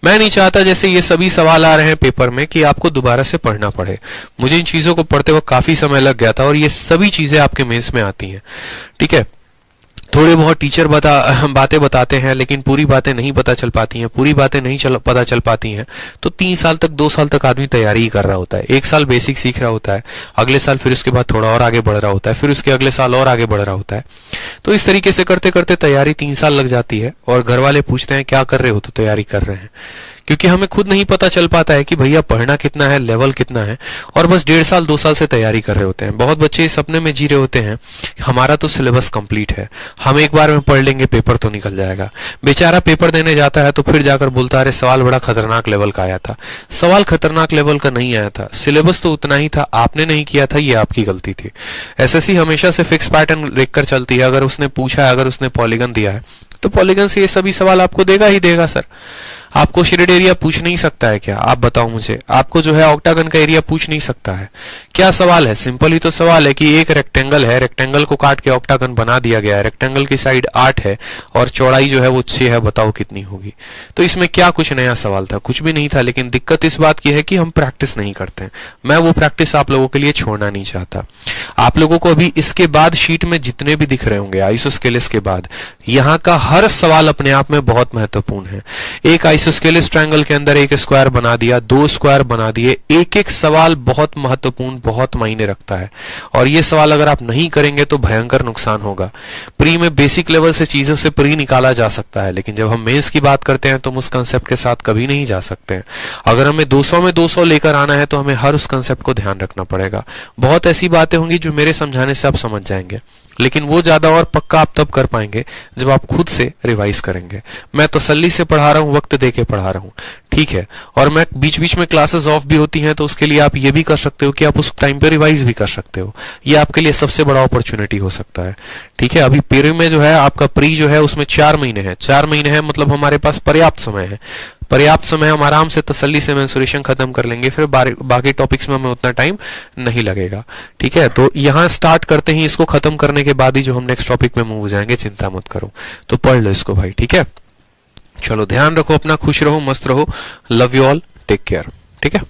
मैं नहीं चाहता जैसे ये सभी सवाल आ रहे हैं पेपर में कि आपको दोबारा से पढ़ना पड़े। मुझे इन चीजों को पढ़ते वक्त काफी समय लग गया था और ये सभी चीजें आपके मेंस में आती हैं। ठीक है, थोड़े बहुत टीचर बातें बताते हैं, लेकिन पूरी बातें नहीं पता चल पाती हैं। पूरी बातें नहीं पता चल पाती हैं तो 3 साल तक 2 साल तक आदमी तैयारी ही कर रहा होता है। 1 साल बेसिक सीख रहा होता है, अगले साल फिर उसके बाद थोड़ा और आगे बढ़ रहा होता है, फिर उसके अगले साल और आगे बढ़ रहा होता है। तो इस तरीके से करते करते तैयारी 3 साल लग जाती है। और घर वाले पूछते हैं क्या कर रहे हो, तो तैयारी कर रहे हैं। क्योंकि हमें खुद नहीं पता चल पाता है कि भैया पढ़ना कितना है, लेवल कितना है, और बस 1.5 साल 2 साल से तैयारी कर रहे होते हैं। बहुत बच्चे इस सपने में जी रहे होते हैं हमारा तो सिलेबस कंप्लीट है, हम एक बार में पढ़ लेंगे, पेपर तो निकल जाएगा। बेचारा पेपर देने जाता है तो फिर जाकर बोलता है अरे सवाल बड़ा खतरनाक लेवल का आया था। सवाल खतरनाक लेवल का नहीं आया था, सिलेबस तो उतना ही था, आपने नहीं किया था, ये आपकी गलती थी। एसएससी हमेशा से फिक्स पैटर्न देखकर चलती है। अगर उसने पूछा है, अगर उसने पॉलीगन दिया है तो पॉलीगन से ये सभी सवाल आपको देगा ही देगा। सर आपको शेडेड एरिया पूछ नहीं सकता है क्या? आप बताओ मुझे। आपको जो है ऑक्टागन का एरिया पूछ नहीं सकता है क्या? सवाल है, सिंपल ही तो सवाल है कि एक रेक्टेंगल है, रेक्टेंगल को काट के ऑक्टागन बना दिया गया है, रेक्टेंगल की साइड 8 है और चौड़ाई जो है वो 6 है, बताओ कितनी होगी? तो इसमें क्या कुछ नया सवाल था? कुछ भी नहीं था। लेकिन दिक्कत इस बात की है कि हम प्रैक्टिस नहीं करते हैं। मैं वो प्रैक्टिस आप लोगों के लिए छोड़ना नहीं चाहता। आप लोगों को अभी इसके बाद शीट में जितने भी दिख रहे होंगे आइसोस्केलेस के बाद, यहाँ का हर सवाल अपने आप में बहुत महत्वपूर्ण है। एक आइसोस्केलेस ट्रायंगल के अंदर एक स्क्वायर बना दिया, 2 स्क्वायर बना दिए, एक एक सवाल बहुत महत्वपूर्ण, बहुत मायने रखता है। और ये सवाल अगर आप नहीं करेंगे तो भयंकर नुकसान होगा। प्री में बेसिक लेवल से चीजों से प्री निकाला जा सकता है, लेकिन जब हम मेंस की बात करते हैं तो हम उस कंसेप्ट के साथ कभी नहीं जा सकते हैं। अगर हमें 200 में 200 लेकर आना है तो हमें हर उस कंसेप्ट को ध्यान रखना पड़ेगा। बहुत ऐसी बातें होंगी जो मेरे समझाने से आप समझ जाएंगे, लेकिन वो ज्यादा और पक्का आप तब कर पाएंगे जब आप खुद से रिवाइज करेंगे। मैं तसल्ली से पढ़ा रहा हूँ, वक्त देके पढ़ा रहा हूँ, ठीक है। और मैं बीच बीच में क्लासेस ऑफ भी होती हैं, तो उसके लिए आप ये भी कर सकते हो कि आप उस टाइम पे रिवाइज भी कर सकते हो। ये आपके लिए सबसे बड़ा अपॉर्चुनिटी हो सकता है, ठीक है। अभी प्री में जो है आपका प्री जो है उसमें 4 महीने है। 4 महीने है मतलब हमारे पास पर्याप्त समय है। पर्याप्त समय हम आराम से तसल्ली से मेंसुरेशन खत्म कर लेंगे, फिर बाकी टॉपिक्स में हमें उतना टाइम नहीं लगेगा, ठीक है। तो यहाँ स्टार्ट करते ही इसको खत्म करने के बाद ही जो हम नेक्स्ट टॉपिक में मूव हो जाएंगे, चिंता मत करो। तो पढ़ लो इसको भाई, ठीक है। चलो ध्यान रखो अपना, खुश रहो, मस्त रहो, love you all, take care, ठीक है।